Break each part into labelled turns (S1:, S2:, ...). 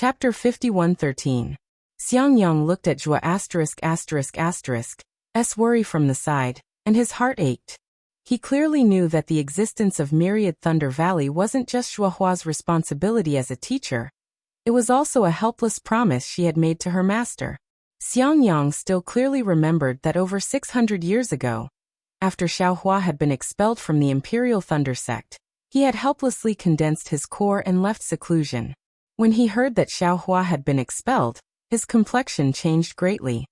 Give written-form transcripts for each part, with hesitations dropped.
S1: Chapter 51:13. Xiangyang looked at Zhua ****'s worry from the side, and his heart ached. He clearly knew that the existence of Myriad Thunder Valley wasn't just Zhuahua's responsibility as a teacher. It was also a helpless promise she had made to her master. Xiangyang still clearly remembered that over 600 years ago, after Xiaohua had been expelled from the Imperial Thunder Sect, he had helplessly condensed his core and left seclusion. When he heard that Xiaohua had been expelled, his complexion changed greatly.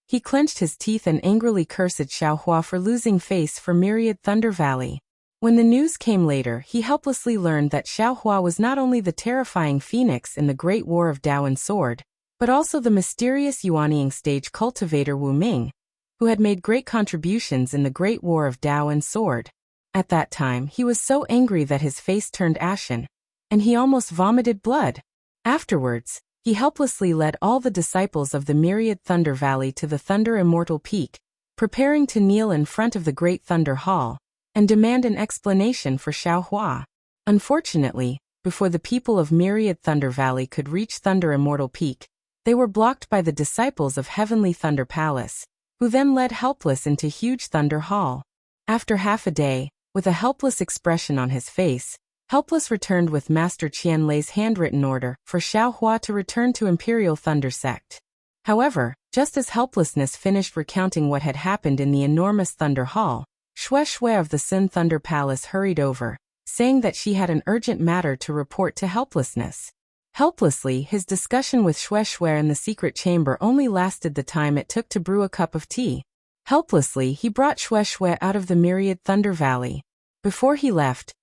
S1: He clenched his teeth and angrily cursed Xiaohua for losing face for Myriad Thunder Valley. When the news came later, he helplessly learned that Xiaohua was not only the terrifying phoenix in the Great War of Dao and Sword, but also the mysterious Yuanying stage cultivator Wu Ming, who had made great contributions in the Great War of Dao and Sword. At that time, he was so angry that his face turned ashen, and he almost vomited blood. Afterwards, he helplessly led all the disciples of the Myriad Thunder Valley to the Thunder Immortal Peak, preparing to kneel in front of the Great Thunder Hall and demand an explanation for Xiaohua. Unfortunately, before the people of Myriad Thunder Valley could reach Thunder Immortal Peak, they were blocked by the disciples of Heavenly Thunder Palace, who then led Helpless into Huge Thunder Hall. After half a day, with a helpless expression on his face, Helpless returned with Master Qianlei's handwritten order for Xiaohua to return to Imperial Thunder Sect. However, just as Helplessness finished recounting what had happened in the enormous Thunder Hall, Shui of the Sun Thunder Palace hurried over, saying that she had an urgent matter to report to Helplessness. Helplessly, his discussion with Shui in the secret chamber only lasted the time it took to brew a cup of tea. Helplessly, he brought Shui out of the Myriad Thunder Valley. Before he left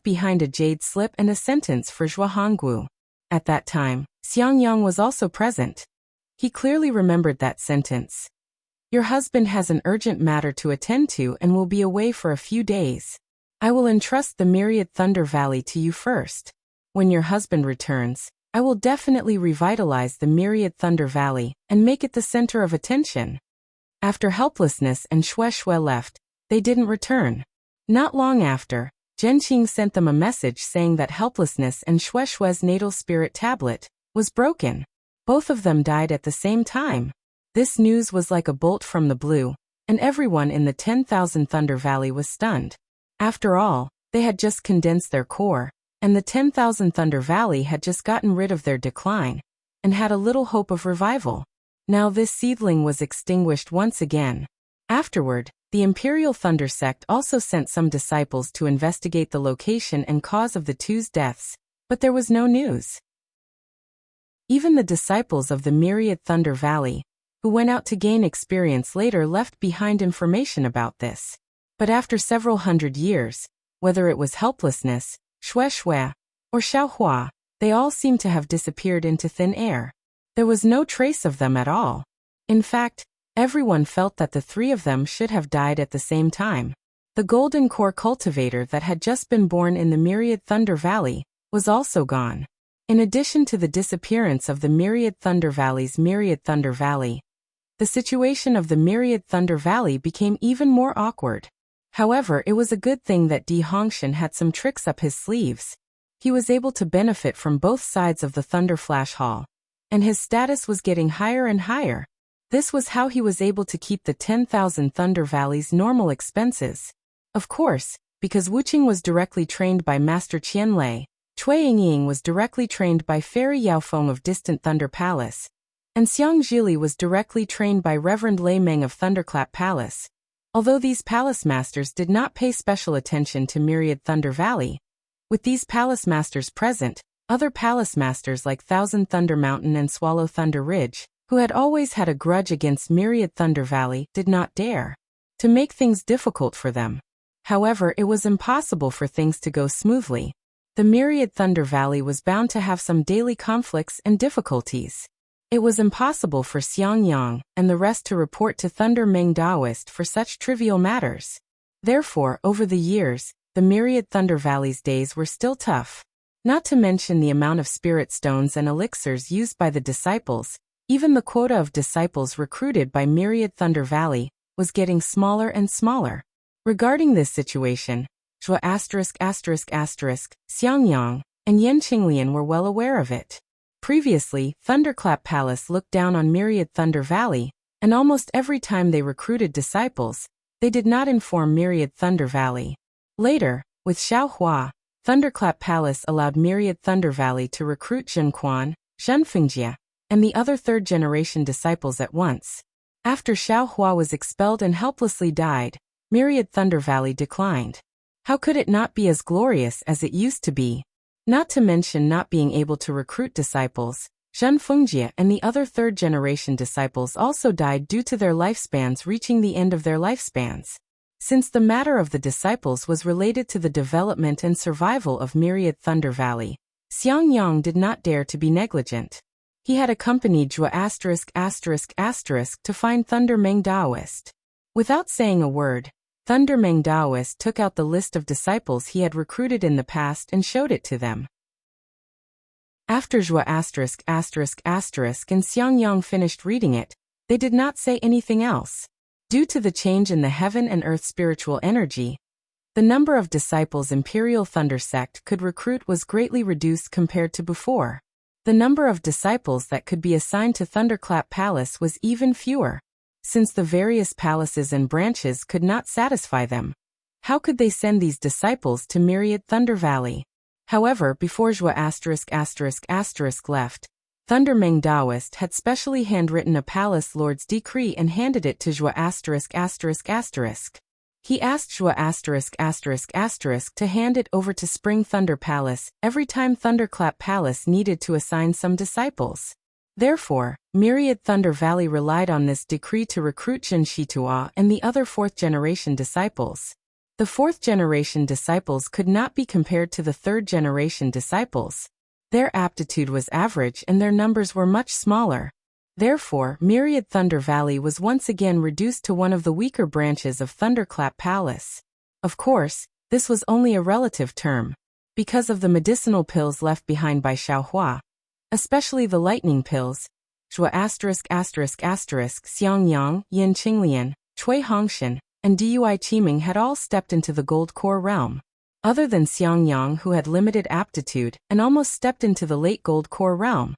S1: behind a jade slip and a sentence for Zhua Honggu. At that time, Xiangyang was also present. He clearly remembered that sentence. Your husband has an urgent matter to attend to and will be away for a few days. I will entrust the Myriad Thunder Valley to you first. When your husband returns, I will definitely revitalize the Myriad Thunder Valley and make it the center of attention. After Helplessness and Shui left, they didn't return. Not long after, Zhenqing sent them a message saying that Helplessness and Shui's natal spirit tablet was broken. Both of them died at the same time. This news was like a bolt from the blue, and everyone in the 10,000 Thunder Valley was stunned. After all, they had just condensed their core, and the 10,000 Thunder Valley had just gotten rid of their decline, and had a little hope of revival. Now this seedling was extinguished once again. Afterward, the Imperial Thunder Sect also sent some disciples to investigate the location and cause of the two's deaths, but there was no news. Even the disciples of the Myriad Thunder Valley, who went out to gain experience later, left behind information about this. But after several hundred years, whether it was Helplessness, Shui, or Xiaohua, they all seemed to have disappeared into thin air. There was no trace of them at all. In fact, everyone felt that the three of them should have died at the same time. The golden core cultivator that had just been born in the Myriad Thunder Valley was also gone. In addition to the disappearance of the Myriad Thunder Valley's Myriad Thunder Valley, the situation of the Myriad Thunder Valley became even more awkward. However, it was a good thing that Di Hongshan had some tricks up his sleeves. He was able to benefit from both sides of the Thunder Flash Hall, and his status was getting higher and higher. This was how he was able to keep the 10,000 Thunder Valley's normal expenses. Of course, because Wuxia was directly trained by Master Qianlei, Cui Yingying was directly trained by Fairy Yaofeng of Distant Thunder Palace, and Xiang Zhili was directly trained by Reverend Lei Meng of Thunderclap Palace. Although these palace masters did not pay special attention to Myriad Thunder Valley, with these palace masters present, other palace masters like Thousand Thunder Mountain and Swallow Thunder Ridge, who had always had a grudge against Myriad Thunder Valley, did not dare to make things difficult for them. However, it was impossible for things to go smoothly. The Myriad Thunder Valley was bound to have some daily conflicts and difficulties. It was impossible for Xiangyang and the rest to report to Thunder Meng Daoist for such trivial matters. Therefore, over the years, the Myriad Thunder Valley's days were still tough. Not to mention the amount of spirit stones and elixirs used by the disciples. Even the quota of disciples recruited by Myriad Thunder Valley was getting smaller and smaller. Regarding this situation, Zhua ****, Xiangyang, and Yan Qinglian were well aware of it. Previously, Thunderclap Palace looked down on Myriad Thunder Valley, and almost every time they recruited disciples, they did not inform Myriad Thunder Valley. Later, with Xiao Hua, Thunderclap Palace allowed Myriad Thunder Valley to recruit Zhen Quan, Zhen Fengjie, and the other third-generation disciples at once. After Xiao Hua was expelled and helplessly died, Myriad Thunder Valley declined. How could it not be as glorious as it used to be? Not to mention not being able to recruit disciples, Zhen Fengjie and the other third-generation disciples also died due to their lifespans reaching the end of their lifespans. Since the matter of the disciples was related to the development and survival of Myriad Thunder Valley, Xiang Yang did not dare to be negligent. He had accompanied Zhua to find Thunder Meng Daoist. Without saying a word, Thunder Meng Daoist took out the list of disciples he had recruited in the past and showed it to them. After Zhua and Xiang Yang finished reading it, they did not say anything else. Due to the change in the heaven and earth spiritual energy, the number of disciples Imperial Thunder Sect could recruit was greatly reduced compared to before. The number of disciples that could be assigned to Thunderclap Palace was even fewer, since the various palaces and branches could not satisfy them. How could they send these disciples to Myriad Thunder Valley? However, before Zhua left, Thunder Meng Daoist had specially handwritten a palace lord's decree and handed it to Zhua *****. He asked Zhua to hand it over to Spring Thunder Palace every time Thunderclap Palace needed to assign some disciples. Therefore, Myriad Thunder Valley relied on this decree to recruit Zhen Shitua and the other fourth-generation disciples. The fourth-generation disciples could not be compared to the third-generation disciples. Their aptitude was average and their numbers were much smaller. Therefore, Myriad Thunder Valley was once again reduced to one of the weaker branches of Thunderclap Palace. Of course, this was only a relative term, because of the medicinal pills left behind by Xiao Hua, especially the lightning pills. Zhua Xiang Yang, Yin Qinglian, Cui Hongshan, and Dui Qiming had all stepped into the Gold Core realm. Other than Xiang Yang, who had limited aptitude and almost stepped into the late Gold Core realm,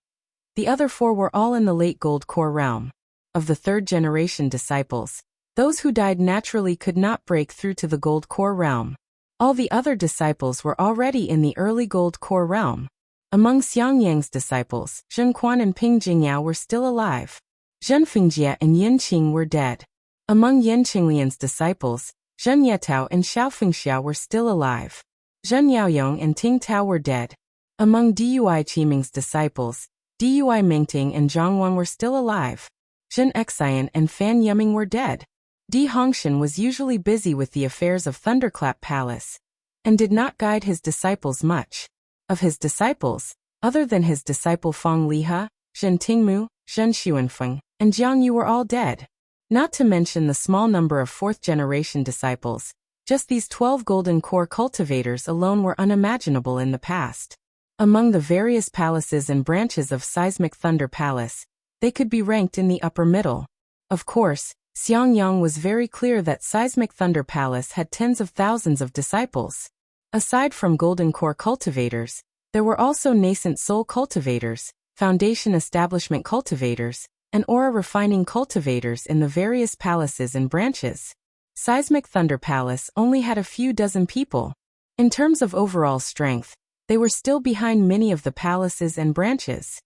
S1: the other four were all in the late Gold Core realm. Of the third-generation disciples, those who died naturally could not break through to the Gold Core realm. All the other disciples were already in the early Gold Core realm. Among Xiang Yang's disciples, Zhen Quan and Ping Jingyao were still alive. Zhen Fengjie and Yin Qing were dead. Among Yin Qinglian's disciples, Zhen Yetao and Xiao Fengxiao were still alive. Zhen Yaoyong and Ting Tao were dead. Among Dui Qiming's disciples, Dui Mingting and Zhang Wan were still alive. Zhen Xian and Fan Yuming were dead. Di Hongshan was usually busy with the affairs of Thunderclap Palace, and did not guide his disciples much. Of his disciples, other than his disciple Fang Lihe, Zhen Tingmu, Zhen Xuanfeng, and Jiang Yu were all dead. Not to mention the small number of fourth-generation disciples, just these 12 Golden Core cultivators alone were unimaginable in the past. Among the various palaces and branches of Seismic Thunder Palace, they could be ranked in the upper middle. Of course, Xiang Yang was very clear that Seismic Thunder Palace had tens of thousands of disciples. Aside from Golden Core cultivators, there were also nascent soul cultivators, foundation establishment cultivators, and aura refining cultivators in the various palaces and branches. Seismic Thunder Palace only had a few dozen people. In terms of overall strength, they were still behind many of the palaces and branches.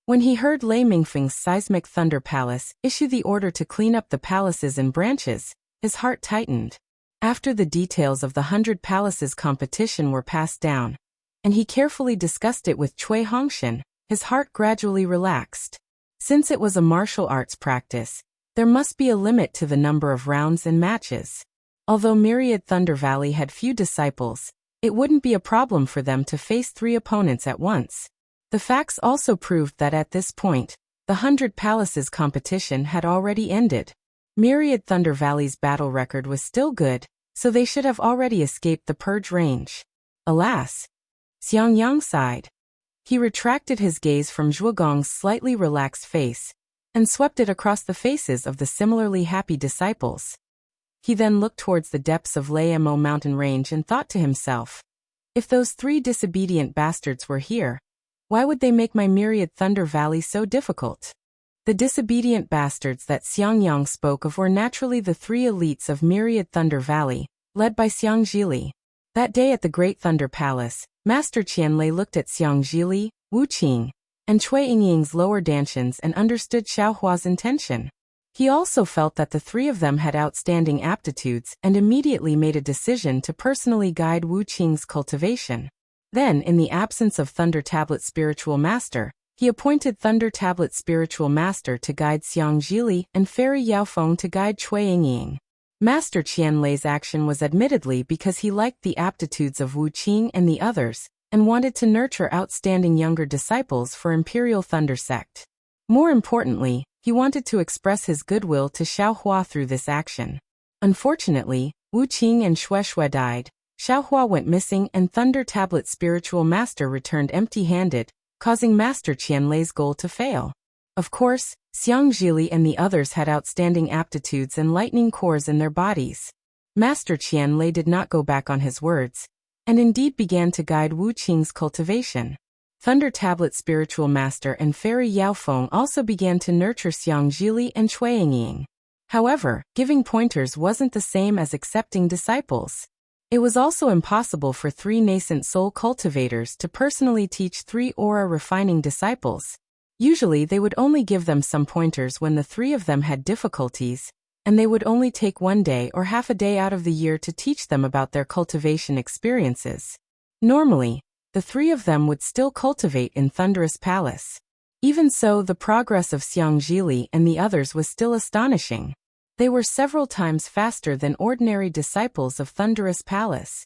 S1: When he heard Lei Mingfeng's Seismic Thunder Palace issue the order to clean up the palaces and branches, his heart tightened. After the details of the 100 Palaces competition were passed down, and he carefully discussed it with Cui Hongshan, his heart gradually relaxed. Since it was a martial arts practice, there must be a limit to the number of rounds and matches. Although Myriad Thunder Valley had few disciples, it wouldn't be a problem for them to face 3 opponents at once. The facts also proved that at this point, the 100 Palaces competition had already ended. Myriad Thunder Valley's battle record was still good, so they should have already escaped the purge range. Alas! Xiang Yang sighed. He retracted his gaze from Zhuogong's slightly relaxed face, and swept it across the faces of the similarly happy disciples. He then looked towards the depths of Mo mountain range and thought to himself, if those 3 disobedient bastards were here, Why would they make my Myriad Thunder Valley so difficult? The disobedient bastards that Xiangyang spoke of were naturally the three elites of Myriad Thunder Valley, led by Xiang Zhili. That day at the Great Thunder Palace, Master Qianlei looked at Xiang Zhili, Wu Qing, and Cui Yingying's lower dantians and understood Xiaohua's intention. He also felt that the three of them had outstanding aptitudes and immediately made a decision to personally guide Wu Qing's cultivation. Then, in the absence of Thunder Tablet Spiritual Master, he appointed Thunder Tablet Spiritual Master to guide Xiang Zhili and Fairy Yaofeng to guide Cui Yingying. Master Qianlei's action was admittedly because he liked the aptitudes of Wu Qing and the others, and wanted to nurture outstanding younger disciples for Imperial Thunder Sect. More importantly, he wanted to express his goodwill to Xiaohua through this action. Unfortunately, Wu Qing and Shueshue died, Xiaohua went missing and Thunder Tablet Spiritual Master returned empty-handed, causing Master Qianlei's goal to fail. Of course, Xiang Zhili and the others had outstanding aptitudes and lightning cores in their bodies. Master Qianlei did not go back on his words, and indeed began to guide Wu Qing's cultivation. Thunder Tablet Spiritual Master and Fairy Yaofeng also began to nurture Xiang Zhili and Cui Yingying. However, giving pointers wasn't the same as accepting disciples. It was also impossible for three nascent soul cultivators to personally teach three aura-refining disciples. Usually they would only give them some pointers when the three of them had difficulties, and they would only take one day or half a day out of the year to teach them about their cultivation experiences. Normally, the three of them would still cultivate in Thunderous Palace. Even so, the progress of Xiang Zhili and the others was still astonishing. They were several times faster than ordinary disciples of Thunderous Palace.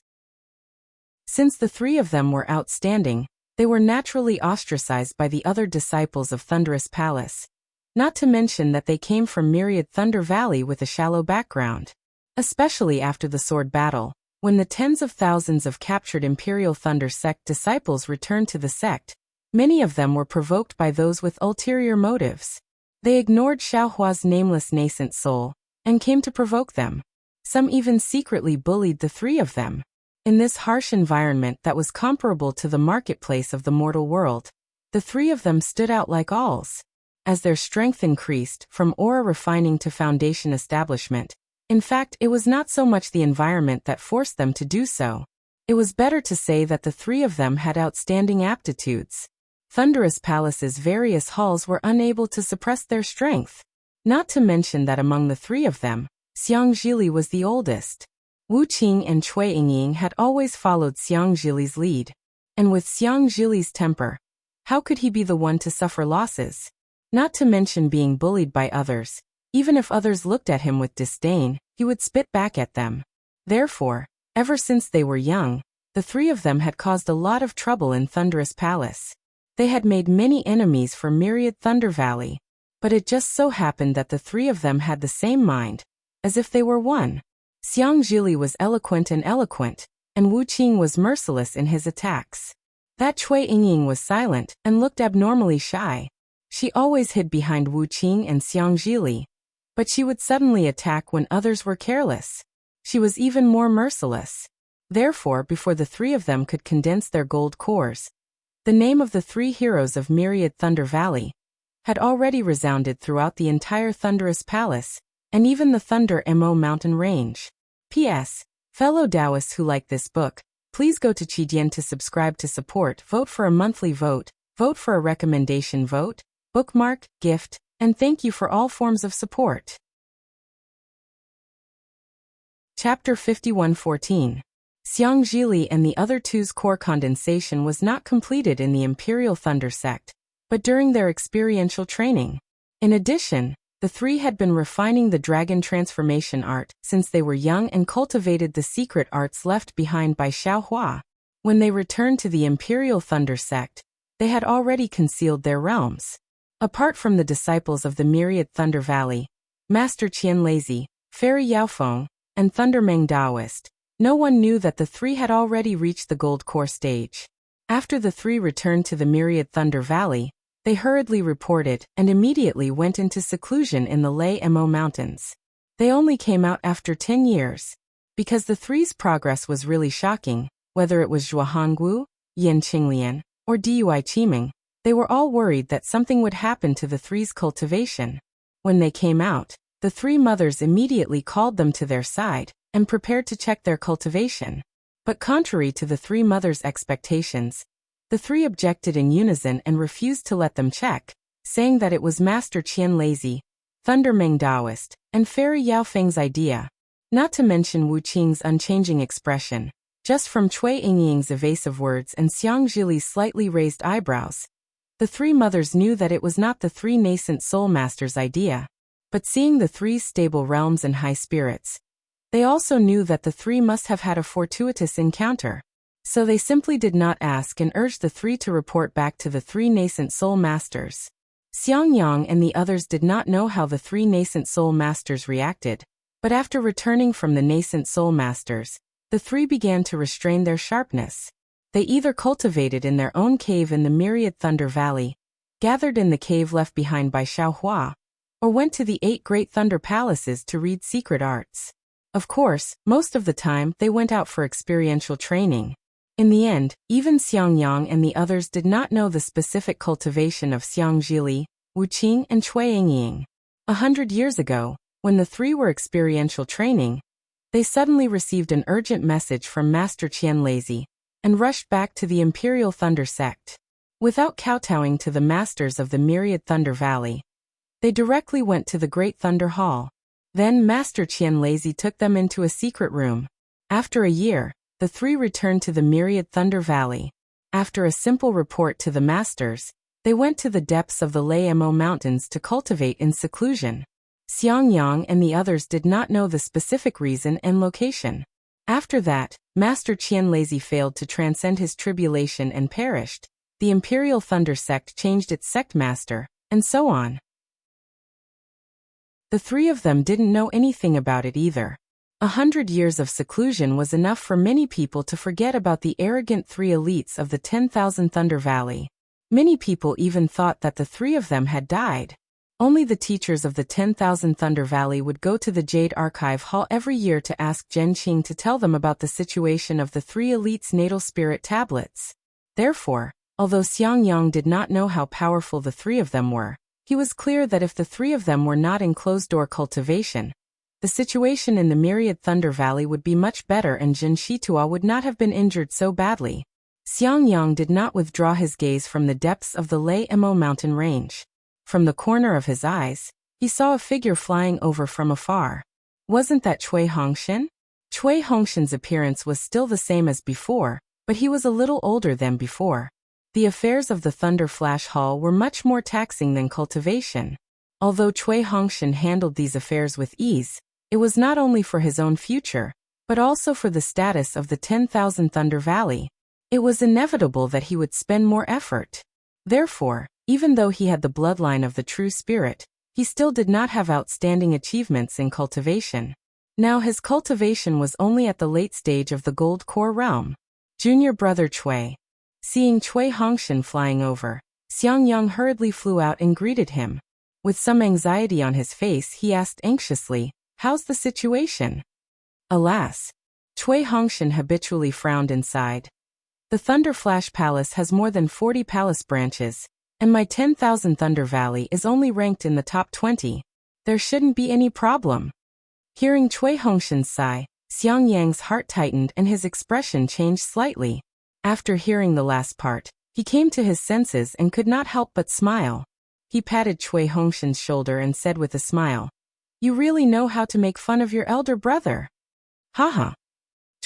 S1: Since the three of them were outstanding, they were naturally ostracized by the other disciples of Thunderous Palace. Not to mention that they came from Myriad Thunder Valley with a shallow background. Especially after the sword battle, when the tens of thousands of captured Imperial Thunder Sect disciples returned to the sect, many of them were provoked by those with ulterior motives. They ignored Xiaohua's nameless nascent soul, and came to provoke them. Some even secretly bullied the three of them. In this harsh environment that was comparable to the marketplace of the mortal world, the three of them stood out like owls. As their strength increased from aura refining to foundation establishment, in fact, it was not so much the environment that forced them to do so. It was better to say that the three of them had outstanding aptitudes. Thunderous Palace's various halls were unable to suppress their strength. Not to mention that among the three of them, Xiang Zhili was the oldest. Wu Qing and Cui Yingying had always followed Xiang Zhili's lead. And with Xiang Zhili's temper, how could he be the one to suffer losses? Not to mention being bullied by others. Even if others looked at him with disdain, he would spit back at them. Therefore, ever since they were young, the three of them had caused a lot of trouble in Thunderous Palace. They had made many enemies for Myriad Thunder Valley. But it just so happened that the three of them had the same mind, as if they were one. Xiang Zhili was eloquent, and Wu Qing was merciless in his attacks. That Cui Yingying was silent and looked abnormally shy. She always hid behind Wu Qing and Xiang Zhili, but she would suddenly attack when others were careless. She was even more merciless. Therefore, before the three of them could condense their gold cores, the name of the three heroes of Myriad Thunder Valley had already resounded throughout the entire Thunderous Palace, and even the Thunder Mo mountain range. P.S. Fellow Taoists who like this book, please go to Qidian to subscribe to support, vote for a monthly vote for a recommendation vote, bookmark, gift, and thank you for all forms of support. Chapter 51:14. Xiang Zhili and the other two's core condensation was not completed in the Imperial Thunder Sect, but during their experiential training. In addition, the three had been refining the dragon transformation art since they were young and cultivated the secret arts left behind by Xiaohua. When they returned to the Imperial Thunder Sect, they had already concealed their realms. Apart from the disciples of the Myriad Thunder Valley, Master Qianlei, Fairy Yaofeng, and Thunder Meng Daoist, no one knew that the three had already reached the gold core stage. After the three returned to the Myriad Thunder Valley, they hurriedly reported and immediately went into seclusion in the Lei Mo Mountains. They only came out after 10 years. Because the three's progress was really shocking, whether it was Zhuo Hongwu, Yin Qinglian, or Dui Chiming, they were all worried that something would happen to the three's cultivation. When they came out, the three mothers immediately called them to their side and prepared to check their cultivation. But contrary to the three mothers' expectations, the three objected in unison and refused to let them check, saying that it was Master Qian Lazy, Thunder Meng Taoist, and Fairy Yao Feng's idea. Not to mention Wu Qing's unchanging expression, just from Cui Yingying's evasive words and Xiang Zhili's slightly raised eyebrows. The three mothers knew that it was not the three nascent soul masters' idea, but seeing the three stable realms and high spirits, they also knew that the three must have had a fortuitous encounter. So they simply did not ask and urged the three to report back to the three nascent soul masters. Xiang Yang and the others did not know how the three nascent soul masters reacted, but after returning from the nascent soul masters, the three began to restrain their sharpness. They either cultivated in their own cave in the Myriad Thunder Valley, gathered in the cave left behind by Xiaohua, or went to the 8 Great Thunder Palaces to read secret arts. Of course, most of the time they went out for experiential training. In the end, even Xiang Yang and the others did not know the specific cultivation of Xiang Zhili, Wu Qing, and Cui Yingying. 100 years ago, when the three were experiential training, they suddenly received an urgent message from Master Qian Lazy, and rushed back to the Imperial Thunder Sect. Without kowtowing to the masters of the Myriad Thunder Valley, they directly went to the Great Thunder Hall. Then Master Qian Lazy took them into a secret room. After a year, the three returned to the Myriad Thunder Valley. After a simple report to the masters, they went to the depths of the Lamo Mountains to cultivate in seclusion. Xiang Yang and the others did not know the specific reason and location. After that, Master Qian Lazy failed to transcend his tribulation and perished. The Imperial Thunder Sect changed its sect master, and so on. The three of them didn't know anything about it either. 100 years of seclusion was enough for many people to forget about the arrogant three elites of the 10,000 Thunder Valley. Many people even thought that the three of them had died. Only the teachers of the 10,000 Thunder Valley would go to the Jade Archive Hall every year to ask Zhen Qing to tell them about the situation of the three elites' natal spirit tablets. Therefore, although Xiang Yang did not know how powerful the three of them were, he was clear that if the three of them were not in closed-door cultivation, the situation in the Myriad Thunder Valley would be much better and Jin Shitua would not have been injured so badly. Xiang Yang did not withdraw his gaze from the depths of the Lamo mountain range. From the corner of his eyes, he saw a figure flying over from afar. Wasn't that Cui Hongshan? Cui Hongshan's appearance was still the same as before, but he was a little older than before. The affairs of the Thunder Flash Hall were much more taxing than cultivation. Although Cui Hongshan handled these affairs with ease, it was not only for his own future, but also for the status of the 10,000 Thunder Valley. It was inevitable that he would spend more effort. Therefore, even though he had the bloodline of the true spirit, he still did not have outstanding achievements in cultivation. Now his cultivation was only at the late stage of the Gold Core realm. Junior brother Cui. Seeing Cui Hongshan flying over, Xiang Yang hurriedly flew out and greeted him. With some anxiety on his face, he asked anxiously, "How's the situation?" Alas! Cui Hongshan habitually frowned and sighed. The Thunder Flash Palace has more than 40 palace branches, and my 10,000 Thunder Valley is only ranked in the top 20. There shouldn't be any problem. Hearing Cui Hongshan's sigh, Xiang Yang's heart tightened and his expression changed slightly. After hearing the last part, he came to his senses and could not help but smile. He patted Cui Hongshan's shoulder and said with a smile, "You really know how to make fun of your elder brother." Haha.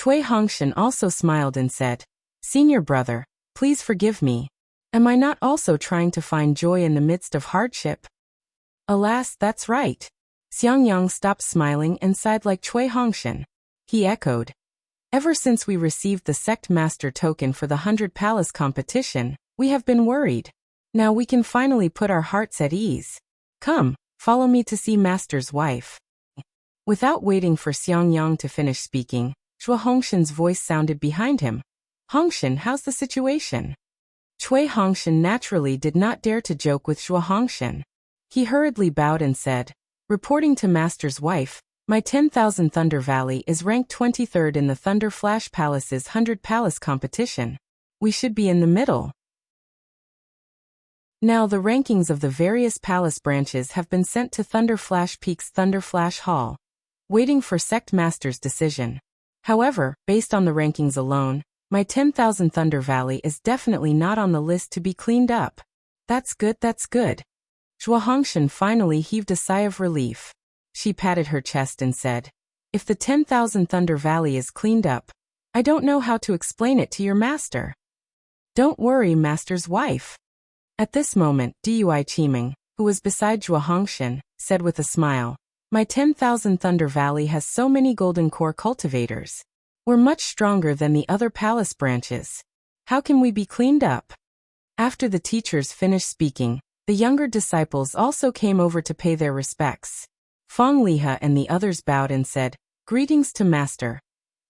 S1: Cui Hongshan also smiled and said, "Senior brother, please forgive me. Am I not also trying to find joy in the midst of hardship?" Alas, that's right. Xiang Yang stopped smiling and sighed like Cui Hongshan. He echoed, "Ever since we received the Sect Master token for the 100 Palace competition, we have been worried. Now we can finally put our hearts at ease. Come, follow me to see Master's wife." Without waiting for Xiang Yang to finish speaking, Cui Hongshan's voice sounded behind him. "Hongshan, how's the situation?" Cui Hongshan naturally did not dare to joke with Cui Hongshan. He hurriedly bowed and said, "Reporting to Master's wife, my 10,000 Thunder Valley is ranked 23rd in the Thunder Flash Palace's 100 Palace competition. We should be in the middle." Now the rankings of the various palace branches have been sent to Thunder Flash Peak's Thunder Flash Hall, waiting for Sect Master's decision. However, based on the rankings alone, my 10,000 Thunder Valley is definitely not on the list to be cleaned up. That's good, that's good. Zhuo Hongshan finally heaved a sigh of relief. She patted her chest and said, if the 10,000 Thunder Valley is cleaned up, I don't know how to explain it to your master. Don't worry, master's wife. At this moment, Dui Qiming, who was beside Zhuo Hongshan, said with a smile, my 10,000 Thunder Valley has so many golden core cultivators. We're much stronger than the other palace branches. How can we be cleaned up? After the teachers finished speaking, the younger disciples also came over to pay their respects. Feng Lihe and the others bowed and said, greetings to master.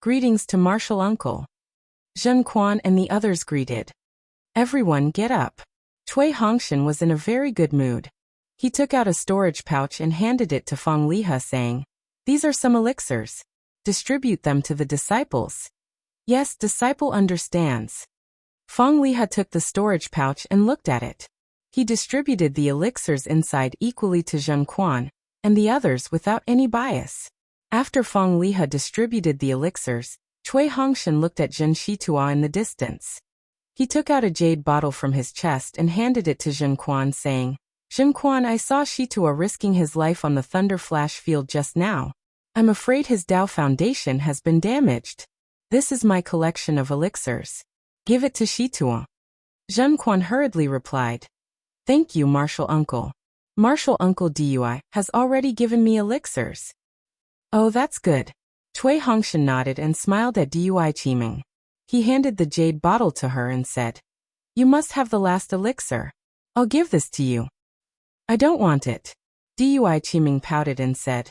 S1: Greetings to martial uncle. Zhen Quan and the others greeted. Everyone get up. Cui Hongshan was in a very good mood. He took out a storage pouch and handed it to Feng Lihe saying, these are some elixirs. Distribute them to the disciples. Yes, disciple understands. Feng Lihe took the storage pouch and looked at it. He distributed the elixirs inside equally to Zhen Quan and the others without any bias. After Feng Lihe distributed the elixirs, Cui Hongshan looked at Zhen Shitua in the distance. He took out a jade bottle from his chest and handed it to Zhen Quan saying, Zhen Quan, I saw Shitua risking his life on the Thunder Flash field just now. I'm afraid his Dao foundation has been damaged. This is my collection of elixirs. Give it to Shitua. Zhen Quan hurriedly replied. Thank you, Martial Uncle. Martial Uncle Dui has already given me elixirs. Oh, that's good. Cui Hongshan nodded and smiled at Dui Qiming. He handed the jade bottle to her and said, you must have the last elixir. I'll give this to you. I don't want it. Dui Qiming pouted and said,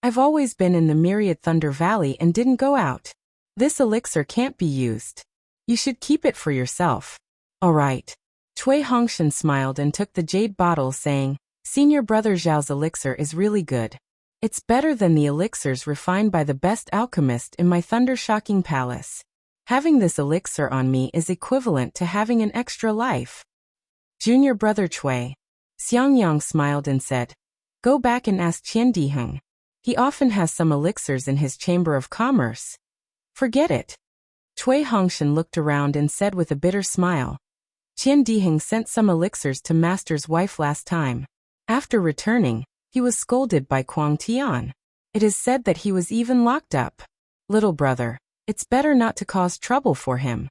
S1: I've always been in the Myriad Thunder Valley and didn't go out. This elixir can't be used. You should keep it for yourself. All right. Cui Hongshan smiled and took the jade bottle saying, Senior Brother Zhao's elixir is really good. It's better than the elixirs refined by the best alchemist in my thunder-shocking palace. Having this elixir on me is equivalent to having an extra life. Junior Brother Cui. Xiangyang smiled and said, go back and ask Qian Diheng. He often has some elixirs in his Chamber of Commerce. Forget it. Cui Hongshan looked around and said with a bitter smile, Qian Diheng sent some elixirs to Master's wife last time. After returning, he was scolded by Kuang Tian. It is said that he was even locked up. Little brother, it's better not to cause trouble for him.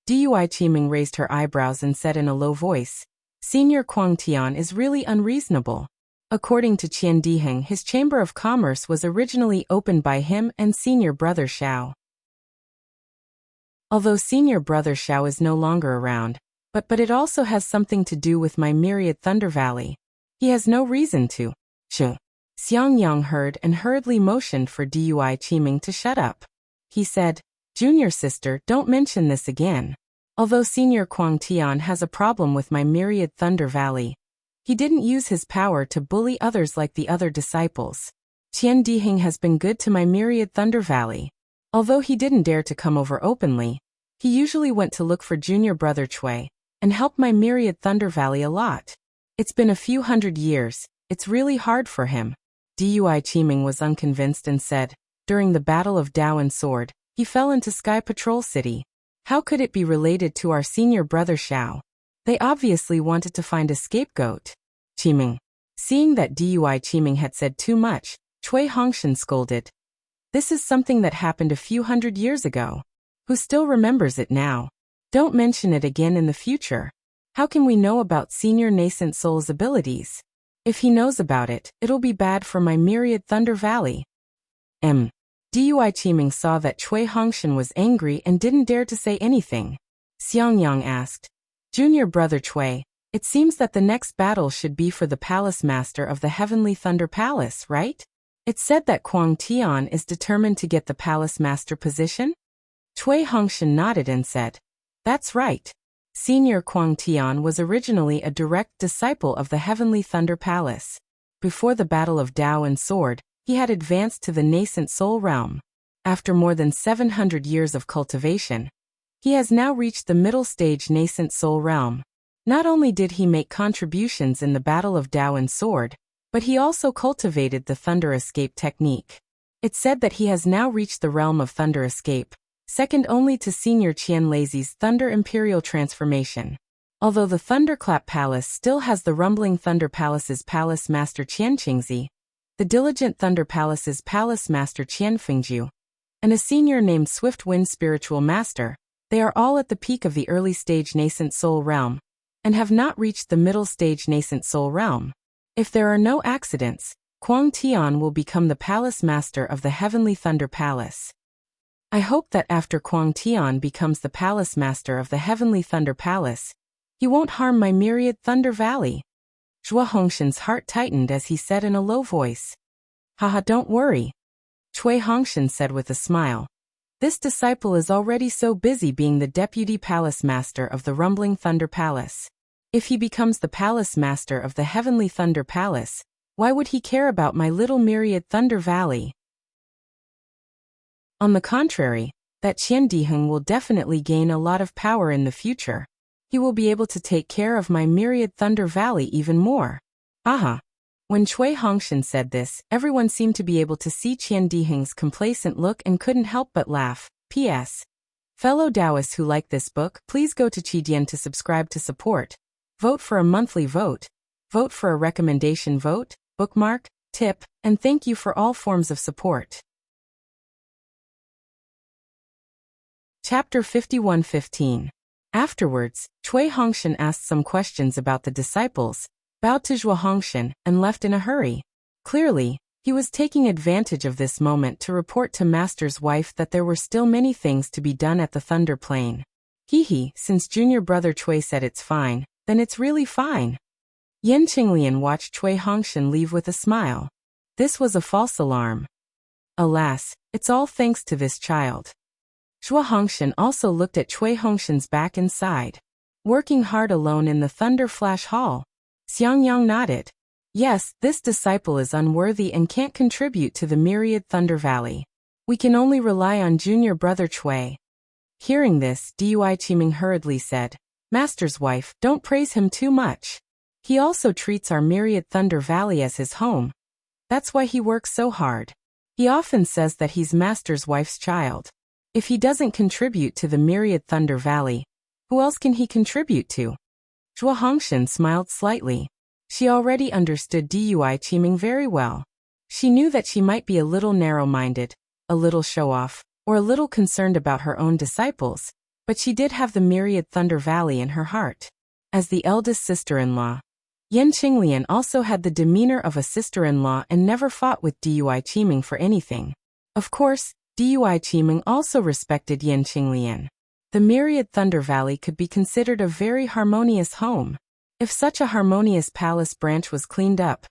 S1: Dui Qiming raised her eyebrows and said in a low voice, Senior Kuang Tian is really unreasonable. According to Qian Diheng, his Chamber of Commerce was originally opened by him and Senior Brother Xiao. Although Senior Brother Xiao is no longer around, but it also has something to do with my Myriad Thunder Valley. He has no reason to. Xiangyang heard and hurriedly motioned for Dui Qiming to shut up. He said, Junior sister, don't mention this again. Although Senior Kuang Tian has a problem with my Myriad Thunder Valley, he didn't use his power to bully others like the other disciples. Qian Diheng has been good to my Myriad Thunder Valley. Although he didn't dare to come over openly, he usually went to look for Junior Brother Cui and helped my Myriad Thunder Valley a lot. It's been a few hundred years, it's really hard for him. Dui Qiming was unconvinced and said, during the Battle of Dao and Sword, he fell into Sky Patrol City. How could it be related to our Senior Brother Xiao? They obviously wanted to find a scapegoat. Qiming. Seeing that Dui Qiming had said too much, Cui Hongshan scolded. This is something that happened a few hundred years ago. Who still remembers it now? Don't mention it again in the future. How can we know about Senior Nascent Soul's abilities? If he knows about it, it'll be bad for my Myriad Thunder Valley. Dui Qiming saw that Cui Hongshan was angry and didn't dare to say anything. Xiangyang asked, Junior Brother Cui, it seems that the next battle should be for the Palace Master of the Heavenly Thunder Palace, right? It's said that Kuang Tian is determined to get the Palace Master position? Cui Hongshan nodded and said, that's right. Senior Kuang Tian was originally a direct disciple of the Heavenly Thunder Palace. Before the Battle of Dao and Sword, he had advanced to the Nascent Soul Realm. After more than 700 years of cultivation, he has now reached the middle stage Nascent Soul Realm. Not only did he make contributions in the Battle of Dao and Sword, but he also cultivated the Thunder Escape technique. It's said that he has now reached the realm of Thunder Escape, second only to Senior Qian Lazy's Thunder Imperial Transformation. Although the Thunderclap Palace still has the Rumbling Thunder Palace's Palace Master Qian Qingzi, the Diligent Thunder Palace's Palace Master Qian Fengju, and a senior named Swift Wind Spiritual Master, they are all at the peak of the early stage Nascent Soul Realm, and have not reached the middle stage Nascent Soul Realm. If there are no accidents, Kuang Tian will become the Palace Master of the Heavenly Thunder Palace. I hope that after Kuang Tian becomes the Palace Master of the Heavenly Thunder Palace, he won't harm my myriad Thunder Valley. Zhuo Hongshan's heart tightened as he said in a low voice. Haha, don't worry. Cui Hongshan said with a smile. This disciple is already so busy being the Deputy Palace Master of the Rumbling Thunder Palace. If he becomes the Palace Master of the Heavenly Thunder Palace, why would he care about my little myriad Thunder Valley? On the contrary, that Qian Diheng will definitely gain a lot of power in the future. He will be able to take care of my myriad Thunder Valley even more. Aha! When Cui Hongshan said this, everyone seemed to be able to see Qian Diheng's complacent look and couldn't help but laugh. P.S. Fellow Taoists who like this book, please go to Qidian to subscribe to support. Vote for a monthly vote. Vote for a recommendation vote, bookmark, tip, and thank you for all forms of support. Chapter 51:15. Afterwards, Cui Hongshan asked some questions about the disciples, bowed to Zhuo Hongshan, and left in a hurry. Clearly, he was taking advantage of this moment to report to Master's wife that there were still many things to be done at the Thunder Plain. Since junior brother Cui said it's fine, then it's really fine. Yan Qinglian watched Cui Hongshan leave with a smile. This was a false alarm. Alas, it's all thanks to this child. Zhuo Hongshan also looked at Cui Hongshan's back and sighed. Working hard alone in the Thunder Flash Hall. Xiangyang nodded. Yes, this disciple is unworthy and can't contribute to the myriad Thunder Valley. We can only rely on junior brother Cui. Hearing this, Dui Qiming hurriedly said, Master's wife, don't praise him too much. He also treats our myriad Thunder Valley as his home. That's why he works so hard. He often says that he's Master's wife's child. If he doesn't contribute to the myriad Thunder Valley, who else can he contribute to? Zhuo Hongshan smiled slightly. She already understood Dui Qiming very well. She knew that she might be a little narrow-minded, a little show-off, or a little concerned about her own disciples, but she did have the myriad Thunder Valley in her heart. As the eldest sister-in-law, Yan Qinglian also had the demeanor of a sister-in-law and never fought with Dui Qiming for anything. Of course, Dui Qiming also respected Yan Qinglian. The myriad Thunder Valley could be considered a very harmonious home. If such a harmonious palace branch was cleaned up,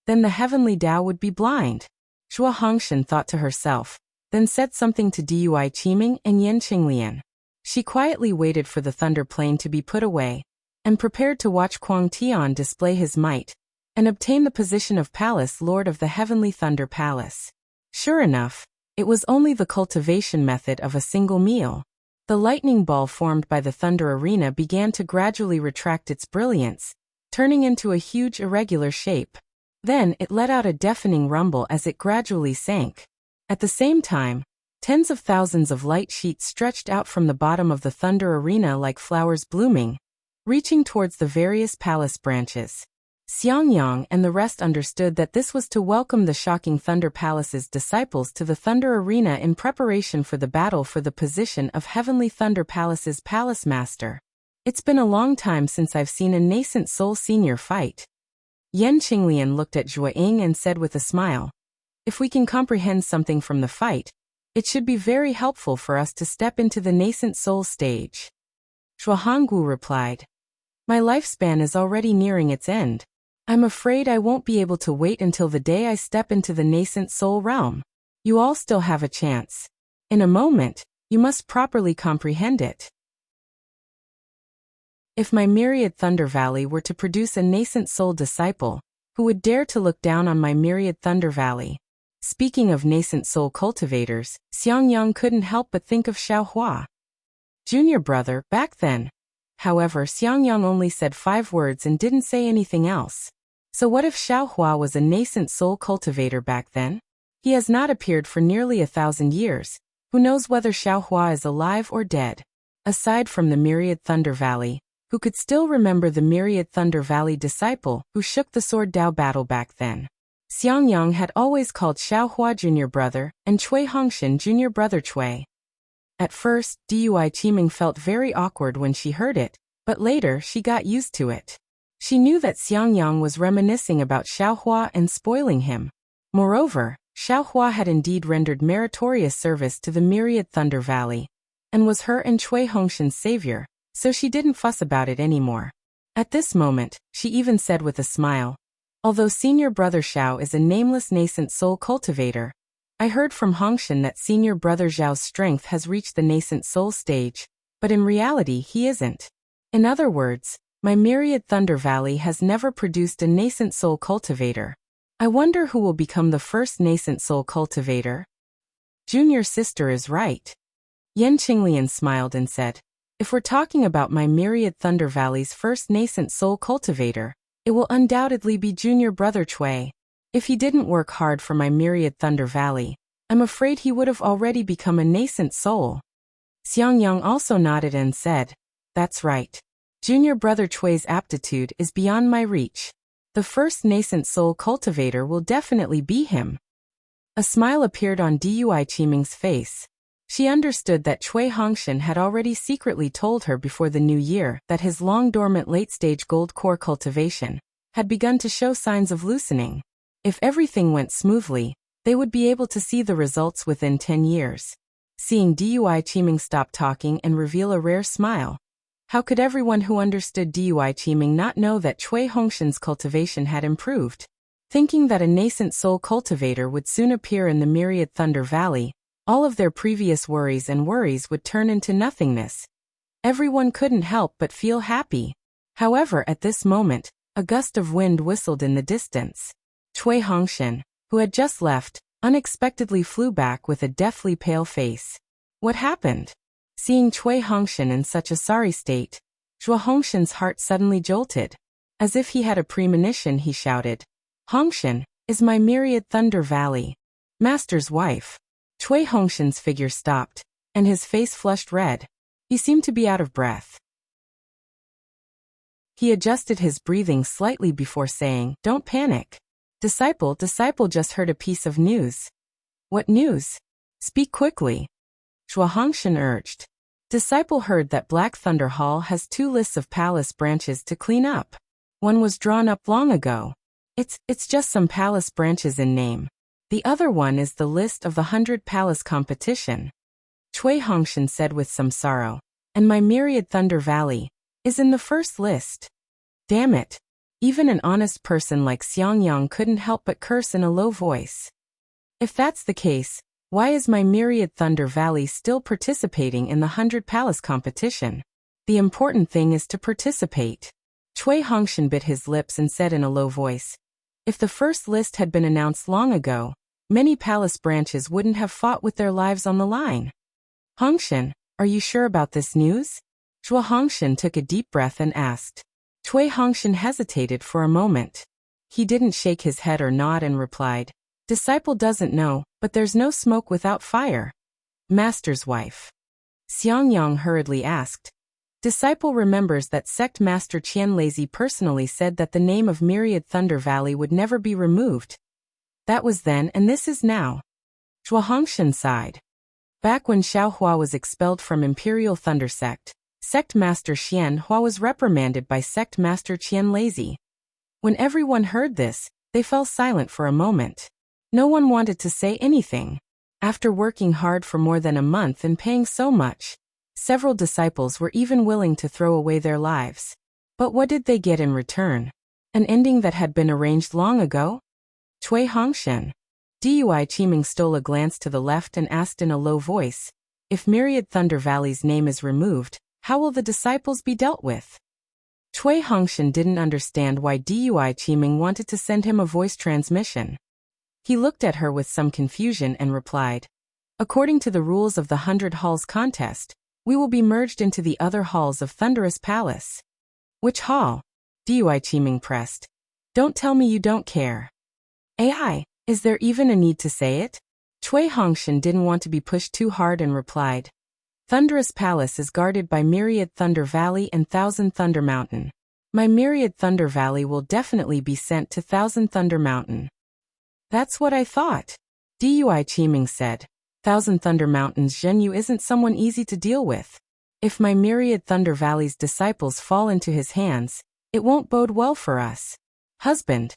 S1: then the heavenly Tao would be blind. Zhuo Hongshan thought to herself, then said something to Dui Qiming and Yan Qinglian. She quietly waited for the Thunder Plane to be put away, and prepared to watch Kuang Tian display his might, and obtain the position of Palace Lord of the Heavenly Thunder Palace. Sure enough, it was only the cultivation method of a single meal. The lightning ball formed by the Thunder Arena began to gradually retract its brilliance, turning into a huge irregular shape. Then it let out a deafening rumble as it gradually sank. At the same time, tens of thousands of light sheets stretched out from the bottom of the Thunder Arena like flowers blooming, reaching towards the various palace branches. Xiangyang and the rest understood that this was to welcome the shocking Thunder Palace's disciples to the Thunder Arena in preparation for the battle for the position of Heavenly Thunder Palace's Palace Master. It's been a long time since I've seen a nascent soul senior fight. Yan Qinglian looked at Zhuo Ying and said with a smile, if we can comprehend something from the fight, it should be very helpful for us to step into the nascent soul stage. Zhuo Honggu replied, my lifespan is already nearing its end. I'm afraid I won't be able to wait until the day I step into the nascent soul realm. You all still have a chance. In a moment, you must properly comprehend it. If my myriad Thunder Valley were to produce a nascent soul disciple, who would dare to look down on my myriad Thunder Valley? Speaking of nascent soul cultivators, Xiangyang couldn't help but think of Xiaohua. Junior brother, back then, However, Xiangyang only said 5 words and didn't say anything else. So what if Xiaohua was a nascent soul cultivator back then? He has not appeared for nearly 1,000 years. Who knows whether Xiaohua is alive or dead? Aside from the Myriad Thunder Valley, who could still remember the Myriad Thunder Valley disciple who shook the Sword Dao battle back then? Xiangyang had always called Xiaohua junior brother and Cui Hongshan junior brother Cui. At first, Dui Qiming felt very awkward when she heard it, but later she got used to it. She knew that Xiangyang was reminiscing about Xiaohua and spoiling him. Moreover, Xiaohua had indeed rendered meritorious service to the Myriad Thunder Valley, and was her and Cui Hongshan's savior, so she didn't fuss about it anymore. At this moment, she even said with a smile, "Although senior brother Xiao is a nameless nascent soul cultivator, I heard from Hongshan that senior brother Zhao's strength has reached the nascent soul stage, but in reality he isn't. In other words, my Myriad Thunder Valley has never produced a nascent soul cultivator. I wonder who will become the first nascent soul cultivator?" Junior sister is right. Yan Qinglian smiled and said, "If we're talking about my Myriad Thunder Valley's first nascent soul cultivator, it will undoubtedly be junior brother Cui. If he didn't work hard for my Myriad Thunder Valley, I'm afraid he would have already become a nascent soul." Xiangyang also nodded and said, "That's right. Junior brother Cui's aptitude is beyond my reach. The first nascent soul cultivator will definitely be him." A smile appeared on Dui Qiming's face. She understood that Cui Hongshan had already secretly told her before the new year that his long-dormant late-stage gold core cultivation had begun to show signs of loosening. If everything went smoothly, they would be able to see the results within 10 years. Seeing Dui Qiming stop talking and reveal a rare smile, how could everyone who understood Dui Qiming not know that Cui Hongshan's cultivation had improved? Thinking that a nascent soul cultivator would soon appear in the Myriad Thunder Valley, all of their previous worries would turn into nothingness. Everyone couldn't help but feel happy. However, at this moment, a gust of wind whistled in the distance. Cui Hongshan, who had just left, unexpectedly flew back with a deathly pale face. What happened? Seeing Cui Hongshan in such a sorry state, Zhuo Hongshan's heart suddenly jolted. As if he had a premonition, he shouted, "Hongshan, is my Myriad Thunder Valley master's wife." Cui Hongshan's figure stopped, and his face flushed red. He seemed to be out of breath. He adjusted his breathing slightly before saying, "Don't panic. Disciple just heard a piece of news." "What news? Speak quickly," Zhuo Hongshan urged. Disciple heard that Black Thunder Hall has 2 lists of palace branches to clean up. One was drawn up long ago. It's just some palace branches in name. The other one is the list of the 100 palace competition. Cui Hongshan said with some sorrow, "And my Myriad Thunder Valley is in the first list." Damn it. Even an honest person like Xiangyang couldn't help but curse in a low voice. If that's the case, why is my Myriad Thunder Valley still participating in the 100 palace competition? The important thing is to participate. Cui Hongshan bit his lips and said in a low voice, "If the first list had been announced long ago, many palace branches wouldn't have fought with their lives on the line." "Hongshan, are you sure about this news?" Zhuo Hongshan took a deep breath and asked. Cui Hongshan hesitated for a moment. He didn't shake his head or nod and replied, "Disciple doesn't know, but there's no smoke without fire." "Master's wife?" Xiangyang hurriedly asked. Disciple remembers that Sect Master Qian Lazy personally said that the name of Myriad Thunder Valley would never be removed. That was then and this is now. Zhuo Hongshan sighed. Back when Xiaohua was expelled from Imperial Thunder Sect, Sect Master Xian Hua was reprimanded by Sect Master Qian Lazy. When everyone heard this, they fell silent for a moment. No one wanted to say anything. After working hard for more than a month and paying so much, several disciples were even willing to throw away their lives. But what did they get in return? An ending that had been arranged long ago? Cui Hongshan. Dui Qiming stole a glance to the left and asked in a low voice, "If Myriad Thunder Valley's name is removed, how will the disciples be dealt with?" Cui Hongshan didn't understand why Dui Qiming wanted to send him a voice transmission. He looked at her with some confusion and replied, "According to the rules of the 100 Halls contest, we will be merged into the other halls of Thunderous Palace. Which hall? Dui Qiming pressed. Don't tell me you don't care. AI, is there even a need to say it? Cui Hongshan didn't want to be pushed too hard and replied. Thunderous Palace is guarded by Myriad Thunder Valley and Thousand Thunder Mountain. My Myriad Thunder Valley will definitely be sent to Thousand Thunder Mountain. That's what I thought. Dui Qiming said. Thousand Thunder Mountain's Zhenyu isn't someone easy to deal with. If my Myriad Thunder Valley's disciples fall into his hands, it won't bode well for us. Husband,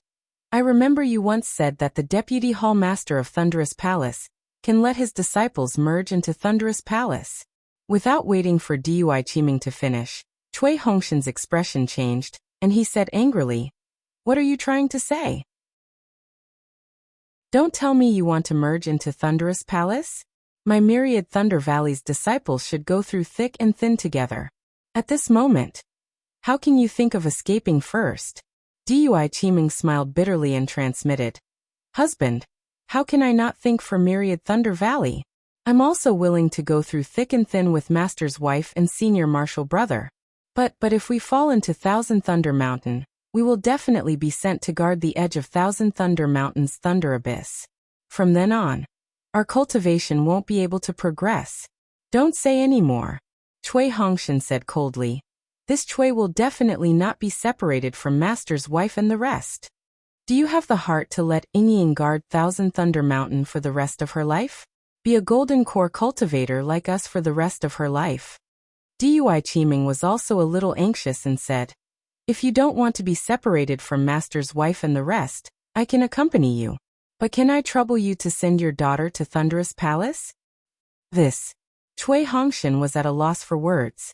S1: I remember you once said that the Deputy Hall Master of Thunderous Palace can let his disciples merge into Thunderous Palace. Without waiting for Dui Qiming to finish, Cui Hongshan's expression changed, and he said angrily, What are you trying to say? Don't tell me you want to merge into Thunderous Palace? My Myriad Thunder Valley's disciples should go through thick and thin together. At this moment, how can you think of escaping first? Dui Qiming smiled bitterly and transmitted. Husband, how can I not think for Myriad Thunder Valley? I'm also willing to go through thick and thin with Master's wife and senior martial brother. But if we fall into Thousand Thunder Mountain, we will definitely be sent to guard the edge of Thousand Thunder Mountain's Thunder Abyss. From then on, our cultivation won't be able to progress. Don't say any more. Cui Hongshan said coldly. This Cui will definitely not be separated from Master's wife and the rest. Do you have the heart to let Yingying guard Thousand Thunder Mountain for the rest of her life? Be a golden core cultivator like us for the rest of her life. Dui Qiming was also a little anxious and said, If you don't want to be separated from Master's wife and the rest, I can accompany you. But can I trouble you to send your daughter to Thunderous Palace? Cui Hongshan was at a loss for words.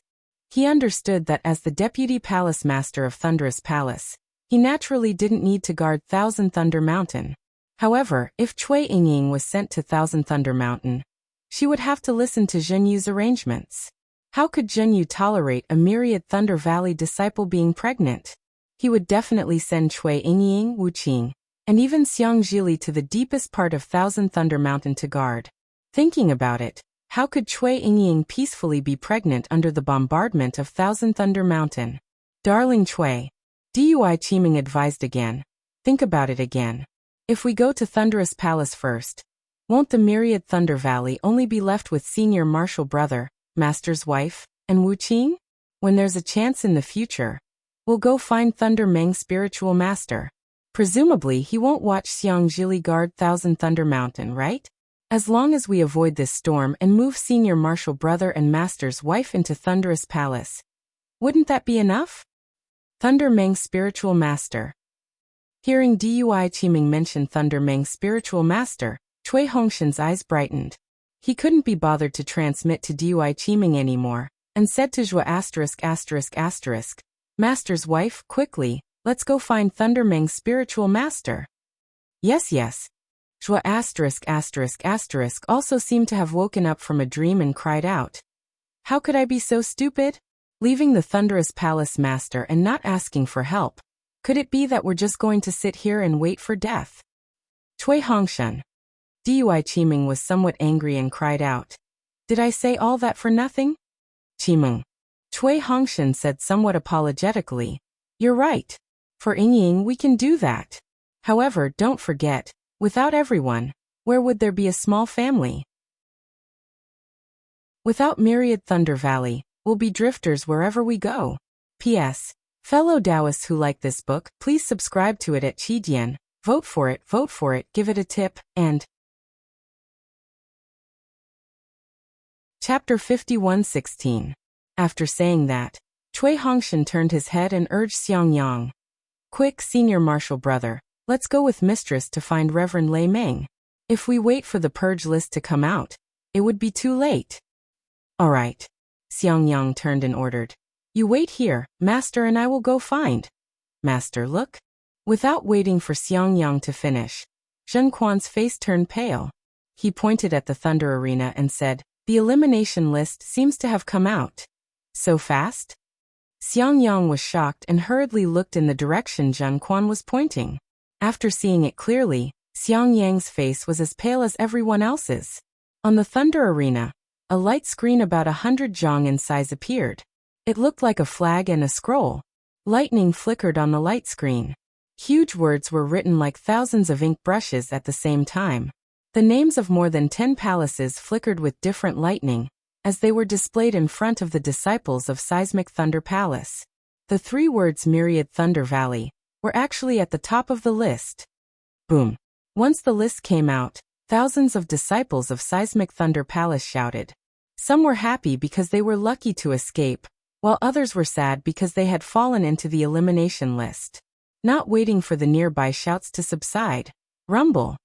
S1: He understood that as the Deputy Palace Master of Thunderous Palace, he naturally didn't need to guard Thousand Thunder Mountain. However, if Cui Yingying was sent to Thousand Thunder Mountain, she would have to listen to Zhenyu's arrangements. How could Zhenyu tolerate a Myriad Thunder Valley disciple being pregnant? He would definitely send Cui Yingying, Wuqing, and even Xiang Zhili to the deepest part of Thousand Thunder Mountain to guard. Thinking about it, how could Cui Yingying peacefully be pregnant under the bombardment of Thousand Thunder Mountain? Darling Cui, Dui Qiming advised again. Think about it again. If we go to Thunderous Palace first, won't the Myriad Thunder Valley only be left with senior martial brother, Master's wife, and Wuqing? When there's a chance in the future, we'll go find Thunder Meng's spiritual master. Presumably he won't watch Xiang Zhili guard Thousand Thunder Mountain, right? As long as we avoid this storm and move senior martial brother and Master's wife into Thunderous Palace, wouldn't that be enough? Thunder Meng's spiritual master. Hearing Dui Qiming mention Thunder Meng's spiritual master, Cui Hongshan's eyes brightened. He couldn't be bothered to transmit to Dui Qiming anymore, and said to Zhua *****, Master's wife, quickly, let's go find Thunder Meng's spiritual master. Yes. Zhua ***** also seemed to have woken up from a dream and cried out. How could I be so stupid? Leaving the Thunderous Palace master and not asking for help. Could it be that we're just going to sit here and wait for death? Cui Hongshan. Dui Qiming was somewhat angry and cried out. Did I say all that for nothing? Qiming. Cui Hongshan said somewhat apologetically. You're right. For Yingying we can do that. However, don't forget, without everyone, where would there be a small family? Without Myriad Thunder Valley, we'll be drifters wherever we go. P.S. Fellow Taoists who like this book, please subscribe to it at Qidian, vote for it, give it a tip, and Chapter 51:16. After saying that, Cui Hongshan turned his head and urged Xiang Yang. Quick, senior martial brother, let's go with Mistress to find Reverend Lei Meng. If we wait for the purge list to come out, it would be too late. All right. Xiang Yang turned and ordered. You wait here, Master, and I will go find. Master, look. Without waiting for Xiang Yang to finish, Zhen Quan's face turned pale. He pointed at the Thunder Arena and said, The elimination list seems to have come out. So fast? Xiang Yang was shocked and hurriedly looked in the direction Zhen Quan was pointing. After seeing it clearly, Xiang Yang's face was as pale as everyone else's. On the Thunder Arena, A light screen about 100 zhong in size appeared. It looked like a flag and a scroll. Lightning flickered on the light screen. Huge words were written like thousands of ink brushes at the same time. The names of more than 10 palaces flickered with different lightning, as they were displayed in front of the disciples of Seismic Thunder Palace. The 3 words Myriad Thunder Valley were actually at the top of the list. Boom. Once the list came out, thousands of disciples of Seismic Thunder Palace shouted. Some were happy because they were lucky to escape, while others were sad because they had fallen into the elimination list. Not waiting for the nearby shouts to subside. Rumble.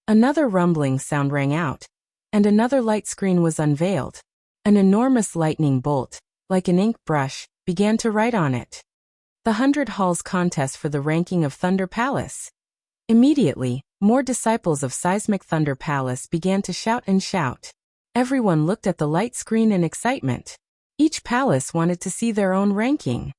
S1: Another rumbling sound rang out, and another light screen was unveiled. An enormous lightning bolt, like an ink brush, began to write on it. The 100 Halls contest for the ranking of Thunder Palace. Immediately, more disciples of Seismic Thunder Palace began to shout and shout. Everyone looked at the light screen in excitement. Each palace wanted to see their own ranking.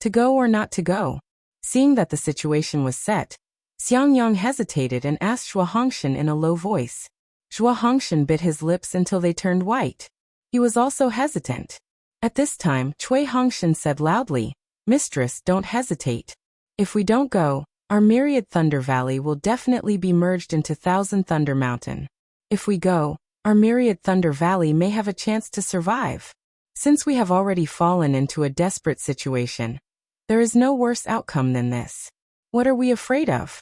S1: To go or not to go? Seeing that the situation was set, Xiangyang hesitated and asked Zhuo Hongshan in a low voice. Zhuo Hongshan bit his lips until they turned white. He was also hesitant. At this time, Cui Hongshan said loudly, "Mistress, don't hesitate. If we don't go, our Myriad Thunder Valley will definitely be merged into Thousand Thunder Mountain. If we go, our Myriad Thunder Valley may have a chance to survive. Since we have already fallen into a desperate situation, there is no worse outcome than this. What are we afraid of?"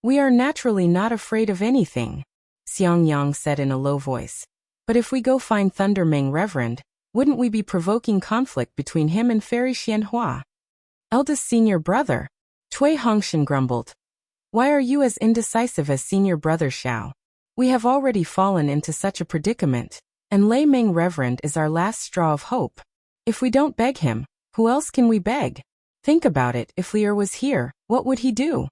S1: "We are naturally not afraid of anything," Xiangyang said in a low voice. "But if we go find Thunder Ming Reverend, wouldn't we be provoking conflict between him and Fairy Xianhua?" "Eldest senior brother," Cui Hongshan grumbled. "Why are you as indecisive as senior brother Xiao? We have already fallen into such a predicament, and Lei Ming Reverend is our last straw of hope. If we don't beg him, who else can we beg? Think about it, if Lear was here, what would he do?"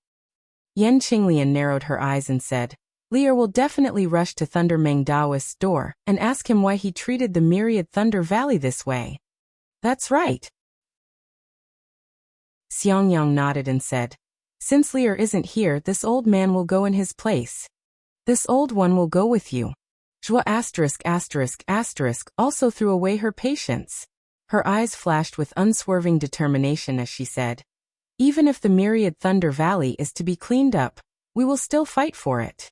S1: Yan Qinglian narrowed her eyes and said, "Lear will definitely rush to Thunder Ming Daoist's door and ask him why he treated the Myriad Thunder Valley this way." "That's right." Xiangyang nodded and said, "Since Lear isn't here, this old man will go in his place. This old one will go with you." Zhuo **** also threw away her patience. Her eyes flashed with unswerving determination as she said, "Even if the Myriad Thunder Valley is to be cleaned up, we will still fight for it."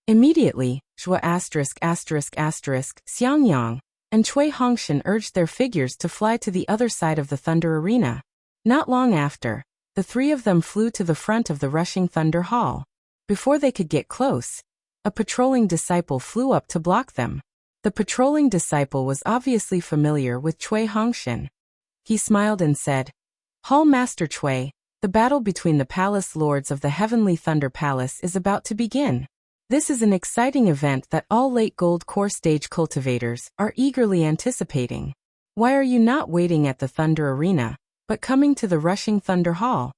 S1: Immediately, Zhuo ****, Xiangyang, and Cui Hongshan urged their figures to fly to the other side of the Thunder Arena. Not long after, the 3 of them flew to the front of the rushing Thunder Hall. Before they could get close, a patrolling disciple flew up to block them. The patrolling disciple was obviously familiar with Cui Hongshan. He smiled and said, "Hall Master Cui, the battle between the palace lords of the Heavenly Thunder Palace is about to begin. This is an exciting event that all late gold core stage cultivators are eagerly anticipating. Why are you not waiting at the Thunder Arena, but coming to the rushing Thunder Hall?"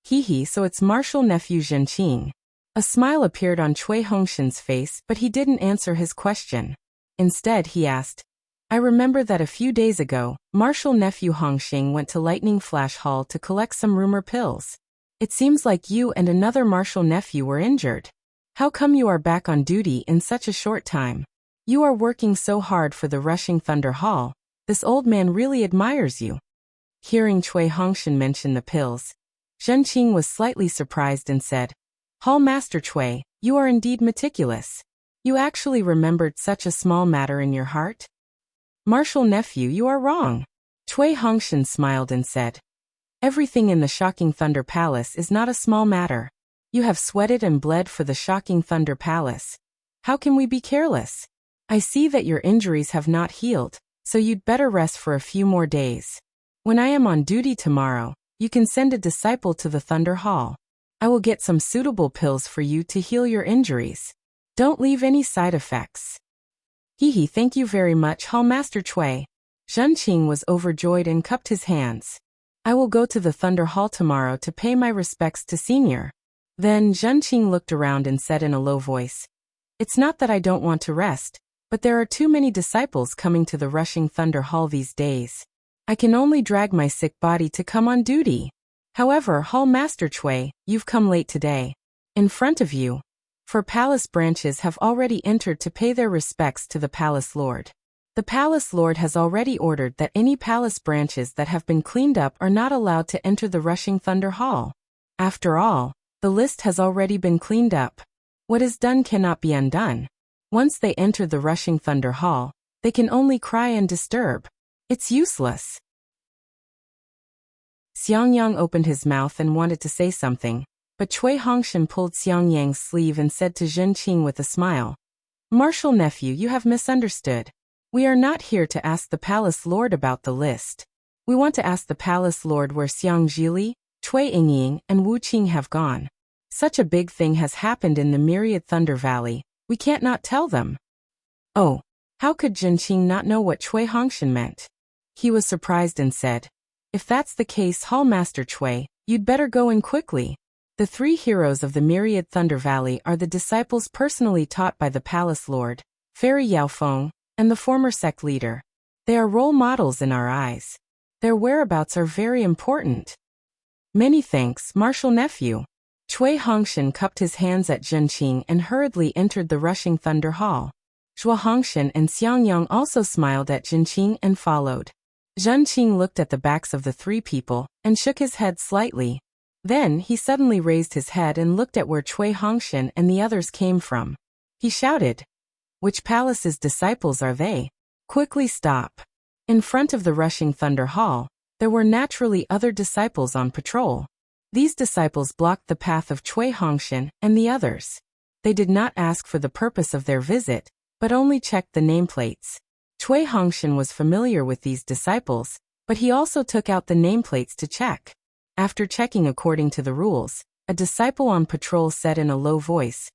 S1: So it's Martial Nephew Zhenqing." A smile appeared on Cui Hongshan's face, but he didn't answer his question. Instead, he asked, "I remember that a few days ago, Martial Nephew Hongxing went to Lightning Flash Hall to collect some rumor pills. It seems like you and another Martial Nephew were injured. How come you are back on duty in such a short time? You are working so hard for the rushing Thunder Hall. This old man really admires you." Hearing Cui Hongshan mention the pills, Zhenqing was slightly surprised and said, "Hall Master Cui, you are indeed meticulous. You actually remembered such a small matter in your heart?" "Martial Nephew, you are wrong." Cui Hongshan smiled and said, "Everything in the Shocking Thunder Palace is not a small matter. You have sweated and bled for the Shocking Thunder Palace. How can we be careless? I see that your injuries have not healed, so you'd better rest for a few more days. When I am on duty tomorrow, you can send a disciple to the Thunder Hall. I will get some suitable pills for you to heal your injuries. Don't leave any side effects." Thank you very much, Hall Master Cui." Zhenqing was overjoyed and cupped his hands. "I will go to the Thunder Hall tomorrow to pay my respects to Senior." Then Zhenqing looked around and said in a low voice, "It's not that I don't want to rest, but there are too many disciples coming to the rushing Thunder Hall these days. I can only drag my sick body to come on duty. However, Hall Master Cui, you've come late today. In front of you, for palace branches have already entered to pay their respects to the palace lord. The palace lord has already ordered that any palace branches that have been cleaned up are not allowed to enter the Rushing Thunder Hall. After all, the list has already been cleaned up. What is done cannot be undone. Once they enter the Rushing Thunder Hall, they can only cry and disturb. It's useless. Xiangyang opened his mouth and wanted to say something, but Cui Hongshan pulled Xiangyang's sleeve and said to Zhenqing with a smile, "Martial nephew, you have misunderstood. We are not here to ask the palace lord about the list. We want to ask the palace lord where Xiang Zhili, Cui Yingying, and Wu Qing have gone. Such a big thing has happened in the Myriad Thunder Valley, we can't not tell them." Oh, how could Zhenqing not know what Cui Hongshan meant? He was surprised and said, "If that's the case, Hallmaster Cui, you'd better go in quickly." The three heroes of the Myriad Thunder Valley are the disciples personally taught by the palace lord, Fairy Yaofeng, and the former sect leader. They are role models in our eyes. Their whereabouts are very important. Many thanks, martial nephew. Cui Hongshan cupped his hands at Zhenqing and hurriedly entered the Rushing Thunder Hall. Zhua Hongshan and Xiangyang also smiled at Zhenqing and followed. Zhenqing looked at the backs of the three people and shook his head slightly. Then he suddenly raised his head and looked at where Cui Hongshan and the others came from. He shouted, "Which palace's disciples are they? Quickly stop." In front of the Rushing Thunder Hall, there were naturally other disciples on patrol. These disciples blocked the path of Cui Hongshan and the others. They did not ask for the purpose of their visit, but only checked the nameplates. Cui Hongshan was familiar with these disciples, but he also took out the nameplates to check. After checking according to the rules, a disciple on patrol said in a low voice,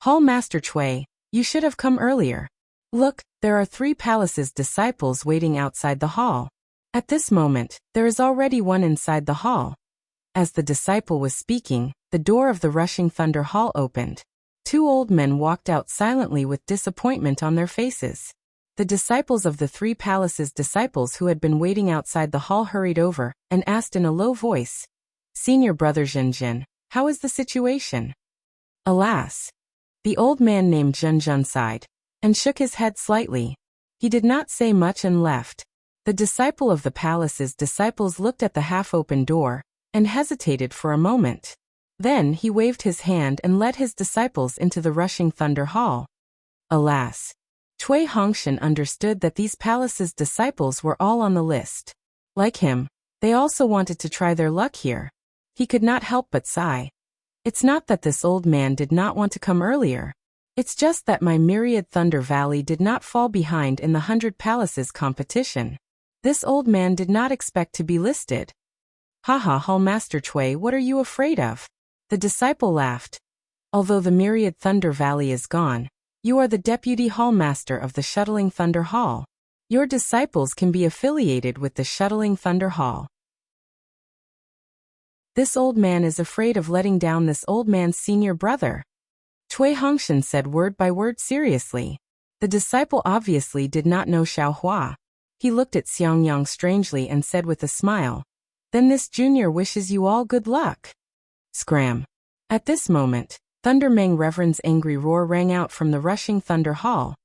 S1: "Hall Master Cui, you should have come earlier. Look, there are 3 palaces' disciples waiting outside the hall." At this moment, there is already one inside the hall. As the disciple was speaking, the door of the Rushing Thunder Hall opened. 2 old men walked out silently with disappointment on their faces. The disciples of the 3 palaces' disciples who had been waiting outside the hall hurried over and asked in a low voice, "Senior brother Zhenjin, how is the situation?" Alas! The old man named Zhenjun sighed and shook his head slightly. He did not say much and left. The disciple of the palace's disciples looked at the half-open door and hesitated for a moment. Then he waved his hand and led his disciples into the Rushing Thunder Hall. Alas! Cui Hongshan understood that these palace's disciples were all on the list. Like him, they also wanted to try their luck here. He could not help but sigh. It's not that this old man did not want to come earlier. It's just that my Myriad Thunder Valley did not fall behind in the 100 Palaces competition. This old man did not expect to be listed. Haha, Hallmaster Cui, what are you afraid of? The disciple laughed. Although the Myriad Thunder Valley is gone, you are the Deputy Hallmaster of the Shuttling Thunder Hall. Your disciples can be affiliated with the Shuttling Thunder Hall. This old man is afraid of letting down this old man's senior brother. Cui Hongshan said word by word seriously. The disciple obviously did not know Xiaohua. He looked at Xiangyang strangely and said with a smile, "Then this junior wishes you all good luck." Scram. At this moment, Thunder Meng Reverend's angry roar rang out from the Rushing Thunder Hall.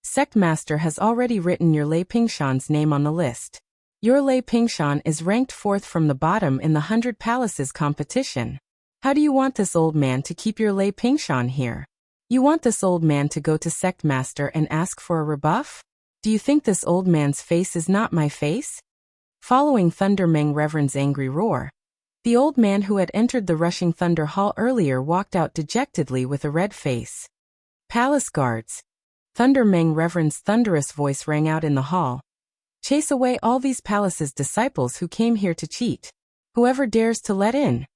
S1: Sect Master has already written your Lei Pingshan's name on the list. Your Lei Pingshan is ranked 4th from the bottom in the 100 Palaces competition. How do you want this old man to keep your Lei Pingshan here? You want this old man to go to Sect Master and ask for a rebuff? Do you think this old man's face is not my face? Following Thunder Meng Reverend's angry roar, the old man who had entered the Rushing Thunder Hall earlier walked out dejectedly with a red face. Palace guards. Thunder Meng Reverend's thunderous voice rang out in the hall. Chase away all these palaces' disciples who came here to cheat. Whoever dares to let in.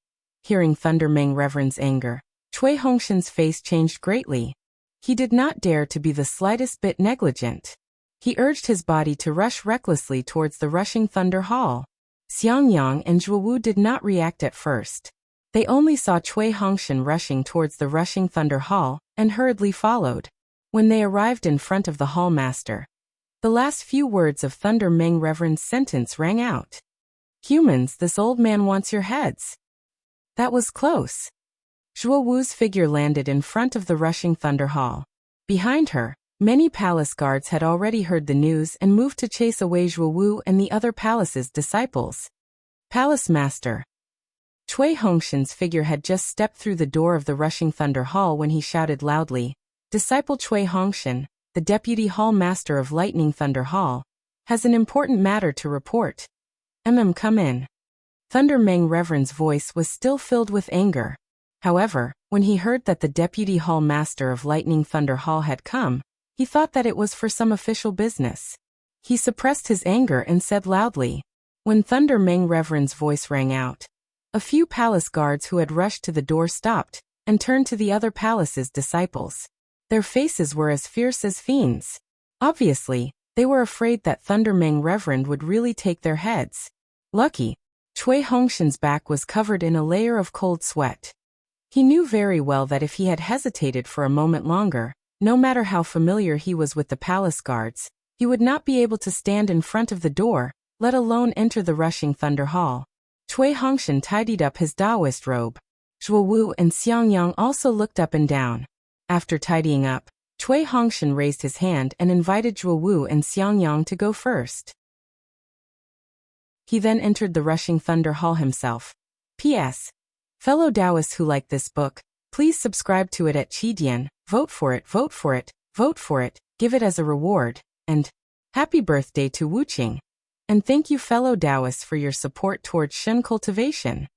S1: Hearing Thunder Meng Reverend's anger, Cui Hongshan's face changed greatly. He did not dare to be the slightest bit negligent. He urged his body to rush recklessly towards the Rushing Thunder Hall. Xiangyang and Zhuowu did not react at first. They only saw Cui Hongshan rushing towards the Rushing Thunder Hall and hurriedly followed. When they arrived in front of the hall master, the last few words of Thunder Meng Reverend's sentence rang out. "Humans, this old man wants your heads." That was close. Zhuo Wu's figure landed in front of the rushing Thunder Hall. Behind her, many palace guards had already heard the news and moved to chase away Zhuo Wu and the other palace's disciples. Palace Master. Cui Hongshan's figure had just stepped through the door of the rushing Thunder Hall when he shouted loudly, "Disciple Cui Hongshan, the Deputy Hall Master of Lightning Thunder Hall, has an important matter to report. Come in." Thunder Meng Reverend's voice was still filled with anger. However, when he heard that the Deputy Hall Master of Lightning Thunder Hall had come, he thought that it was for some official business. He suppressed his anger and said loudly. When Thunder Meng Reverend's voice rang out, a few palace guards who had rushed to the door stopped and turned to the other palace's disciples. Their faces were as fierce as fiends. Obviously, they were afraid that Thunder Meng Reverend would really take their heads. Lucky, Cui Hongshan's back was covered in a layer of cold sweat. He knew very well that if he had hesitated for a moment longer, no matter how familiar he was with the palace guards, he would not be able to stand in front of the door, let alone enter the rushing Thunder Hall. Cui Hongshan tidied up his Taoist robe. Zhuo Wu and Xiangyang also looked up and down. After tidying up, Cui Hongshan raised his hand and invited Zhuo Wu and Xiangyang to go first. He then entered the rushing Thunder Hall himself. P.S. Fellow Taoists who like this book, please subscribe to it at Qidian, vote for it, vote for it, vote for it, give it as a reward, and happy birthday to Wuqing. And thank you fellow Taoists for your support towards Shen cultivation.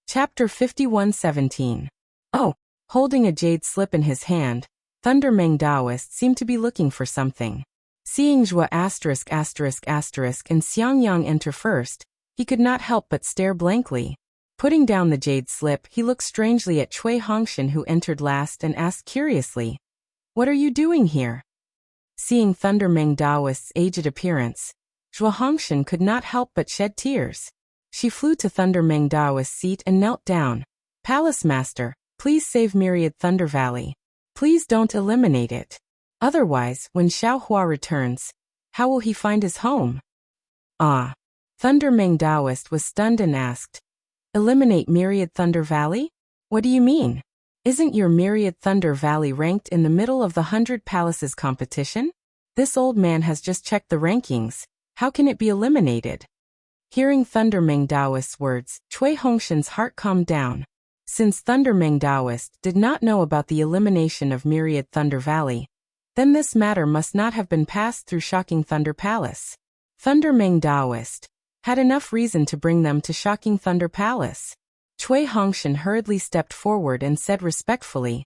S1: Chapter 51:17. Oh, holding a jade slip in his hand, Thunder Meng Taoist seemed to be looking for something. Seeing Zhuo **** and Xiangyang enter first, he could not help but stare blankly. Putting down the jade slip, he looked strangely at Cui Hongshan who entered last and asked curiously, "What are you doing here?" Seeing Thunder Meng Taoist's aged appearance, Zhuo Hongshan could not help but shed tears. She flew to Thunder Meng Taoist's seat and knelt down. "Palace Master, please save Myriad Thunder Valley. Please don't eliminate it. Otherwise, when Xiao Hua returns, how will he find his home?" Ah! Thunder Meng Taoist was stunned and asked, "Eliminate Myriad Thunder Valley? What do you mean? Isn't your Myriad Thunder Valley ranked in the middle of the 100 Palaces competition? This old man has just checked the rankings. How can it be eliminated?" Hearing Thunder Meng Taoist's words, Cui Hongshan's heart calmed down. Since Thunder Meng Taoist did not know about the elimination of Myriad Thunder Valley, then this matter must not have been passed through Shocking Thunder Palace. Thunder Meng Taoist had enough reason to bring them to Shocking Thunder Palace. Cui Hongshan hurriedly stepped forward and said respectfully,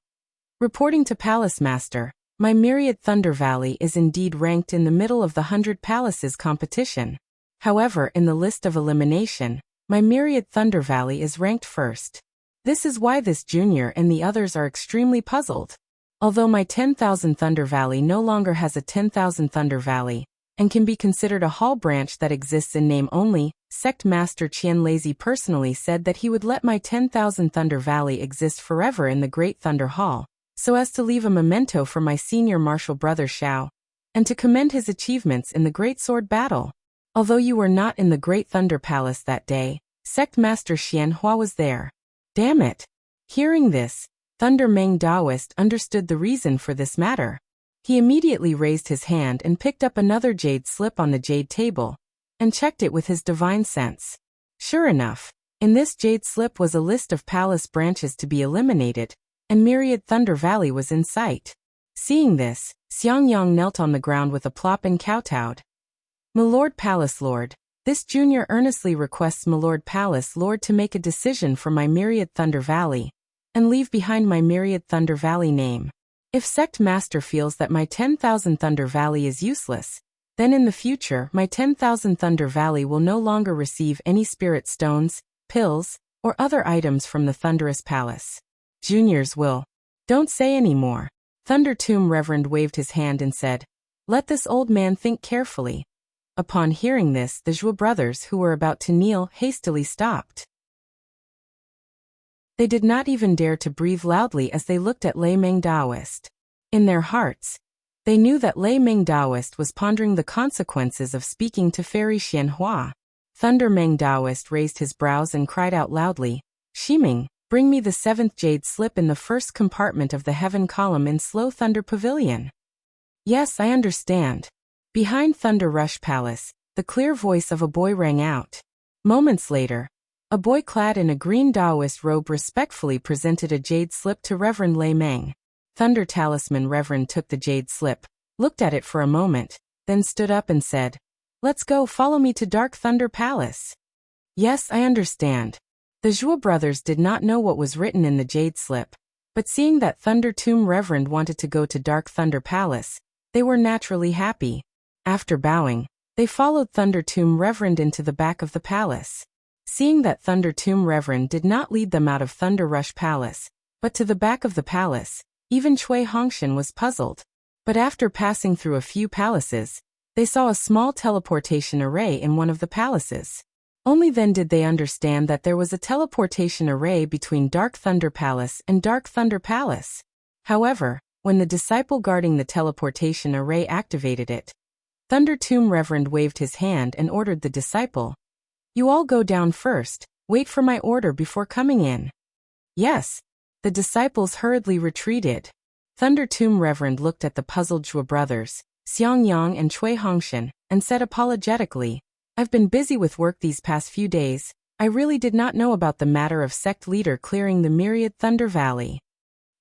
S1: "Reporting to Palace Master, my Myriad Thunder Valley is indeed ranked in the middle of the 100 Palaces competition. However, in the list of elimination, my Myriad Thunder Valley is ranked first. This is why this junior and the others are extremely puzzled. Although my 10,000 Thunder Valley no longer has a 10,000 Thunder Valley, and can be considered a hall branch that exists in name only, Sect Master Qian Lazy personally said that he would let my 10,000 Thunder Valley exist forever in the Great Thunder Hall, so as to leave a memento for my senior martial brother Xiao, and to commend his achievements in the Great Sword Battle. Although you were not in the Great Thunder Palace that day, Sect Master Xian Hua was there. Damn it!" Hearing this, Thunder Meng Taoist understood the reason for this matter. He immediately raised his hand and picked up another jade slip on the jade table, and checked it with his divine sense. Sure enough, in this jade slip was a list of palace branches to be eliminated, and Myriad Thunder Valley was in sight. Seeing this, Xiangyang knelt on the ground with a plop and kowtowed. "Milord Palace Lord, this junior earnestly requests Milord Palace Lord to make a decision for my Myriad Thunder Valley, and leave behind my Myriad Thunder Valley name. If Sect Master feels that my 10,000 Thunder Valley is useless, then in the future my 10,000 Thunder Valley will no longer receive any spirit stones, pills, or other items from the Thunderous Palace. Juniors will. Don't say any more." Thunder Tomb Reverend waved his hand and said, "Let this old man think carefully." Upon hearing this, the Zhuo brothers who were about to kneel hastily stopped. They did not even dare to breathe loudly as they looked at Lei Meng Taoist. In their hearts, they knew that Lei Meng Taoist was pondering the consequences of speaking to Fairy Xianhua. Thunder Meng Taoist raised his brows and cried out loudly, Shiming, bring me the 7th jade slip in the first compartment of the heaven column in Slow Thunder Pavilion. Yes, I understand. Behind Thunder Rush Palace, the clear voice of a boy rang out. Moments later, a boy clad in a green Taoist robe respectfully presented a jade slip to Reverend Lei Meng. Thunder Talisman Reverend took the jade slip, looked at it for a moment, then stood up and said, Let's go, follow me to Dark Thunder Palace. Yes, I understand. The Zhuo brothers did not know what was written in the jade slip, but seeing that Thunder Tomb Reverend wanted to go to Dark Thunder Palace, they were naturally happy. After bowing, they followed Thunder Tomb Reverend into the back of the palace. Seeing that Thunder Tomb Reverend did not lead them out of Thunder Rush Palace, but to the back of the palace, even Cui Hongshan was puzzled. But after passing through a few palaces, they saw a small teleportation array in one of the palaces. Only then did they understand that there was a teleportation array between Dark Thunder Palace and Dark Thunder Palace. However, when the disciple guarding the teleportation array activated it, Thunder Tomb Reverend waved his hand and ordered the disciple, You all go down first, wait for my order before coming in. Yes. The disciples hurriedly retreated. Thunder Tomb Reverend looked at the puzzled Zhuo brothers, Xiang Yang and Cui Hongshan, and said apologetically, I've been busy with work these past few days. I really did not know about the matter of sect leader clearing the myriad Thunder Valley.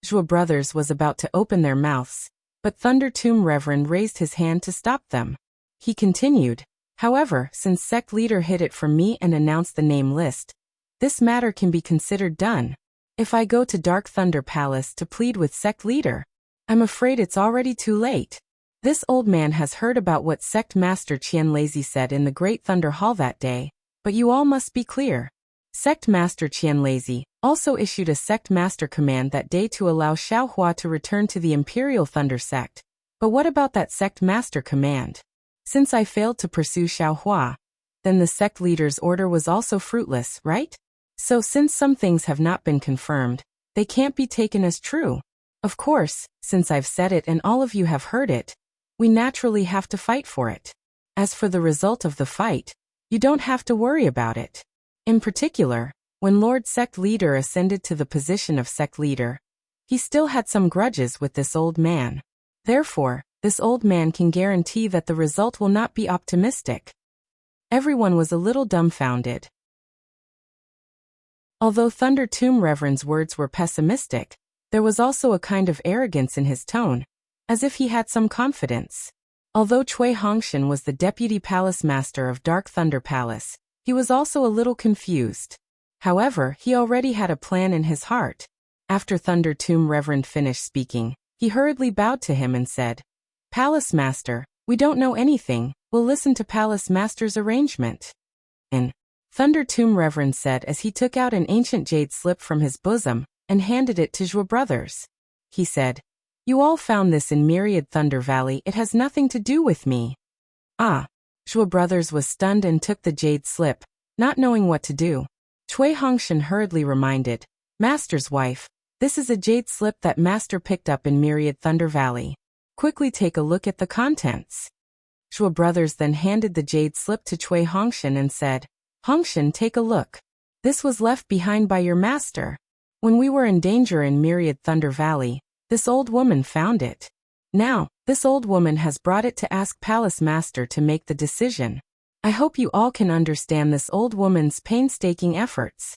S1: Zhuo brothers was about to open their mouths, but Thunder Tomb Reverend raised his hand to stop them. He continued, However, since sect leader hid it from me and announced the name list, this matter can be considered done. If I go to Dark Thunder Palace to plead with sect leader, I'm afraid it's already too late. This old man has heard about what sect master Qian Lazy said in the Great Thunder Hall that day, but you all must be clear. Sect master Qian Lazy also issued a sect master command that day to allow Xiaohua to return to the Imperial Thunder sect. But what about that sect master command? Since I failed to pursue Xiaohua, then the sect leader's order was also fruitless, right? So since some things have not been confirmed, they can't be taken as true. Of course, since I've said it and all of you have heard it, we naturally have to fight for it. As for the result of the fight, you don't have to worry about it. In particular, when Lord Sect Leader ascended to the position of Sect Leader, he still had some grudges with this old man. Therefore, this old man can guarantee that the result will not be optimistic. Everyone was a little dumbfounded. Although Thunder Tomb Reverend's words were pessimistic, there was also a kind of arrogance in his tone, as if he had some confidence. Although Cui Hongshan was the deputy palace master of Dark Thunder Palace, he was also a little confused. However, he already had a plan in his heart. After Thunder Tomb Reverend finished speaking, he hurriedly bowed to him and said, Palace Master, we don't know anything, we'll listen to Palace Master's arrangement. And Thunder Tomb Reverend said as he took out an ancient jade slip from his bosom and handed it to Zhuo brothers. He said, You all found this in Myriad Thunder Valley, it has nothing to do with me. Ah. Zhuo brothers was stunned and took the jade slip, not knowing what to do. Cui Hongshan hurriedly reminded, Master's wife, this is a jade slip that Master picked up in Myriad Thunder Valley. Quickly take a look at the contents. Zhuo brothers then handed the jade slip to Cui Hongshan and said, Hongshan, take a look. This was left behind by your master. When we were in danger in Myriad Thunder Valley, this old woman found it. Now, this old woman has brought it to ask Palace Master to make the decision. I hope you all can understand this old woman's painstaking efforts.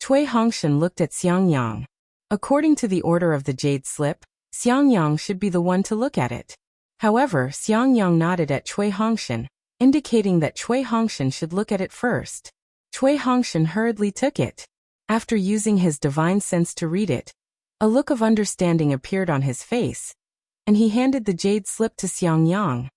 S1: Cui Hongshan looked at Xiang Yang. According to the order of the jade slip, Xiang Yang should be the one to look at it. However, Xiang Yang nodded at Cui Hongshan, indicating that Cui Hongshan should look at it first. Cui Hongshan hurriedly took it. After using his divine sense to read it, a look of understanding appeared on his face, and he handed the jade slip to Xiang Yang.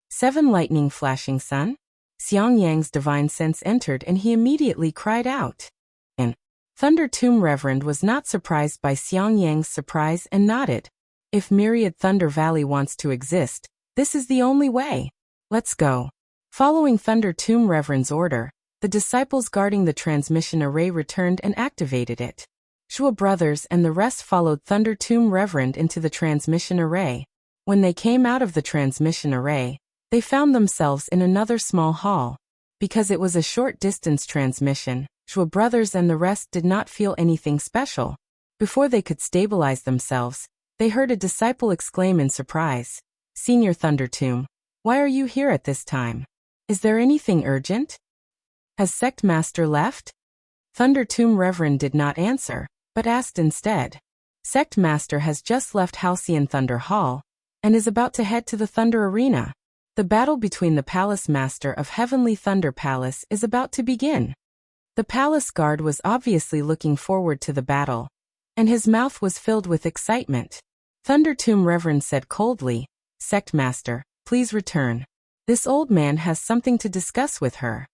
S1: 7 lightning flashing sun? Xiang Yang's divine sense entered and he immediately cried out. And Thunder Tomb Reverend was not surprised by Xiang Yang's surprise and nodded. If Myriad Thunder Valley wants to exist, this is the only way. Let's go. Following Thunder Tomb Reverend's order, the disciples guarding the transmission array returned and activated it. Zhuo brothers and the rest followed Thunder Tomb Reverend into the transmission array. When they came out of the transmission array, they found themselves in another small hall. Because it was a short-distance transmission, Zhuo brothers and the rest did not feel anything special. Before they could stabilize themselves, they heard a disciple exclaim in surprise, "Senior Thunder Tomb, why are you here at this time? Is there anything urgent? Has Sect Master left?" Thunder Tomb Reverend did not answer, but asked instead. Sect Master has just left Halcyon Thunder Hall, and is about to head to the Thunder Arena. The battle between the Palace Master of Heavenly Thunder Palace is about to begin. The palace guard was obviously looking forward to the battle, and his mouth was filled with excitement. Thunder Tomb Reverend said coldly, "Sect Master, please return. This old man has something to discuss with her."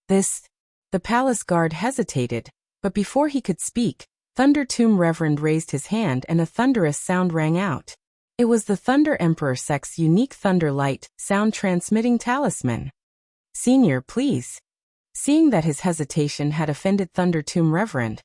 S1: The palace guard hesitated, but before he could speak, Thunder Tomb Reverend raised his hand and a thunderous sound rang out. It was the Thunder Emperor Sect's unique Thunder Light sound-transmitting talisman. "Senior, please." Seeing that his hesitation had offended Thunder Tomb Reverend,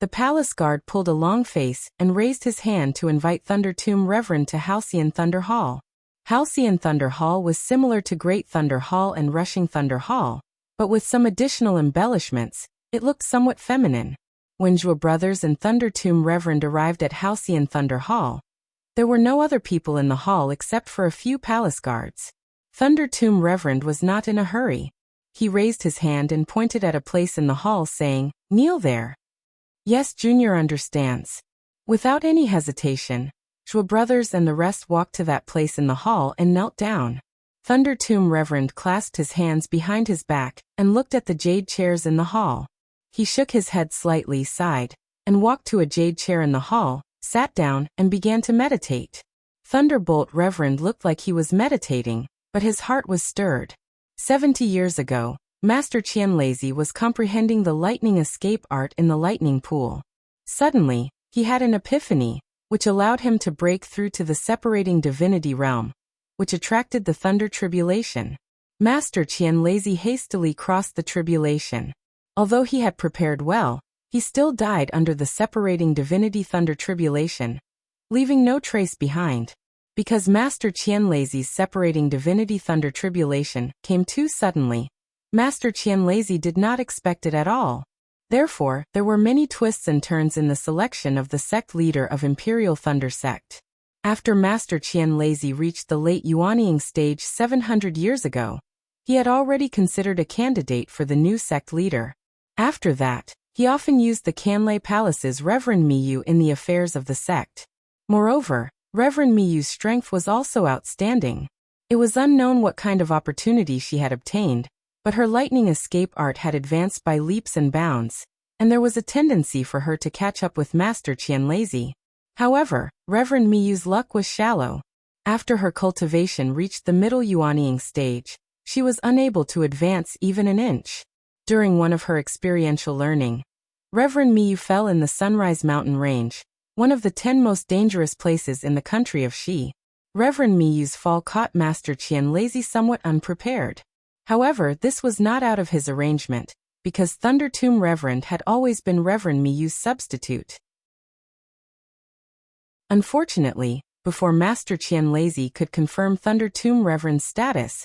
S1: the palace guard pulled a long face and raised his hand to invite Thunder Tomb Reverend to Halcyon Thunder Hall. Halcyon Thunder Hall was similar to Great Thunder Hall and Rushing Thunder Hall, but with some additional embellishments, it looked somewhat feminine. When Zhuo brothers and Thunder Tomb Reverend arrived at Halcyon Thunder Hall, there were no other people in the hall except for a few palace guards. Thunder Tomb Reverend was not in a hurry. He raised his hand and pointed at a place in the hall saying, "Kneel there." "Yes, Junior understands." Without any hesitation, Zhuo brothers and the rest walked to that place in the hall and knelt down. Thunder Tomb Reverend clasped his hands behind his back and looked at the jade chairs in the hall. He shook his head slightly, sighed, and walked to a jade chair in the hall, sat down, and began to meditate. Thunderbolt Reverend looked like he was meditating, but his heart was stirred. 70 years ago, Master Qian Lazy was comprehending the lightning escape art in the lightning pool. Suddenly, he had an epiphany, which allowed him to break through to the separating divinity realm, which attracted the Thunder Tribulation. Master Qian Lazy hastily crossed the tribulation. Although he had prepared well, he still died under the separating divinity Thunder Tribulation, leaving no trace behind. Because Master Qian Lazy's separating divinity Thunder Tribulation came too suddenly, Master Qian Lazy did not expect it at all. Therefore, there were many twists and turns in the selection of the sect leader of Imperial Thunder Sect. After Master Qian Lazy reached the late Yuanying stage 700 years ago, he had already considered a candidate for the new sect leader. After that, he often used the Canlei Palace's Reverend Miyu in the affairs of the sect. Moreover, Reverend Miyu's strength was also outstanding. It was unknown what kind of opportunity she had obtained, but her lightning escape art had advanced by leaps and bounds, and there was a tendency for her to catch up with Master Qian Lazy. However, Reverend Miyu's luck was shallow. After her cultivation reached the middle Yuanying stage, she was unable to advance even an inch. During one of her experiential learning, Reverend Miyu fell in the Sunrise Mountain Range, one of the 10 most dangerous places in the country of Shi. Reverend Miyu's fall caught Master Qian Lazy somewhat unprepared. However, this was not out of his arrangement, because Thunder Tomb Reverend had always been Reverend Miyu's substitute. Unfortunately, before Master Qian Lazy could confirm Thunder Tomb Reverend's status,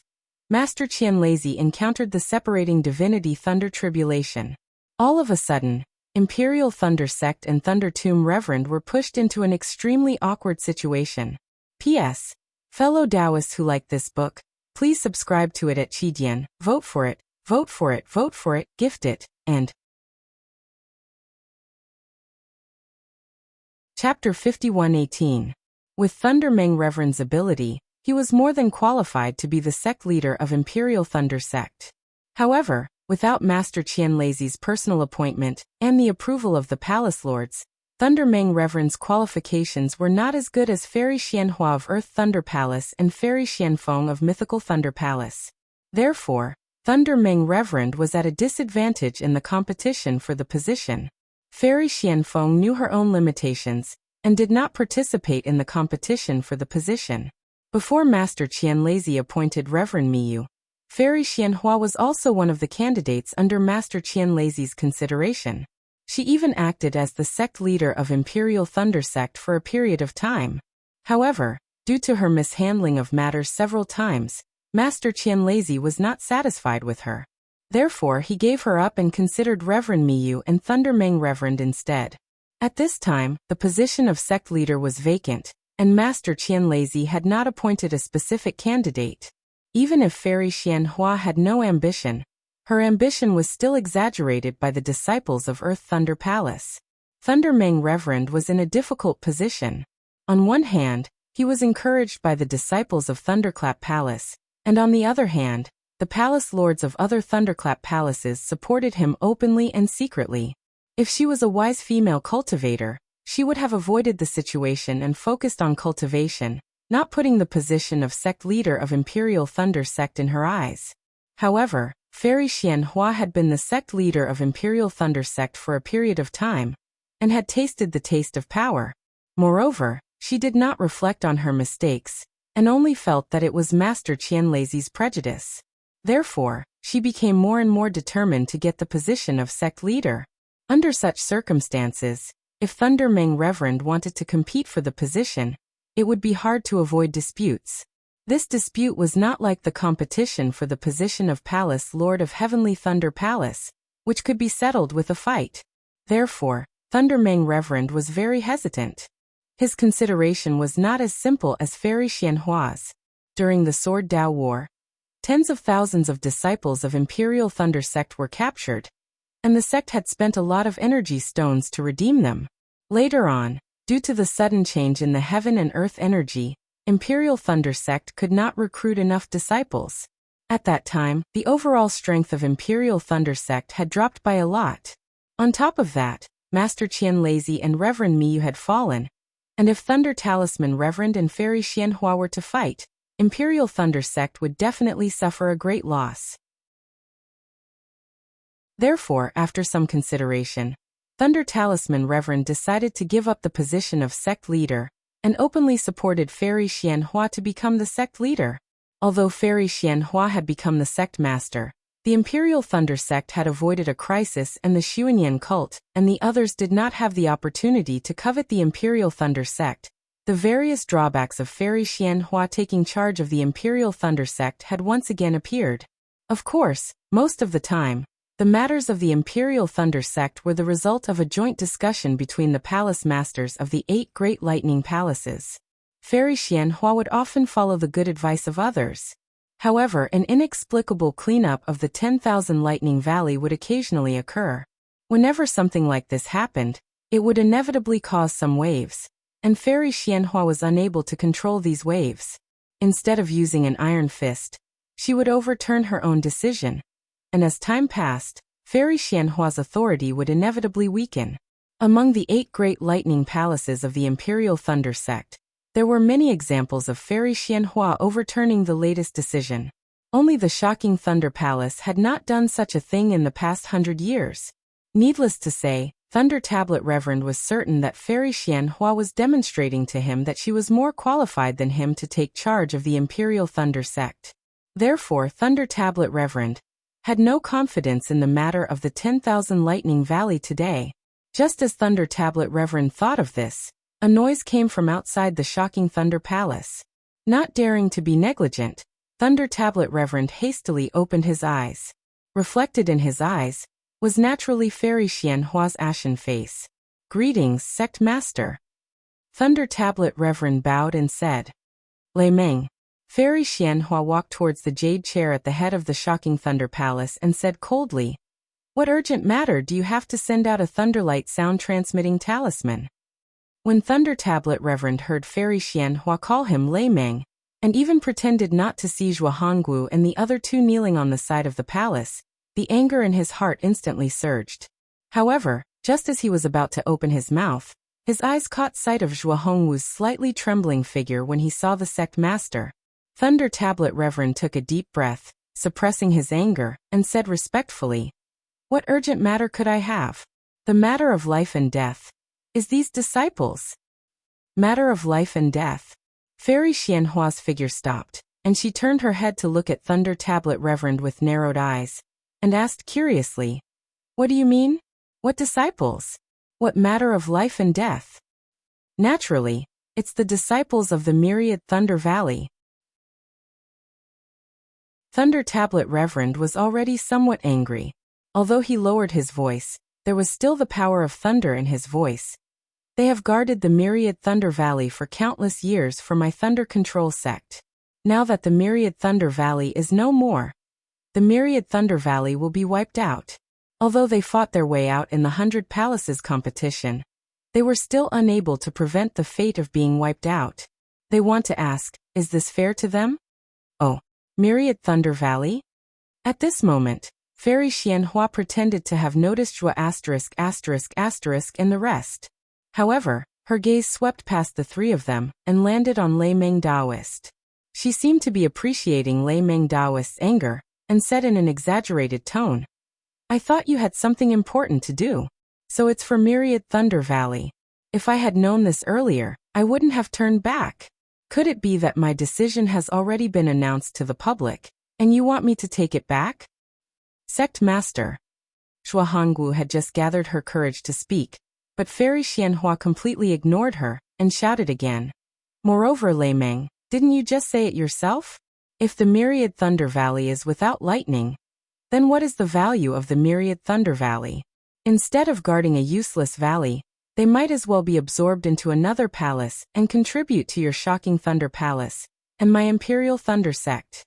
S1: Master Qian Lazy encountered the separating divinity Thunder Tribulation. All of a sudden, Imperial Thunder Sect and Thunder Tomb Reverend were pushed into an extremely awkward situation. P.S. Fellow Taoists who like this book, please subscribe to it at Qidian, vote for it, vote for it, vote for it, gift it, and Chapter 51:18. With Thunder Meng Reverend's ability, he was more than qualified to be the sect leader of Imperial Thunder Sect. However, without Master Qian Lazy's personal appointment and the approval of the Palace Lords, Thunder Meng Reverend's qualifications were not as good as Fairy Xianhua of Earth Thunder Palace and Fairy Xianfeng of Mythical Thunder Palace. Therefore, Thunder Meng Reverend was at a disadvantage in the competition for the position. Fairy Xianfeng knew her own limitations and did not participate in the competition for the position. Before Master Qian Lazy appointed Reverend Miyu, Fairy Xianhua was also one of the candidates under Master Qian Lazy's consideration. She even acted as the sect leader of Imperial Thunder Sect for a period of time. However, due to her mishandling of matters several times, Master Qianlazi was not satisfied with her. Therefore he gave her up and considered Reverend Miyu and Thunder Meng Reverend instead. At this time, the position of sect leader was vacant, and Master Qianlazi had not appointed a specific candidate. Even if Fairy Xianhua had no ambition, her ambition was still exaggerated by the disciples of Earth Thunder Palace. Thunder Meng Reverend was in a difficult position. On one hand, he was encouraged by the disciples of Thunderclap Palace, and on the other hand, the palace lords of other Thunderclap palaces supported him openly and secretly. If she was a wise female cultivator, she would have avoided the situation and focused on cultivation, not putting the position of sect leader of Imperial Thunder Sect in her eyes. However, Fairy Xianhua had been the sect leader of Imperial Thunder Sect for a period of time, and had tasted the taste of power. Moreover, she did not reflect on her mistakes, and only felt that it was Master Qianlazi's prejudice. Therefore, she became more and more determined to get the position of sect leader. Under such circumstances, if Thunder Meng Reverend wanted to compete for the position, it would be hard to avoid disputes. This dispute was not like the competition for the position of Palace Lord of Heavenly Thunder Palace, which could be settled with a fight. Therefore, Thunder Meng Reverend was very hesitant. His consideration was not as simple as Fairy Xianhua's. During the Sword Dao War, tens of thousands of disciples of Imperial Thunder Sect were captured, and the sect had spent a lot of energy stones to redeem them. Later on, due to the sudden change in the heaven and earth energy, Imperial Thunder Sect could not recruit enough disciples. At that time, the overall strength of Imperial Thunder Sect had dropped by a lot. On top of that, Master Qianlazi and Reverend Miyu had fallen, and if Thunder Talisman Reverend and Fairy Xianhua were to fight, Imperial Thunder Sect would definitely suffer a great loss. Therefore, after some consideration, Thunder Talisman Reverend decided to give up the position of sect leader, and openly supported Fairy Xianhua to become the sect leader. Although Fairy Xianhua had become the sect master, the Imperial Thunder Sect had avoided a crisis and the Xuanyan cult, and the others did not have the opportunity to covet the Imperial Thunder Sect. The various drawbacks of Fairy Xianhua taking charge of the Imperial Thunder Sect had once again appeared. Of course, most of the time, the matters of the Imperial Thunder Sect were the result of a joint discussion between the palace masters of the 8 Great Lightning Palaces. Fairy Xianhua would often follow the good advice of others. However, an inexplicable cleanup of the 10,000 Lightning Valley would occasionally occur. Whenever something like this happened, it would inevitably cause some waves, and Fairy Xianhua was unable to control these waves. Instead of using an iron fist, she would overturn her own decision, and as time passed, Fairy Xianhua's authority would inevitably weaken. Among the 8 Great Lightning Palaces of the Imperial Thunder Sect, there were many examples of Fairy Xianhua overturning the latest decision. Only the Shocking Thunder Palace had not done such a thing in the past 100 years. Needless to say, Thunder Tablet Reverend was certain that Fairy Xianhua was demonstrating to him that she was more qualified than him to take charge of the Imperial Thunder Sect. Therefore, Thunder Tablet Reverend had no confidence in the matter of the 10,000 Lightning Valley today. Just as Thunder Tablet Reverend thought of this, a noise came from outside the Shocking Thunder Palace. Not daring to be negligent, Thunder Tablet Reverend hastily opened his eyes. Reflected in his eyes was naturally Fairy Xianhua's ashen face. "Greetings, Sect Master." Thunder Tablet Reverend bowed and said, "Lei Meng." Fairy Xianhua walked towards the jade chair at the head of the Shocking Thunder Palace and said coldly, "What urgent matter do you have to send out a Thunderlight sound-transmitting talisman?" When Thunder Tablet Reverend heard Fairy Xianhua call him Lei Meng, and even pretended not to see Zhuo Honggu and the other two kneeling on the side of the palace, the anger in his heart instantly surged. However, just as he was about to open his mouth, his eyes caught sight of Zhuo Hongwu's slightly trembling figure when he saw the sect master. Thunder Tablet Reverend took a deep breath, suppressing his anger, and said respectfully, "What urgent matter could I have? The matter of life and death. Is these disciples?" Matter of life and death. Fairy Xianhua's figure stopped, and she turned her head to look at Thunder Tablet Reverend with narrowed eyes, and asked curiously, "What do you mean? What disciples? What matter of life and death?" Naturally, it's the disciples of the myriad Thunder Valley. Thunder Tablet Reverend was already somewhat angry. Although he lowered his voice, there was still the power of thunder in his voice. They have guarded the Myriad Thunder Valley for countless years for my Thunder Control sect. Now that the Myriad Thunder Valley is no more, the Myriad Thunder Valley will be wiped out. Although they fought their way out in the 100 Palaces competition, they were still unable to prevent the fate of being wiped out. They want to ask, is this fair to them? Oh, Myriad Thunder Valley? At this moment, Fairy Xianhua pretended to have noticed Zhua and the rest. However, her gaze swept past the three of them and landed on Lei Meng Daoist. She seemed to be appreciating Lei Meng Daoist's anger and said in an exaggerated tone, I thought you had something important to do. So it's for Myriad Thunder Valley. If I had known this earlier, I wouldn't have turned back. Could it be that my decision has already been announced to the public, and you want me to take it back? Sect Master. Zhua Hongwu had just gathered her courage to speak, but Fairy Xianhua completely ignored her and shouted again. Moreover, Lei Meng, didn't you just say it yourself? If the Myriad Thunder Valley is without lightning, then what is the value of the Myriad Thunder Valley? Instead of guarding a useless valley, they might as well be absorbed into another palace and contribute to your shocking Thunder Palace and my Imperial Thunder Sect.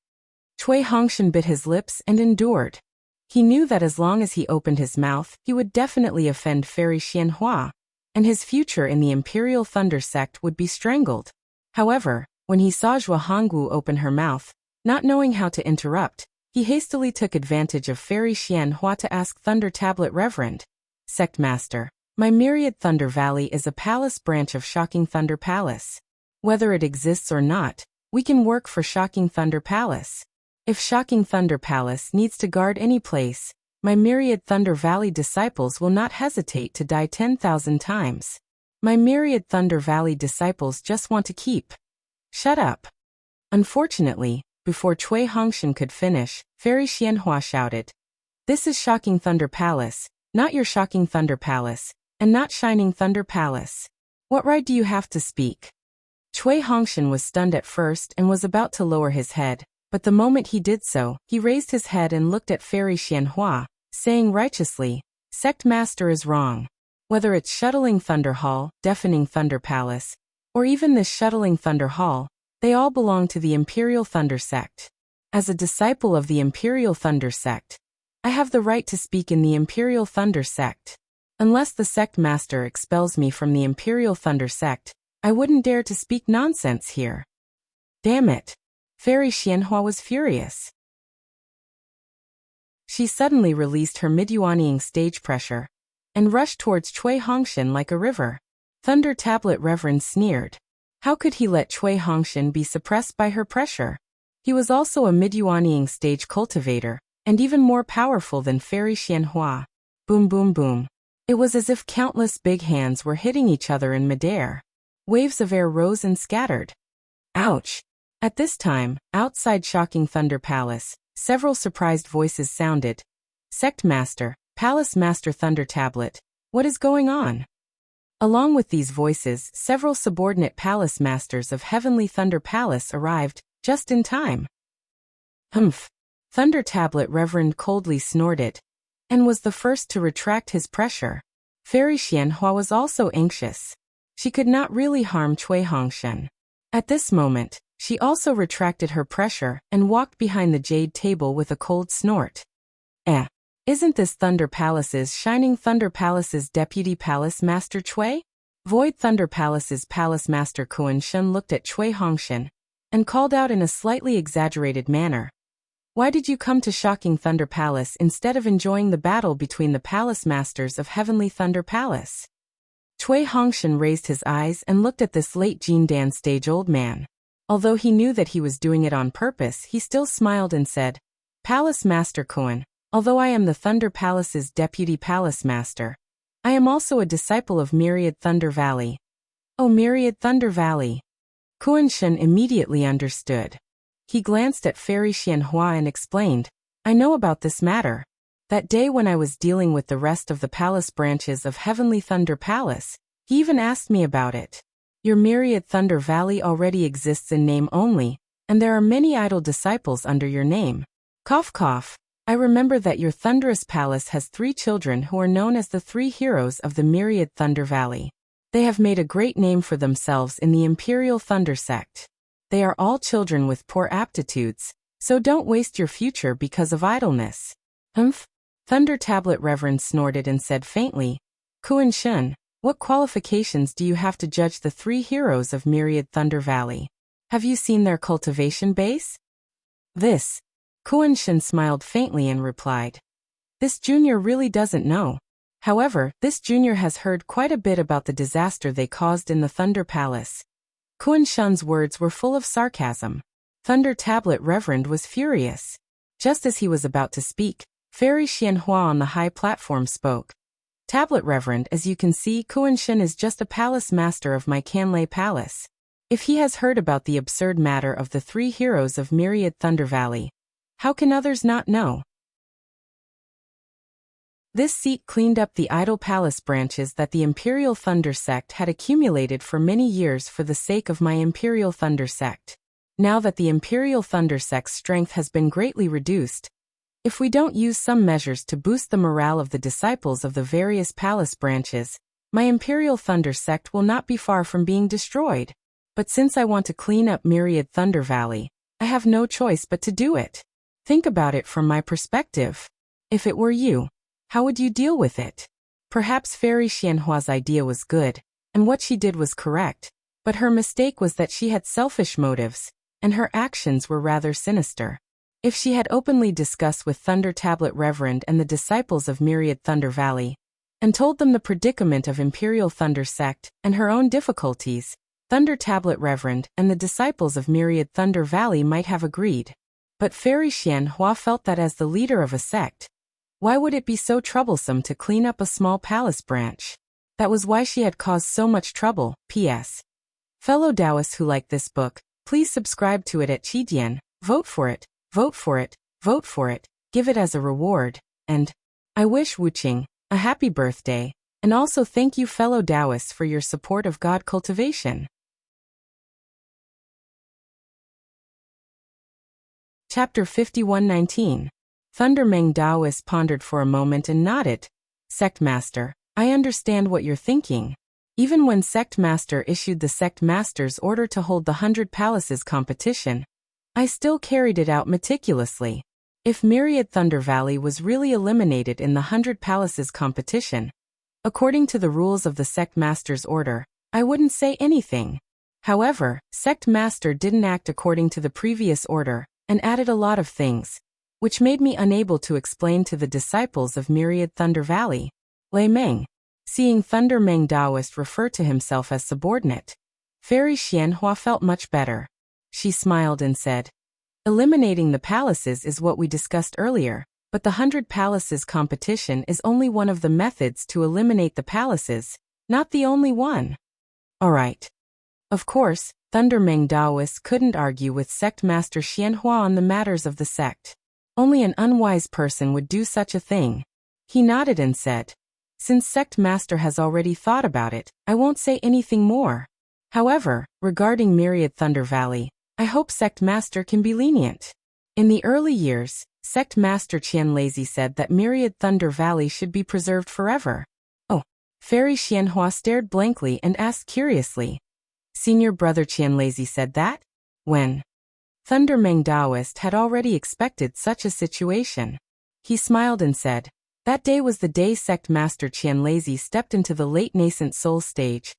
S1: Cui Hongshan bit his lips and endured. He knew that as long as he opened his mouth, he would definitely offend Fairy Xianhua, and his future in the Imperial Thunder Sect would be strangled. However, when he saw Zhua Hongwu open her mouth, not knowing how to interrupt, he hastily took advantage of Fairy Xianhua to ask Thunder Tablet Reverend, Sect Master, my Myriad Thunder Valley is a palace branch of Shocking Thunder Palace. Whether it exists or not, we can work for Shocking Thunder Palace. If Shocking Thunder Palace needs to guard any place, my Myriad Thunder Valley disciples will not hesitate to die 10,000 times. My Myriad Thunder Valley disciples just want to keep. Shut up. Unfortunately, before Cui Hongshan could finish, Fairy Xianhua shouted, This is Shocking Thunder Palace, not your Shocking Thunder Palace, and not Shining Thunder Palace. What right do you have to speak? Cui Hongshan was stunned at first and was about to lower his head, but the moment he did so, he raised his head and looked at Fairy Xianhua, saying righteously, Sect Master is wrong. Whether it's Shuttling Thunder Hall, Deafening Thunder Palace, or even this Shuttling Thunder Hall, they all belong to the Imperial Thunder Sect. As a disciple of the Imperial Thunder Sect, I have the right to speak in the Imperial Thunder Sect. Unless the Sect Master expels me from the Imperial Thunder Sect, I wouldn't dare to speak nonsense here. Damn it. Fairy Xianhua was furious. She suddenly released her mid-yuanying stage pressure and rushed towards Cui Hongshan like a river. Thunder Tablet Reverend sneered. How could he let Cui Hongshan be suppressed by her pressure? He was also a mid-yuanying stage cultivator, and even more powerful than Fairy Xianhua. Boom boom boom. It was as if countless big hands were hitting each other in midair. Waves of air rose and scattered. Ouch! At this time, outside Shocking Thunder Palace, several surprised voices sounded. Sect Master, Palace Master Thunder Tablet, what is going on? Along with these voices, several subordinate palace masters of Heavenly Thunder Palace arrived, just in time. Humph! Thunder Tablet Reverend coldly snorted, and was the first to retract his pressure. Fairy Xianhua was also anxious. She could not really harm Cui Hongshan. At this moment, she also retracted her pressure and walked behind the jade table with a cold snort. Isn't this Thunder Palace's Shining Thunder Palace's Deputy Palace Master Cui? Void Thunder Palace's Palace Master Kuan Shun looked at Cui Hongshan and called out in a slightly exaggerated manner. Why did you come to Shocking Thunder Palace instead of enjoying the battle between the Palace Masters of Heavenly Thunder Palace? Cui Hongshan raised his eyes and looked at this late Jindan stage old man. Although he knew that he was doing it on purpose, he still smiled and said, Palace Master Kuan, although I am the Thunder Palace's Deputy Palace Master, I am also a disciple of Myriad Thunder Valley. Oh, Myriad Thunder Valley. Kuan Shun immediately understood. He glanced at Fairy Xianhua and explained, I know about this matter. That day when I was dealing with the rest of the palace branches of Heavenly Thunder Palace, he even asked me about it. Your Myriad Thunder Valley already exists in name only, and there are many idle disciples under your name. Cough cough. I remember that your thunderous palace has 3 children who are known as the 3 heroes of the myriad Thunder Valley. They have made a great name for themselves in the Imperial Thunder sect. They are all children with poor aptitudes, so don't waste your future because of idleness. Humph. Thunder Tablet Reverend snorted and said faintly, Kuan Shun, what qualifications do you have to judge the 3 heroes of myriad Thunder Valley? Have you seen their cultivation base? This. Kuan Shun smiled faintly and replied. This junior really doesn't know. However, this junior has heard quite a bit about the disaster they caused in the Thunder Palace. Kuan Shun's words were full of sarcasm. Thunder Tablet Reverend was furious. Just as he was about to speak, Fairy Xianhua on the high platform spoke. Tablet Reverend, as you can see, Kuan Shun is just a palace master of my Canlei Palace. If he has heard about the absurd matter of the 3 heroes of myriad Thunder Valley, how can others not know? This seat cleaned up the idle palace branches that the Imperial Thunder sect had accumulated for many years for the sake of my Imperial Thunder sect. Now that the Imperial Thunder sect's strength has been greatly reduced, if we don't use some measures to boost the morale of the disciples of the various palace branches, my Imperial Thunder sect will not be far from being destroyed. But since I want to clean up myriad Thunder Valley, I have no choice but to do it. Think about it from my perspective. If it were you, how would you deal with it? Perhaps Fairy Xianhua's idea was good, and what she did was correct, but her mistake was that she had selfish motives, and her actions were rather sinister. If she had openly discussed with Thunder Tablet Reverend and the disciples of myriad Thunder Valley, and told them the predicament of Imperial Thunder sect and her own difficulties, Thunder Tablet Reverend and the disciples of myriad Thunder Valley might have agreed. But Fairy Xianhua felt that as the leader of a sect, why would it be so troublesome to clean up a small palace branch? That was why she had caused so much trouble. P.S. Fellow Taoists who like this book, please subscribe to it at Qidian, vote for it, vote for it, vote for it, give it as a reward, and I wish Wuxia a happy birthday, and also thank you fellow Taoists for your support of God cultivation. Chapter 51:19. Thunder Meng Daoist pondered for a moment and nodded. Sect Master, I understand what you're thinking. Even when Sect Master issued the Sect Master's order to hold the 100 Palaces competition, I still carried it out meticulously. If myriad Thunder Valley was really eliminated in the 100 Palaces competition, according to the rules of the Sect Master's order, I wouldn't say anything. However, Sect Master didn't act according to the previous order, and added a lot of things, which made me unable to explain to the disciples of myriad Thunder Valley. Lei Meng. Seeing Thunder Meng Daoist refer to himself as subordinate, Fairy Xianhua felt much better. She smiled and said, eliminating the palaces is what we discussed earlier, but the 100 Palaces competition is only one of the methods to eliminate the palaces, not the only one. Alright. Of course, Thunder Meng Daoist couldn't argue with Sect Master Xianhua on the matters of the sect. Only an unwise person would do such a thing. He nodded and said, since Sect Master has already thought about it, I won't say anything more. However, regarding myriad Thunder Valley, I hope Sect Master can be lenient. In the early years, Sect Master Qian Lazy said that myriad Thunder Valley should be preserved forever. Oh, Fairy Xianhua stared blankly and asked curiously. Senior Brother Qian Lazy said that? When? Thunder Meng Daoist had already expected such a situation. He smiled and said, that day was the day Sect Master Qian Lazy stepped into the late nascent soul stage,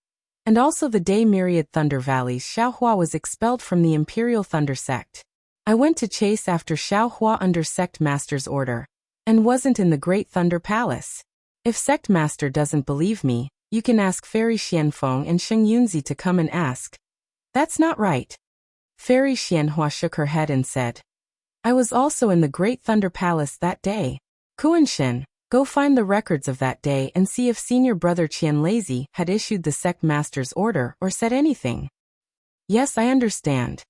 S1: and also the day myriad Thunder Valley's Xiaohua was expelled from the Imperial Thunder sect. I went to chase after Xiaohua under Sect Master's order, and wasn't in the Great Thunder Palace. If Sect Master doesn't believe me, you can ask Fairy Xianfeng and Sheng Yunzi to come and ask. That's not right. Fairy Xianhua shook her head and said, I was also in the Great Thunder Palace that day. Kuan Shen, go find the records of that day and see if Senior Brother Qian Lazy had issued the Sect Master's order or said anything. Yes, I understand.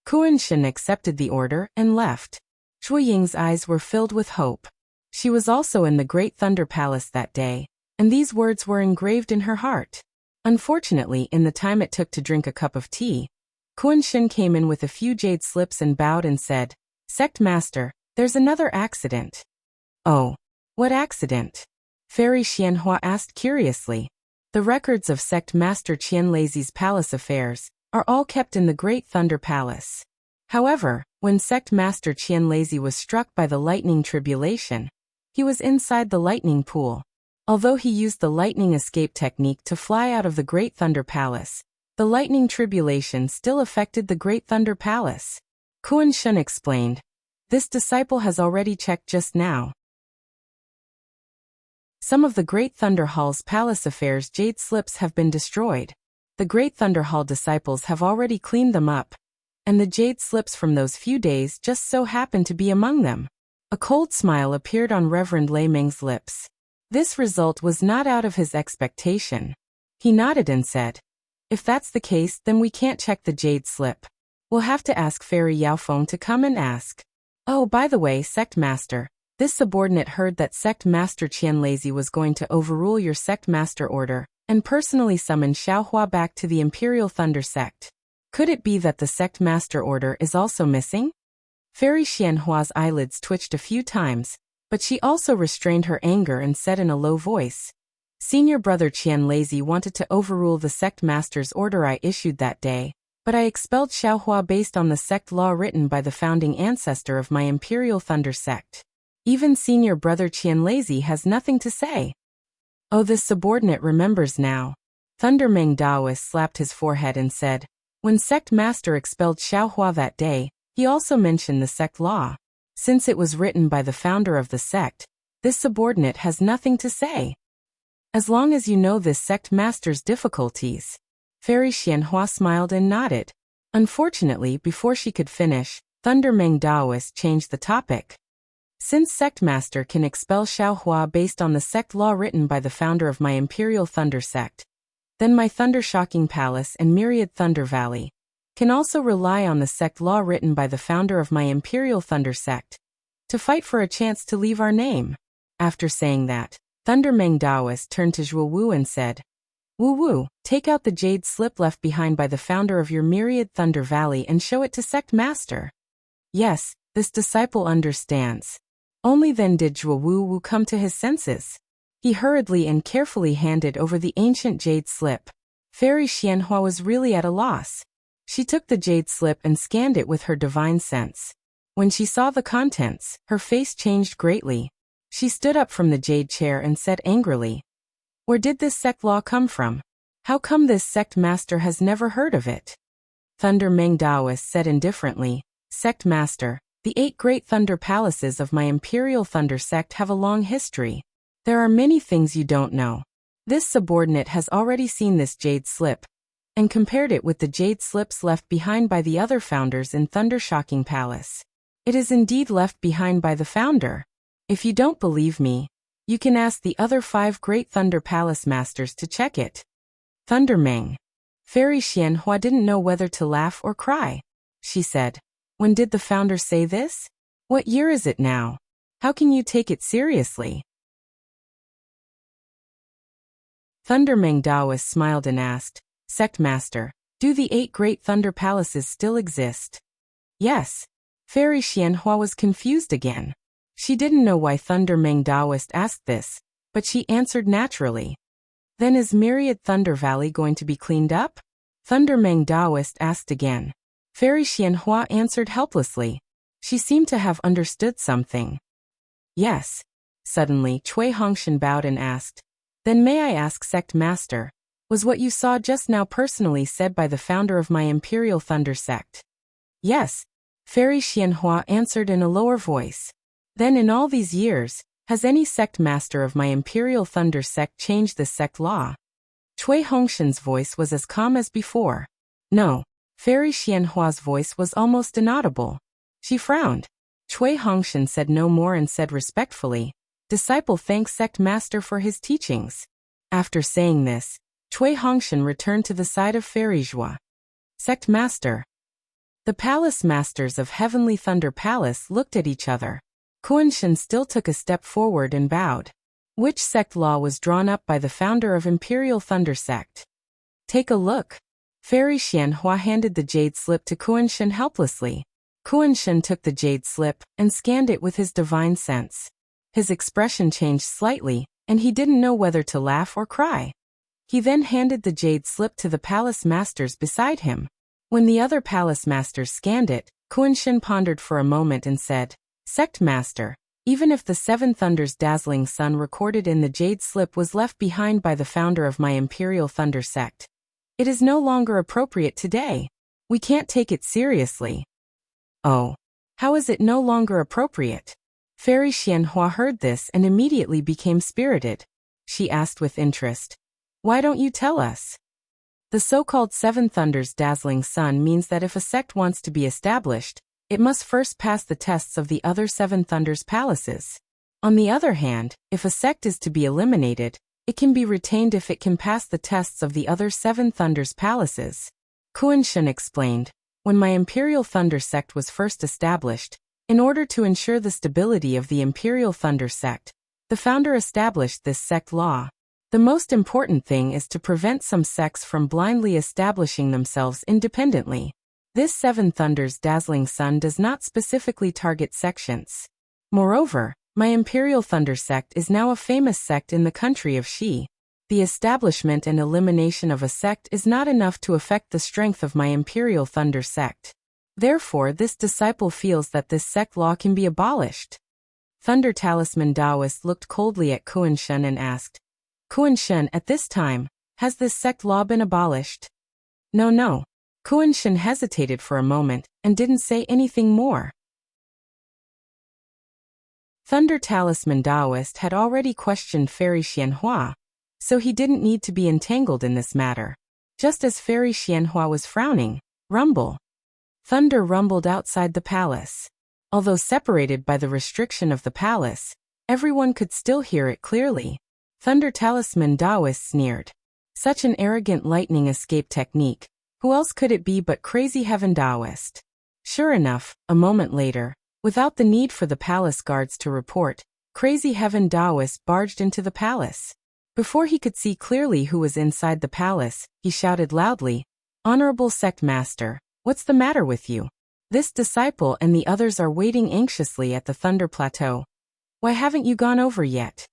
S1: Kuan Shen accepted the order and left. Shui Ying's eyes were filled with hope. She was also in the Great Thunder Palace that day, and these words were engraved in her heart. Unfortunately, in the time it took to drink a cup of tea, Kuan Shen came in with a few jade slips and bowed and said, Sect Master, There's another accident. Oh. What accident? Fairy Xianhua asked curiously. The records of Sect Master Qianlazy's palace affairs are all kept in the Great Thunder Palace. However, when Sect Master Qianlazy was struck by the lightning tribulation, he was inside the lightning pool. Although he used the lightning escape technique to fly out of the Great Thunder Palace, the lightning tribulation still affected the Great Thunder Palace. Kuan Shun explained. This disciple has already checked just now. Some of the Great Thunder Hall's palace affairs jade slips have been destroyed. The Great Thunder Hall disciples have already cleaned them up, and the jade slips from those few days just so happen to be among them. A cold smile appeared on Reverend Lei Meng's lips. This result was not out of his expectation. He nodded and said, "If that's the case, then we can't check the jade slip. We'll have to ask Fairy Yaofeng to come and ask. Oh, by the way, Sect Master, this subordinate heard that Sect Master Qianlazy was going to overrule your Sect Master order and personally summon Xiaohua back to the Imperial Thunder Sect. Could it be that the Sect Master order is also missing?" Fairy Xianhua's eyelids twitched a few times, but she also restrained her anger and said in a low voice, "Senior brother Qianlazy wanted to overrule the Sect Master's order I issued that day, but I expelled Xiaohua based on the sect law written by the founding ancestor of my Imperial Thunder Sect. Even senior brother Qianlazy has nothing to say." Oh, this subordinate remembers now. Thunder Meng Daoist slapped his forehead and said, "When Sect Master expelled Xiaohua that day, he also mentioned the sect law. Since it was written by the founder of the sect, this subordinate has nothing to say. As long as you know this Sect Master's difficulties." Fairy Xianhua smiled and nodded. Unfortunately, before she could finish, Thunder Meng Daoist changed the topic. "Since Sect Master can expel Xiaohua based on the sect law written by the founder of my Imperial Thunder Sect, then my Thunder Shocking Palace and Myriad Thunder Valley can also rely on the sect law written by the founder of my Imperial Thunder Sect to fight for a chance to leave our name." After saying that, Thunder Meng Daoist turned to Zhuo Wu and said, "Wu Wu, take out the jade slip left behind by the founder of your Myriad Thunder Valley and show it to Sect Master." Yes, this disciple understands. Only then did Zhuo Wu come to his senses. He hurriedly and carefully handed over the ancient jade slip. Fairy Xianhua was really at a loss. She took the jade slip and scanned it with her divine sense. When she saw the contents, her face changed greatly. She stood up from the jade chair and said angrily, "Where did this sect law come from? How come this sect master has never heard of it?" Thunder Meng Daoist said indifferently, "Sect Master, the 8 great thunder palaces of my Imperial Thunder Sect have a long history. There are many things you don't know. This subordinate has already seen this jade slip and compared it with the jade slips left behind by the other founders in Thunder Shocking Palace. It is indeed left behind by the founder. If you don't believe me, you can ask the other 5 great Thunder Palace masters to check it." Thunder Meng. Fairy Xianhua didn't know whether to laugh or cry. She said, "When did the founder say this? What year is it now? How can you take it seriously?" Thunder Meng Daoist smiled and asked, "Sect Master, do the 8 great thunder palaces still exist?" "Yes." Fairy Xianhua was confused again. She didn't know why Thunder Meng Daoist asked this, but she answered naturally. "Then is Myriad Thunder Valley going to be cleaned up?" Thunder Meng Daoist asked again. Fairy Xianhua answered helplessly. She seemed to have understood something. "Yes." Suddenly, Cui Hongshan bowed and asked, "Then may I ask, Sect Master, was what you saw just now personally said by the founder of my Imperial Thunder Sect?" "Yes." Fairy Xianhua answered in a lower voice. "Then in all these years, has any sect master of my Imperial Thunder Sect changed the sect law?" Cui Hongshan's voice was as calm as before. "No." Fairy Xianhua's voice was almost inaudible. She frowned. Cui Hongshan said no more and said respectfully, "Disciple thanks Sect Master for his teachings." After saying this, Cui Hongshan returned to the side of Fairy Zhua. "Sect Master." The palace masters of Heavenly Thunder Palace looked at each other. Kuan Shen still took a step forward and bowed. "Which sect law was drawn up by the founder of Imperial Thunder Sect?" "Take a look." Fairy Xianhua handed the jade slip to Kuan Shen helplessly. Kuan-Shen took the jade slip and scanned it with his divine sense. His expression changed slightly, and he didn't know whether to laugh or cry. He then handed the jade slip to the palace masters beside him. When the other palace masters scanned it, Kuan-Shen pondered for a moment and said, "Sect Master, even if the Seven Thunders' dazzling sun recorded in the jade slip was left behind by the founder of my Imperial Thunder sect, it is no longer appropriate today. We can't take it seriously." "Oh, how is it no longer appropriate?" Fairy Xianhua heard this and immediately became spirited. She asked with interest, "Why don't you tell us?" The so-called Seven Thunders' dazzling sun means that if a sect wants to be established, it must first pass the tests of the other Seven Thunders' palaces. On the other hand, if a sect is to be eliminated, it can be retained if it can pass the tests of the other Seven Thunders' palaces. Kuan-Shen explained, "When my Imperial Thunder sect was first established, in order to ensure the stability of the Imperial Thunder sect, the founder established this sect law. The most important thing is to prevent some sects from blindly establishing themselves independently. This Seven Thunders' dazzling sun does not specifically target sections. Moreover, my Imperial Thunder sect is now a famous sect in the country of Xi. The establishment and elimination of a sect is not enough to affect the strength of my Imperial Thunder sect. Therefore, this disciple feels that this sect law can be abolished." Thunder Talisman Taoist looked coldly at Kuan-Shen and asked, "Kuan-Shen, at this time, has this sect law been abolished?" No. Kuan-Shen hesitated for a moment and didn't say anything more. Thunder Talisman Taoist had already questioned Fairy Xianhua, so he didn't need to be entangled in this matter. Just as Fairy Xianhua was frowning, rumble. Thunder rumbled outside the palace. Although separated by the restriction of the palace, everyone could still hear it clearly. Thunder Talisman Taoist sneered. "Such an arrogant lightning escape technique. Who else could it be but Crazy Heaven Taoist?" Sure enough, a moment later, without the need for the palace guards to report, Crazy Heaven Taoist barged into the palace. Before he could see clearly who was inside the palace, he shouted loudly, "Honorable Sect Master, what's the matter with you? This disciple and the others are waiting anxiously at the Thunder Plateau. Why haven't you gone over yet?"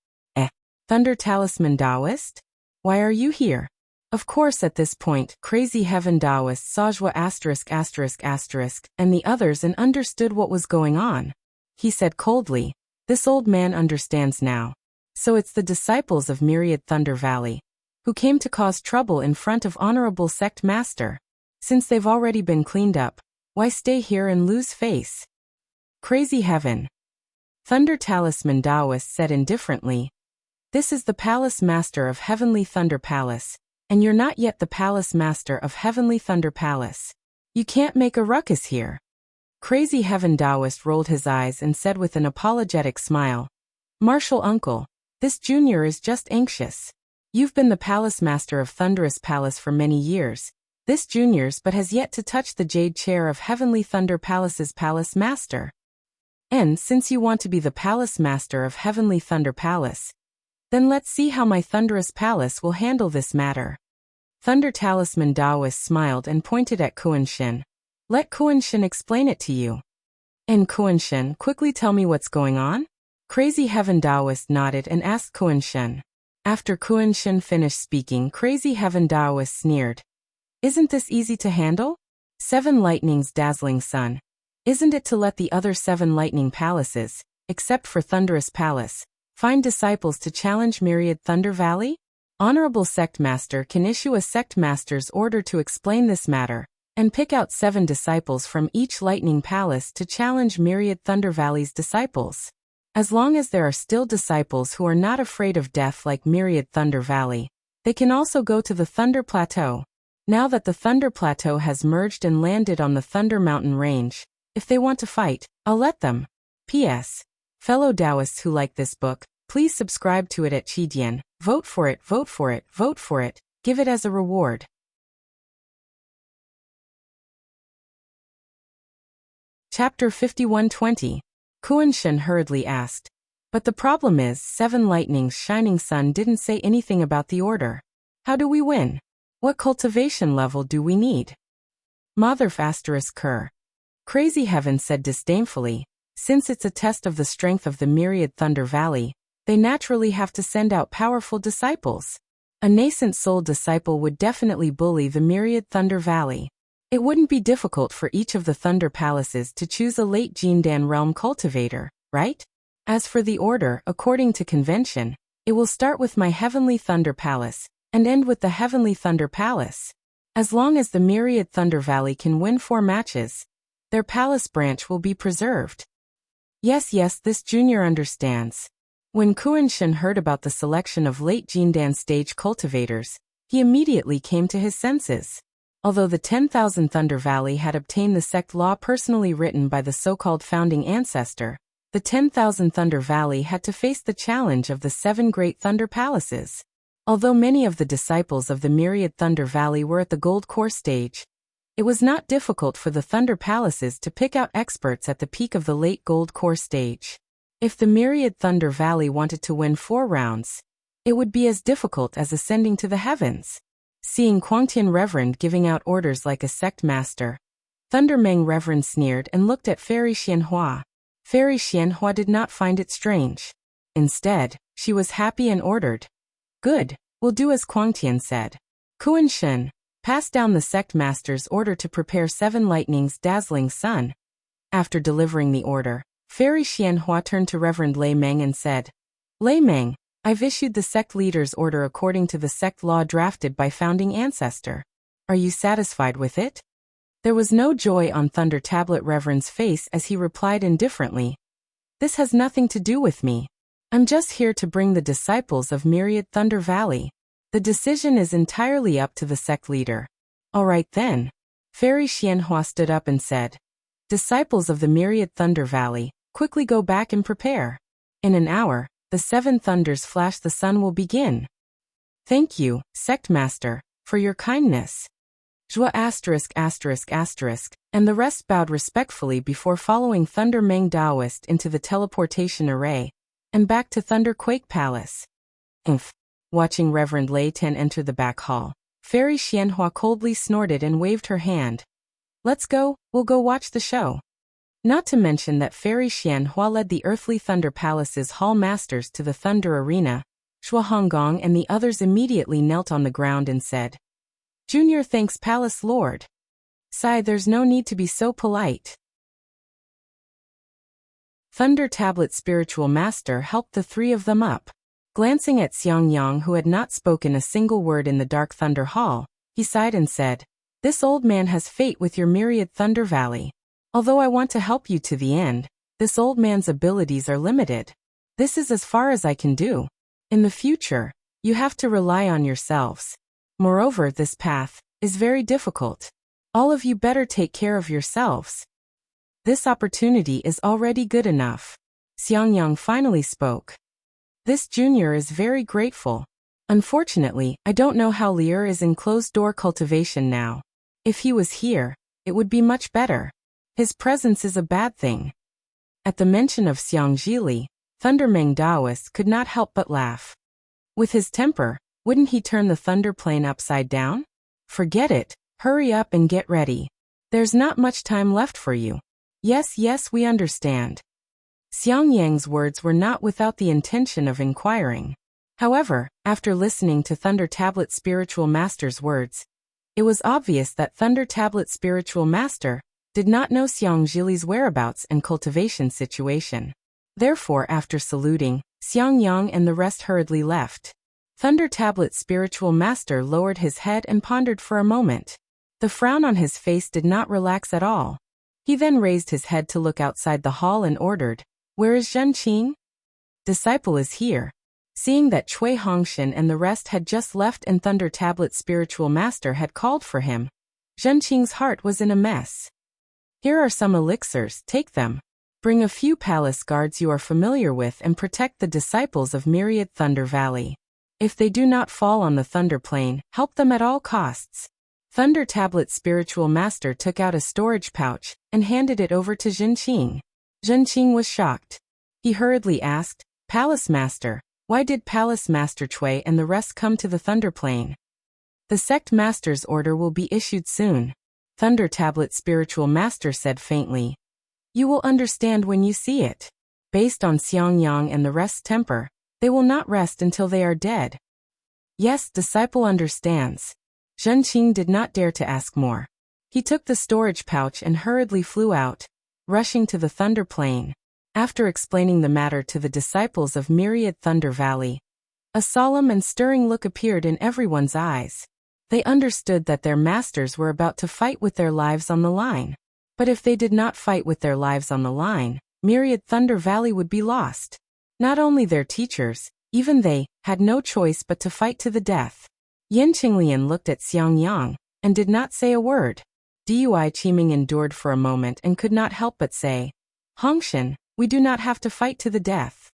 S1: Thunder Talisman Taoist? Why are you here?" Of course, at this point, Crazy Heaven Taoist saw Zhua **** and the others and understood what was going on. He said coldly, "This old man understands now. So it's the disciples of Myriad Thunder Valley, who came to cause trouble in front of Honorable Sect Master. Since they've already been cleaned up, why stay here and lose face?" "Crazy Heaven," Thunder Talisman Taoist said indifferently, "this is the Palace Master of Heavenly Thunder Palace, and you're not yet the Palace Master of Heavenly Thunder Palace. You can't make a ruckus here." Crazy Heaven Taoist rolled his eyes and said with an apologetic smile, "Martial Uncle, this junior is just anxious. You've been the Palace Master of Thunderous Palace for many years. This junior's but has yet to touch the jade chair of Heavenly Thunder Palace's Palace Master. And since you want to be the Palace Master of Heavenly Thunder Palace, then let's see how my Thunderous Palace will handle this matter." Thunder Talisman Taoist smiled and pointed at Kuan-Shen. "Let Kuan-Shen explain it to you." "And Kuan-Shen, quickly tell me what's going on?" Crazy Heaven Taoist nodded and asked Kuan-Shen. After Kuan-Shen finished speaking, Crazy Heaven Taoist sneered. "Isn't this easy to handle? Seven Lightning's dazzling sun. Isn't it to let the other seven lightning palaces, except for Thunderous Palace, find disciples to challenge Myriad Thunder Valley? Honorable Sect Master can issue a Sect Master's order to explain this matter, and pick out 7 disciples from each lightning palace to challenge Myriad Thunder Valley's disciples. As long as there are still disciples who are not afraid of death like Myriad Thunder Valley, they can also go to the Thunder Plateau. Now that the Thunder Plateau has merged and landed on the Thunder Mountain Range, if they want to fight, I'll let them. P.S. Fellow Taoists who like this book, please subscribe to it at Qidian. Vote for it, vote for it, vote for it. Give it as a reward. Chapter 5120. Kuan-Shen hurriedly asked. But the problem is, 7 Lightning's shining sun didn't say anything about the order. How do we win? What cultivation level do we need? Mother ****. Crazy Heaven said disdainfully. Since it's a test of the strength of the myriad Thunder Valley, they naturally have to send out powerful disciples. A nascent soul disciple would definitely bully the myriad Thunder Valley. It wouldn't be difficult for each of the Thunder Palaces to choose a late Jindan realm cultivator, right? As for the order, according to convention, it will start with my Heavenly Thunder Palace, and end with the Heavenly Thunder Palace. As long as the myriad Thunder Valley can win 4 matches, their palace branch will be preserved. Yes, this junior understands. When Kuan-shen heard about the selection of late Jindan stage cultivators, he immediately came to his senses. Although the 10,000 Thunder Valley had obtained the sect law personally written by the so-called founding ancestor, the 10,000 Thunder Valley had to face the challenge of the 7 great Thunder Palaces. Although many of the disciples of the myriad Thunder Valley were at the Gold Core stage, it was not difficult for the Thunder Palaces to pick out experts at the peak of the late Gold Core stage. If the myriad Thunder Valley wanted to win 4 rounds, it would be as difficult as ascending to the heavens. Seeing Quangtian Reverend giving out orders like a sect master, Thunder Meng Reverend sneered and looked at Fairy Xianhua. Fairy Xianhua did not find it strange. Instead, she was happy and ordered. Good, we'll do as Quangtian said. Kuan-shen, pass down the sect master's order to prepare 7 lightnings dazzling sun. After delivering the order, Fairy Xianhua turned to Reverend Lei Meng and said, Lei Meng, I've issued the sect leader's order according to the sect law drafted by founding ancestor. Are you satisfied with it? There was no joy on Thunder Tablet Reverend's face as he replied indifferently. This has nothing to do with me. I'm just here to bring the disciples of Myriad Thunder Valley. The decision is entirely up to the sect leader. All right then. Fairy Xianhua stood up and said, Disciples of the Myriad Thunder Valley, quickly go back and prepare. In an hour, the 7 thunders flash the sun will begin. Thank you, Sect Master, for your kindness. Zhua ****, and the rest bowed respectfully before following Thunder Meng Daoist into the teleportation array, and back to Thunder Quake Palace. Watching Reverend Lei Ten enter the back hall, Fairy Xianhua coldly snorted and waved her hand. Let's go, we'll go watch the show. Not to mention that Fairy Xianhua led the Earthly Thunder Palace's Hall Masters to the Thunder Arena. Zhua Honggong and the others immediately knelt on the ground and said, Junior thanks Palace Lord. Sigh, there's no need to be so polite. Thunder Tablet Spiritual Master helped the 3 of them up. Glancing at Xiangyang, who had not spoken a single word in the Dark Thunder Hall, he sighed and said, This old man has fate with your Myriad Thunder Valley. Although I want to help you to the end, this old man's abilities are limited. This is as far as I can do. In the future, you have to rely on yourselves. Moreover, this path is very difficult. All of you better take care of yourselves. This opportunity is already good enough. Xiangyang finally spoke. This junior is very grateful. Unfortunately, I don't know how Lier is in closed-door cultivation now. If he was here, it would be much better. His presence is a bad thing. At the mention of Xiang Zhili, Thunder Meng Daoist could not help but laugh. With his temper, wouldn't he turn the Thunder Plane upside down? Forget it, hurry up and get ready. There's not much time left for you. Yes, we understand. Xiangyang's words were not without the intention of inquiring. However, after listening to Thunder Tablet Spiritual Master's words, it was obvious that Thunder Tablet Spiritual Master did not know Xiang Zhili's whereabouts and cultivation situation. Therefore, after saluting, Xiangyang and the rest hurriedly left. Thunder Tablet Spiritual Master lowered his head and pondered for a moment. The frown on his face did not relax at all. He then raised his head to look outside the hall and ordered, Where is Zhenqing? Disciple is here. Seeing that Cui Hongshan and the rest had just left and Thunder Tablet Spiritual Master had called for him, Zhenqing's heart was in a mess. Here are some elixirs, take them. Bring a few palace guards you are familiar with and protect the disciples of Myriad Thunder Valley. If they do not fall on the Thunder Plane, help them at all costs. Thunder Tablet Spiritual Master took out a storage pouch and handed it over to Zhenqing. Zhenqing was shocked. He hurriedly asked, Palace Master, why did Palace Master Cui and the rest come to the Thunder Plane? The Sect Master's order will be issued soon. Thunder Tablet spiritual master said faintly. You will understand when you see it. Based on Xiangyang and the rest's temper, they will not rest until they are dead. Yes, disciple understands. Zhenqing did not dare to ask more. He took the storage pouch and hurriedly flew out, rushing to the Thunder Plain. After explaining the matter to the disciples of Myriad Thunder Valley, a solemn and stirring look appeared in everyone's eyes. They understood that their masters were about to fight with their lives on the line. But if they did not fight with their lives on the line, Myriad Thunder Valley would be lost. Not only their teachers, even they, had no choice but to fight to the death. Yin Qinglian looked at Xiangyang, and did not say a word. Dui Qiming endured for a moment and could not help but say, Hongshan, we do not have to fight to the death.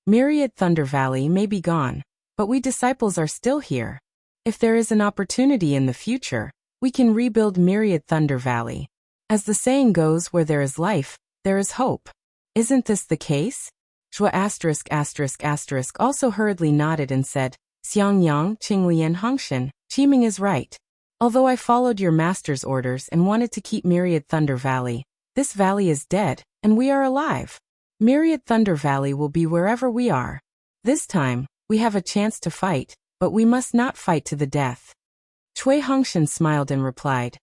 S1: Myriad Thunder Valley may be gone, but we disciples are still here. If there is an opportunity in the future, we can rebuild Myriad Thunder Valley. As the saying goes, where there is life, there is hope. Isn't this the case? Zhua **** also hurriedly nodded and said, Xiangyang, Qinglian, Hongshan, Qiming is right. Although I followed your master's orders and wanted to keep Myriad Thunder Valley, this valley is dead, and we are alive. Myriad Thunder Valley will be wherever we are. This time, we have a chance to fight, but we must not fight to the death. Cui Hongshan smiled and replied,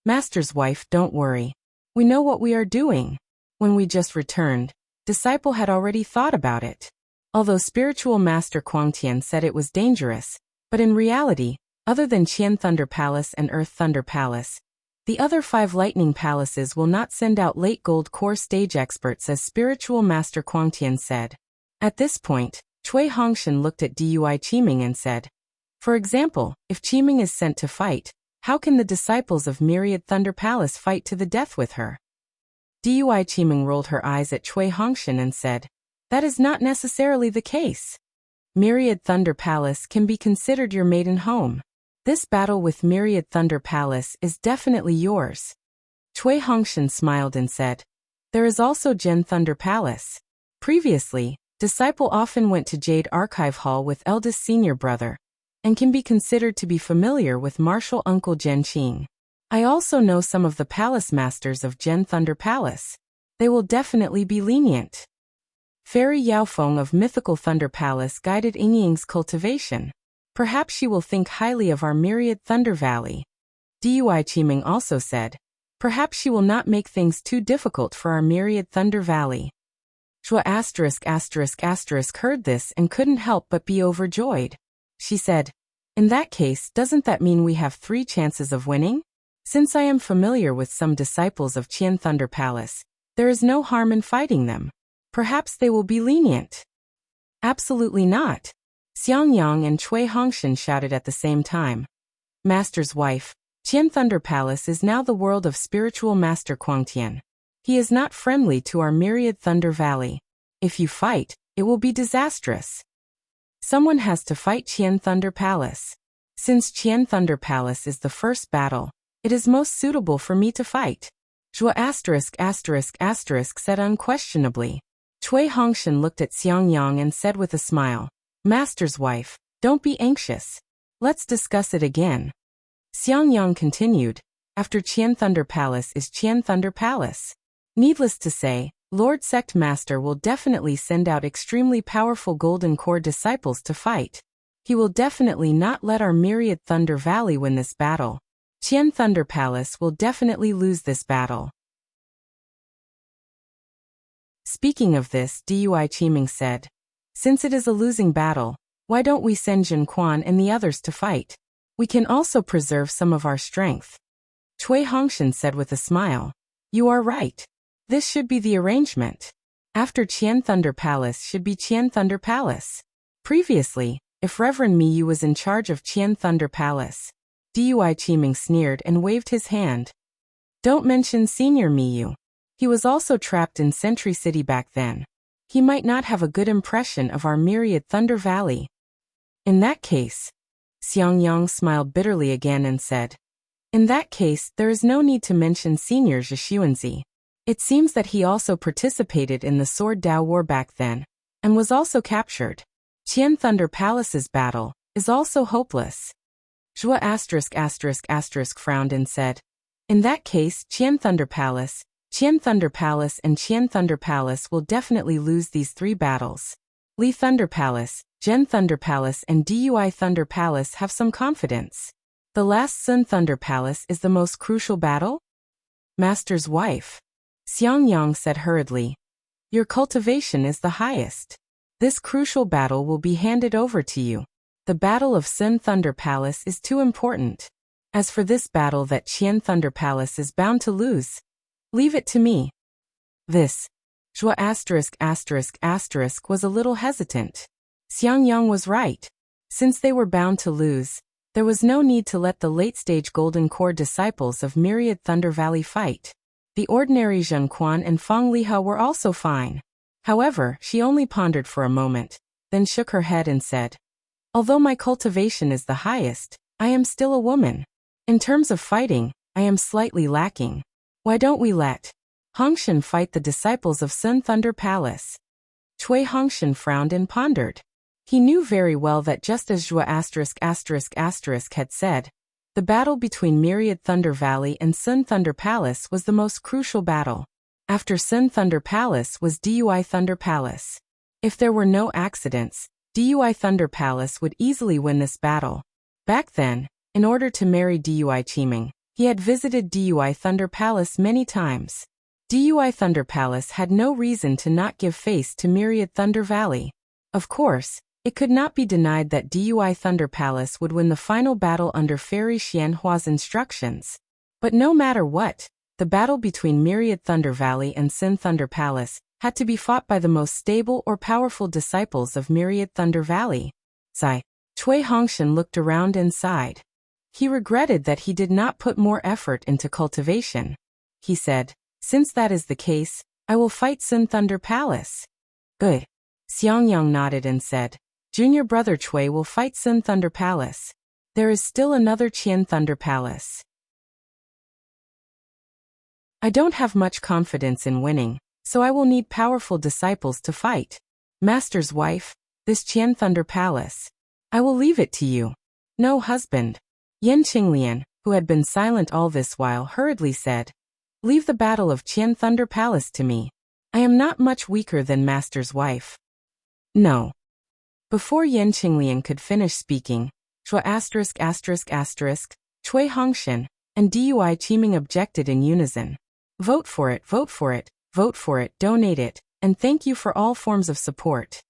S1: Master's wife, don't worry. We know what we are doing. When we just returned, disciple had already thought about it. Although spiritual master Quangtian said it was dangerous, but in reality, other than Qian Thunder Palace and Earth Thunder Palace, the other 5 lightning palaces will not send out late gold core stage experts, as spiritual master Quangtian said. At this point, Cui Hongshan looked at Dui Qiming and said, For example, if Qiming is sent to fight, how can the disciples of Myriad Thunder Palace fight to the death with her? Dui Qiming rolled her eyes at Cui Hongshan and said, That is not necessarily the case. Myriad Thunder Palace can be considered your maiden home. This battle with Myriad Thunder Palace is definitely yours. Cui Hongshan smiled and said, There is also Gen Thunder Palace. Previously, disciple often went to Jade Archive Hall with eldest senior brother, and can be considered to be familiar with martial uncle Zhenqing. I also know some of the palace masters of Gen Thunder Palace. They will definitely be lenient. Fairy Yaofeng of Mythical Thunder Palace guided Yingying's cultivation. Perhaps she will think highly of our Myriad Thunder Valley. Dui Qiming also said, Perhaps she will not make things too difficult for our Myriad Thunder Valley. Zhua **** heard this and couldn't help but be overjoyed. She said, In that case, doesn't that mean we have 3 chances of winning? Since I am familiar with some disciples of Qian Thunder Palace, there is no harm in fighting them. Perhaps they will be lenient. Absolutely not. Xiangyang and Cui Hongshan shouted at the same time. Master's wife, Qian Thunder Palace is now the world of spiritual master Quangtian. He is not friendly to our Myriad Thunder Valley. If you fight, it will be disastrous. Someone has to fight Qian Thunder Palace. Since Qian Thunder Palace is the first battle, it is most suitable for me to fight. Zhua **** said unquestionably. Cui Hongshan looked at Xiangyang and said with a smile, Master's wife, don't be anxious. Let's discuss it again. Xiangyang continued, After Qian Thunder Palace is Qian Thunder Palace. Needless to say, Lord Sect Master will definitely send out extremely powerful Golden Core disciples to fight. He will definitely not let our Myriad Thunder Valley win this battle. Qian Thunder Palace will definitely lose this battle. Speaking of this, Dui Qiming said, Since it is a losing battle, why don't we send Jin Quan and the others to fight? We can also preserve some of our strength. Cui Hongshan said with a smile, You are right. This should be the arrangement. After Qian Thunder Palace should be Qian Thunder Palace. Previously, if Reverend Miyu was in charge of Qian Thunder Palace, Dui Qiming sneered and waved his hand. Don't mention Senior Miyu. He was also trapped in Sentry City back then. He might not have a good impression of our Myriad Thunder Valley. In that case, Xiangyang smiled bitterly again and said, In that case, there is no need to mention Senior Zhishuanzi. It seems that he also participated in the Sword Dao War back then, and was also captured. Qian Thunder Palace's battle is also hopeless. Zhua frowned and said. In that case, Qian Thunder Palace and Qian Thunder Palace will definitely lose these 3 battles. Li Thunder Palace, Zhen Thunder Palace and Dui Thunder Palace have some confidence. The last Sun Thunder Palace is the most crucial battle? Master's wife. Xiangyang said hurriedly. Your cultivation is the highest. This crucial battle will be handed over to you. The Battle of Sun Thunder Palace is too important. As for this battle that Qian Thunder Palace is bound to lose, leave it to me. This. Zhua was a little hesitant. Xiangyang was right. Since they were bound to lose, there was no need to let the late-stage Golden Core disciples of Myriad Thunder Valley fight. The ordinary Zhen Quan and Fang Liha were also fine. However, she only pondered for a moment, then shook her head and said, although my cultivation is the highest, I am still a woman. In terms of fighting, I am slightly lacking. Why don't we let Hongshan fight the disciples of Sun Thunder Palace? Cui Hongshan frowned and pondered. He knew very well that just as Zhua had said, the battle between Myriad Thunder Valley and Sun Thunder Palace was the most crucial battle. After Sun Thunder Palace was Dui Thunder Palace. If there were no accidents, Dui Thunder Palace would easily win this battle. Back then, in order to marry Dui Qiming, he had visited Dui Thunder Palace many times. Dui Thunder Palace had no reason to not give face to Myriad Thunder Valley. Of course, it could not be denied that Dui Thunder Palace would win the final battle under Fairy Xianhua's instructions. But no matter what, the battle between Myriad Thunder Valley and Sun Thunder Palace had to be fought by the most stable or powerful disciples of Myriad Thunder Valley. Sigh. Cui Hongshan looked around and sighed. He regretted that he did not put more effort into cultivation. He said, since that is the case, I will fight Sun Thunder Palace. Good. Xiangyang nodded and said, Junior brother Cui will fight Sun Thunder Palace. There is still another Qian Thunder Palace. I don't have much confidence in winning, so I will need powerful disciples to fight. Master's wife, this Qian Thunder Palace. I will leave it to you. No, husband. Yan Qinglian, who had been silent all this while, hurriedly said, leave the battle of Qian Thunder Palace to me. I am not much weaker than Master's wife. No. Before Yan Qinglian could finish speaking, Zhua Cui Hongshan, and Dui Qiming objected in unison. Vote for it, vote for it, vote for it, donate it, and thank you for all forms of support.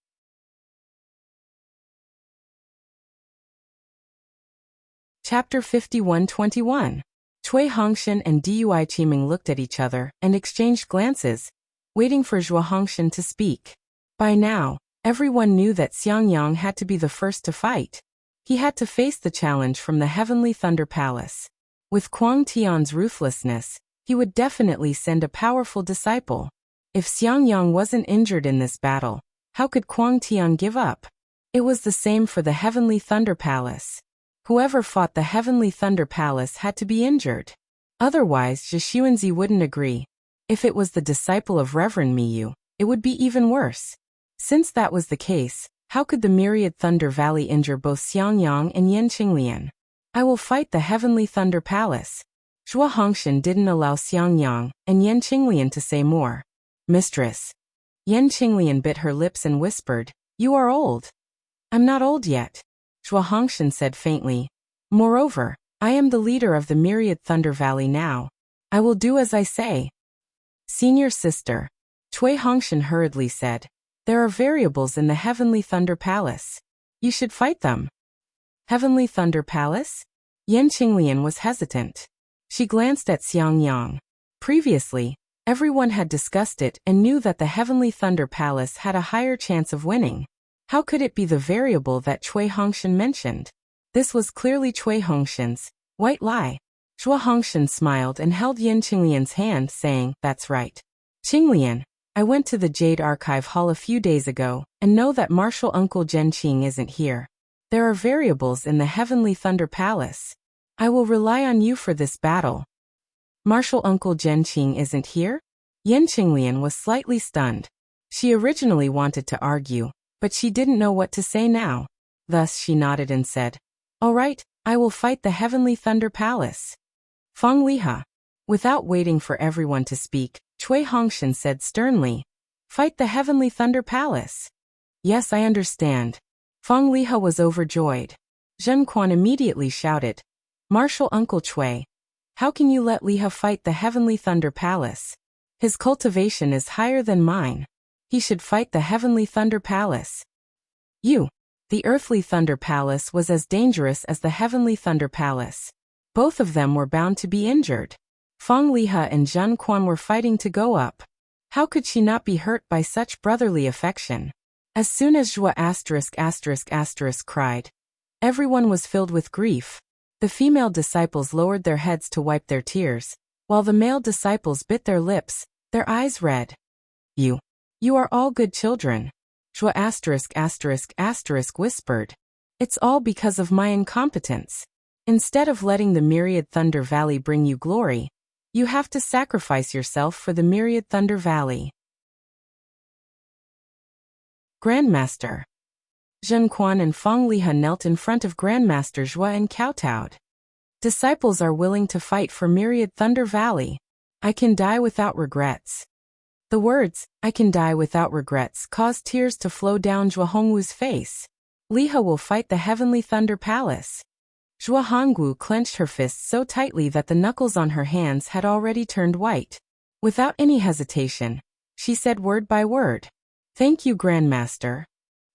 S1: Chapter 51-21. Cui Hongshan and Dui Qiming looked at each other and exchanged glances, waiting for Zhua Hongshan to speak. By now, everyone knew that Xiangyang had to be the first to fight. He had to face the challenge from the Heavenly Thunder Palace. With Kuang Tian's ruthlessness, he would definitely send a powerful disciple. If Xiangyang wasn't injured in this battle, how could Kuang Tian give up? It was the same for the Heavenly Thunder Palace. Whoever fought the Heavenly Thunder Palace had to be injured. Otherwise, Zhishuanzi wouldn't agree. If it was the disciple of Reverend Miyu, it would be even worse. Since that was the case, how could the Myriad Thunder Valley injure both Xiangyang and Yan Qinglian? I will fight the Heavenly Thunder Palace. Zhua Hongshan didn't allow Xiangyang and Yan Qinglian to say more. Mistress. Yan Qinglian bit her lips and whispered, you are old. I'm not old yet. Zhua Hongshan said faintly. Moreover, I am the leader of the Myriad Thunder Valley now. I will do as I say. Senior sister. Cui Hongshan hurriedly said. There are variables in the Heavenly Thunder Palace. You should fight them. Heavenly Thunder Palace? Yan Qinglian was hesitant. She glanced at Xiangyang. Previously, everyone had discussed it and knew that the Heavenly Thunder Palace had a higher chance of winning. How could it be the variable that Cui Hongshan mentioned? This was clearly Cui Hongshan's white lie. Zhua Hongshan smiled and held Yan Qinglian's hand, saying, that's right. Qinglian, I went to the Jade Archive Hall a few days ago and know that Martial Uncle Zhenqing isn't here. There are variables in the Heavenly Thunder Palace. I will rely on you for this battle. Martial Uncle Zhenqing isn't here? Yan Qinglian was slightly stunned. She originally wanted to argue, but she didn't know what to say now. Thus she nodded and said, all right, I will fight the Heavenly Thunder Palace. Feng Liha. Without waiting for everyone to speak, Cui Hongshan said sternly, fight the Heavenly Thunder Palace. Yes, I understand. Feng Liha was overjoyed. Zhen Quan immediately shouted, Martial Uncle Cui, how can you let Liha fight the Heavenly Thunder Palace? His cultivation is higher than mine. He should fight the Heavenly Thunder Palace. The Earthly Thunder Palace was as dangerous as the Heavenly Thunder Palace. Both of them were bound to be injured. Feng Liha and Zhen Quan were fighting to go up. How could she not be hurt by such brotherly affection? As soon as Zhua **** cried, everyone was filled with grief. The female disciples lowered their heads to wipe their tears, while the male disciples bit their lips, their eyes red. You are all good children. Zhua **** whispered. It's all because of my incompetence. Instead of letting the Myriad Thunder Valley bring you glory, you have to sacrifice yourself for the Myriad Thunder Valley. Grandmaster. Zhen Quan and Feng Liha knelt in front of Grandmaster Zhua and kowtowed. Disciples are willing to fight for Myriad Thunder Valley. I can die without regrets. The words, I can die without regrets, caused tears to flow down Zhua Hongwu's face. Liha will fight the Heavenly Thunder Palace. Zhua Hongwu clenched her fists so tightly that the knuckles on her hands had already turned white. Without any hesitation, she said word by word, Thank you, Grandmaster.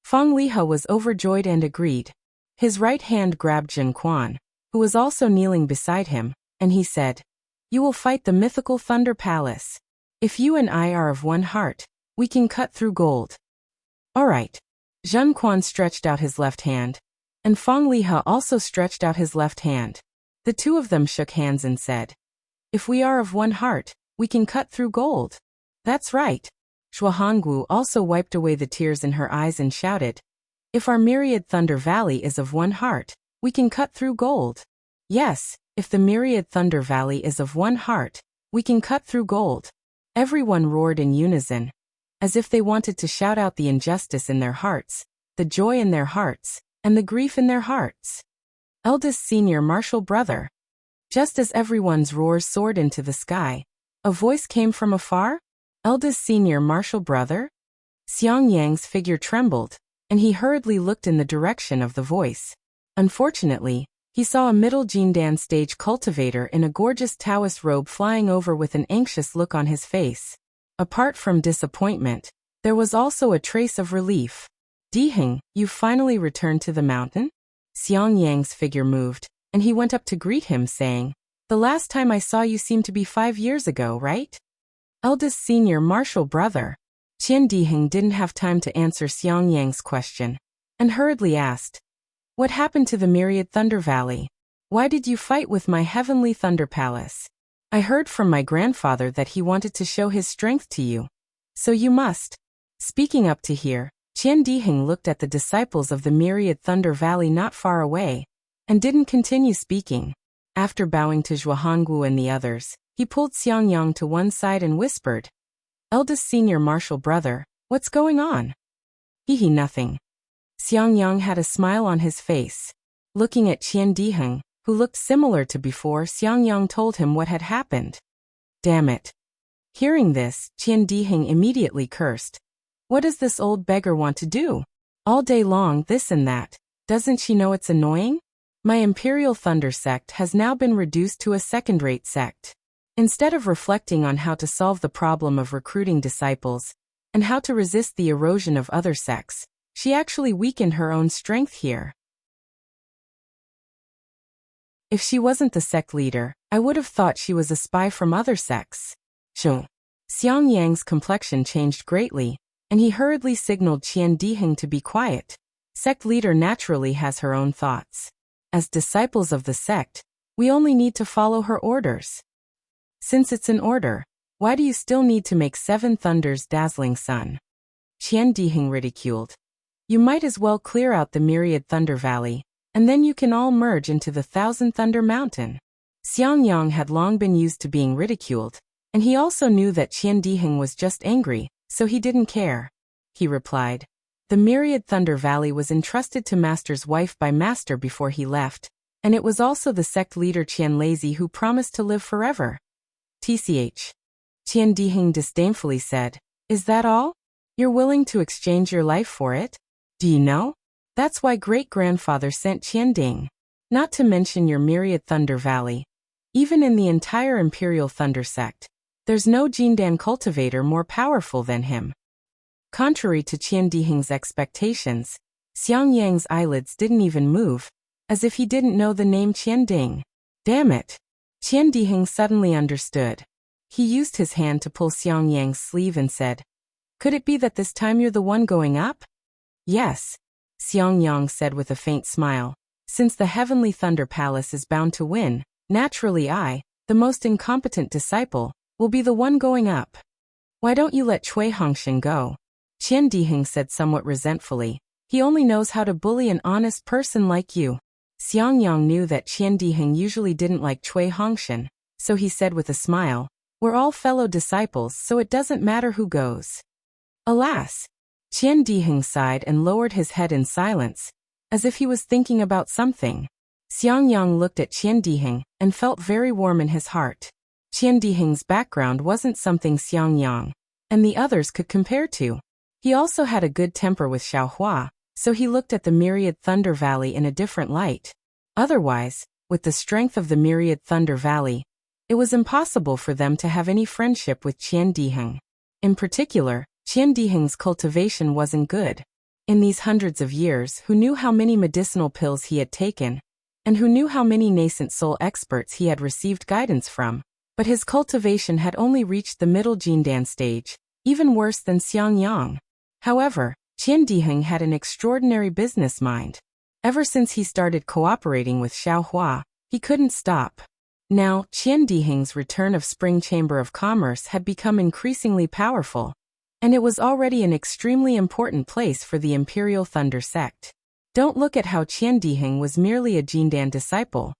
S1: Feng Liha was overjoyed and agreed. His right hand grabbed Zhen Quan, who was also kneeling beside him, and he said, You will fight the mythical Thunder Palace. If you and I are of one heart, we can cut through gold. All right. Zhen Quan stretched out his left hand, and Feng Liha also stretched out his left hand. The two of them shook hands and said, If we are of one heart, we can cut through gold. That's right. Zhua Hongwu also wiped away the tears in her eyes and shouted, If our Myriad Thunder Valley is of one heart, we can cut through gold. Yes, if the Myriad Thunder Valley is of one heart, we can cut through gold. Everyone roared in unison, as if they wanted to shout out the injustice in their hearts, the joy in their hearts, and the grief in their hearts. Eldest senior martial brother. Just as everyone's roars soared into the sky, a voice came from afar. Eldest senior martial brother? Xiang Yang's figure trembled, and he hurriedly looked in the direction of the voice. Unfortunately, he saw a middle Jindan stage cultivator in a gorgeous Taoist robe flying over with an anxious look on his face. Apart from disappointment, there was also a trace of relief. Diheng, you've finally returned to the mountain? Xiang Yang's figure moved, and he went up to greet him saying, The last time I saw you seemed to be 5 years ago, right? Eldest senior martial brother. Qian Diheng didn't have time to answer Xiang Yang's question, and hurriedly asked, What happened to the Myriad Thunder Valley? Why did you fight with my Heavenly Thunder Palace? I heard from my grandfather that he wanted to show his strength to you. So you must. Speaking up to hear, Qian Diheng looked at the disciples of the Myriad Thunder Valley not far away, and didn't continue speaking. After bowing to Zhua Hongwu and the others, he pulled Xiang Yang to one side and whispered, Eldest senior martial brother, what's going on? Nothing. Xiang Yang had a smile on his face. Looking at Qian Diheng, who looked similar to before, Xiang Yang told him what had happened. Damn it. Hearing this, Qian Diheng immediately cursed. What does this old beggar want to do? All day long this and that. Doesn't she know it's annoying? My Imperial Thunder sect has now been reduced to a second-rate sect. Instead of reflecting on how to solve the problem of recruiting disciples, and how to resist the erosion of other sects, she actually weakened her own strength here. If she wasn't the sect leader, I would have thought she was a spy from other sects. Xiang Yang's complexion changed greatly, and he hurriedly signaled Qian Diheng to be quiet. Sect leader naturally has her own thoughts. As disciples of the sect, we only need to follow her orders. Since it's an order, why do you still need to make 7 thunders dazzling sun? Qian Diheng ridiculed. You might as well clear out the Myriad Thunder Valley, and then you can all merge into the 1,000 Thunder Mountain. Xiang Yang had long been used to being ridiculed, and he also knew that Qian Diheng was just angry, so he didn't care. He replied, The Myriad Thunder Valley was entrusted to Master's wife by Master before he left, And it was also the sect leader Qian Lazy who promised to live forever. TCH. Qian Diheng disdainfully said, "Is that all? You're willing to exchange your life for it? Do you know? That's why great-grandfather sent Qian Ding. Not to mention your myriad Thunder Valley. Even in the entire Imperial Thunder sect, there's no Jindan cultivator more powerful than him." Contrary to Qian Diheng's expectations, Xiang Yang's eyelids didn't even move, as if he didn't know the name Qian Ding. Damn it! Qian Diheng suddenly understood. He used his hand to pull Xiang Yang's sleeve and said, "Could it be that this time you're the one going up?" "Yes," Xiang Yang said with a faint smile. "Since the Heavenly Thunder Palace is bound to win, naturally I, the most incompetent disciple, will be the one going up." "Why don't you let Cui Hongshan go?" Qian Diheng said somewhat resentfully. "He only knows how to bully an honest person like you." Xiang Yang knew that Qian Diheng usually didn't like Cui Hongshan, so he said with a smile, "We're all fellow disciples, so it doesn't matter who goes." Alas! Qian Diheng sighed and lowered his head in silence, as if he was thinking about something. Xiang Yang looked at Qian Diheng and felt very warm in his heart. Qian Diheng's background wasn't something Xiang Yang and the others could compare to. He also had a good temper with Xiaohua, so he looked at the Myriad Thunder Valley in a different light. Otherwise, with the strength of the Myriad Thunder Valley, it was impossible for them to have any friendship with Qian Diheng. In particular, Qian Diheng's cultivation wasn't good. In these hundreds of years, who knew how many medicinal pills he had taken, and who knew how many nascent soul experts he had received guidance from, but his cultivation had only reached the middle Jindan stage, even worse than Xiang Yang. However, Qian Diheng had an extraordinary business mind. Ever since he started cooperating with Xiaohua, he couldn't stop. Now, Qian Diheng's return of Spring Chamber of Commerce had become increasingly powerful, and it was already an extremely important place for the Imperial Thunder sect. Don't look at how Qian Diheng was merely a Jindan disciple.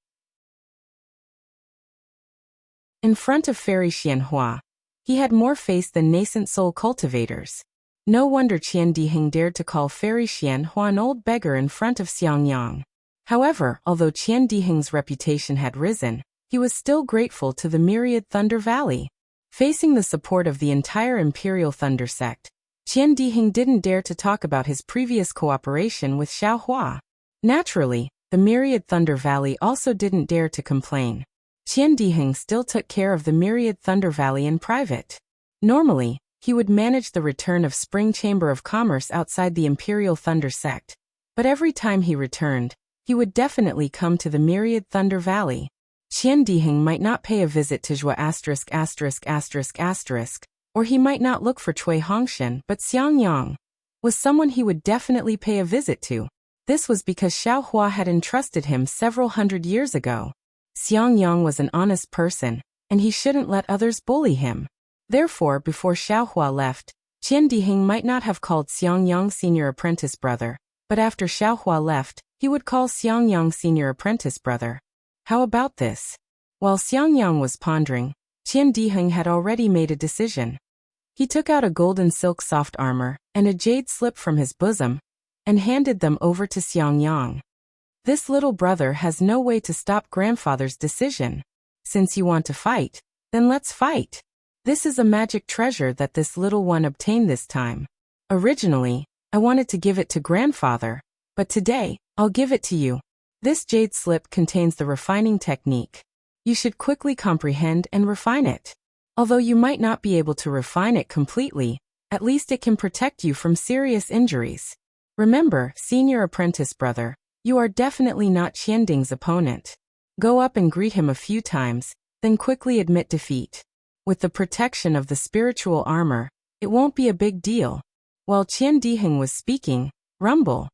S1: In front of Fairy Xianhua, he had more face than nascent soul cultivators. No wonder Qian Diheng dared to call Fairy Xianhua an old beggar in front of Xiang Yang. However, although Qian Diheng's reputation had risen, he was still grateful to the Myriad Thunder Valley. Facing the support of the entire Imperial Thunder sect, Qian Diheng didn't dare to talk about his previous cooperation with Xiaohua. Naturally, the Myriad Thunder Valley also didn't dare to complain. Qian Diheng still took care of the Myriad Thunder Valley in private. Normally, he would manage the return of Spring Chamber of Commerce outside the Imperial Thunder sect, but every time he returned, he would definitely come to the Myriad Thunder Valley. Qian Diheng might not pay a visit to Zhua ******, or he might not look for Cui Hongshan, but Xiang Yang was someone he would definitely pay a visit to. This was because Xiaohua had entrusted him several hundred years ago. Xiang Yang was an honest person, and he shouldn't let others bully him. Therefore, before Xiaohua left, Qian Diheng might not have called Xiang Yang Senior Apprentice Brother, but after Xiaohua left, he would call Xiang Yang Senior Apprentice Brother. How about this? While Xiang Yang was pondering, Qian Diheng had already made a decision. He took out a golden silk soft armor and a jade slip from his bosom, and handed them over to Xiang Yang. This little brother has no way to stop grandfather's decision. Since you want to fight, then let's fight. This is a magic treasure that this little one obtained this time. Originally, I wanted to give it to grandfather, but today, I'll give it to you. This jade slip contains the refining technique. You should quickly comprehend and refine it. Although you might not be able to refine it completely, at least it can protect you from serious injuries. Remember, Senior Apprentice Brother, you are definitely not Qian Ding's opponent. Go up and greet him a few times, then quickly admit defeat. With the protection of the spiritual armor, it won't be a big deal. While Qian Diheng was speaking, rumble.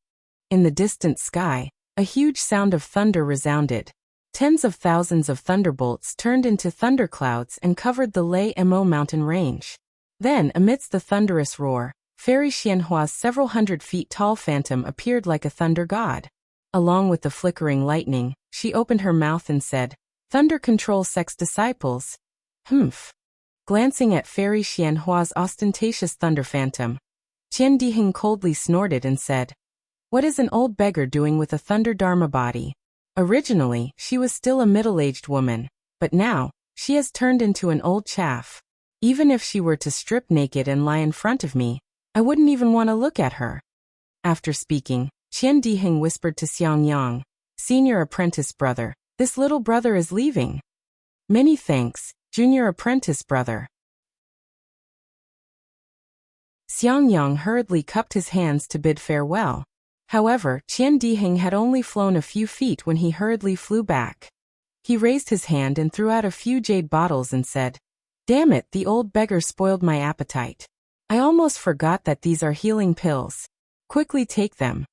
S1: In the distant sky, a huge sound of thunder resounded. Tens of thousands of thunderbolts turned into thunderclouds and covered the Lei Mo mountain range. Then, amidst the thunderous roar, Fairy Xianhua's several hundred feet tall phantom appeared like a thunder god. Along with the flickering lightning, she opened her mouth and said, "Thunder control sex disciples." Humph. Glancing at Fairy Xianhua's ostentatious thunder phantom, Qian Diheng coldly snorted and said, "What is an old beggar doing with a thunder dharma body?" Originally, she was still a middle-aged woman, but now, she has turned into an old chaff. Even if she were to strip naked and lie in front of me, I wouldn't even want to look at her. After speaking, Qian Diheng whispered to Xiang Yang, "Senior apprentice brother, this little brother is leaving." "Many thanks, junior apprentice brother." Xiang Yang hurriedly cupped his hands to bid farewell. However, Qian Diheng had only flown a few feet when he hurriedly flew back. He raised his hand and threw out a few jade bottles and said, "Damn it, the old beggar spoiled my appetite. I almost forgot that these are healing pills. Quickly take them.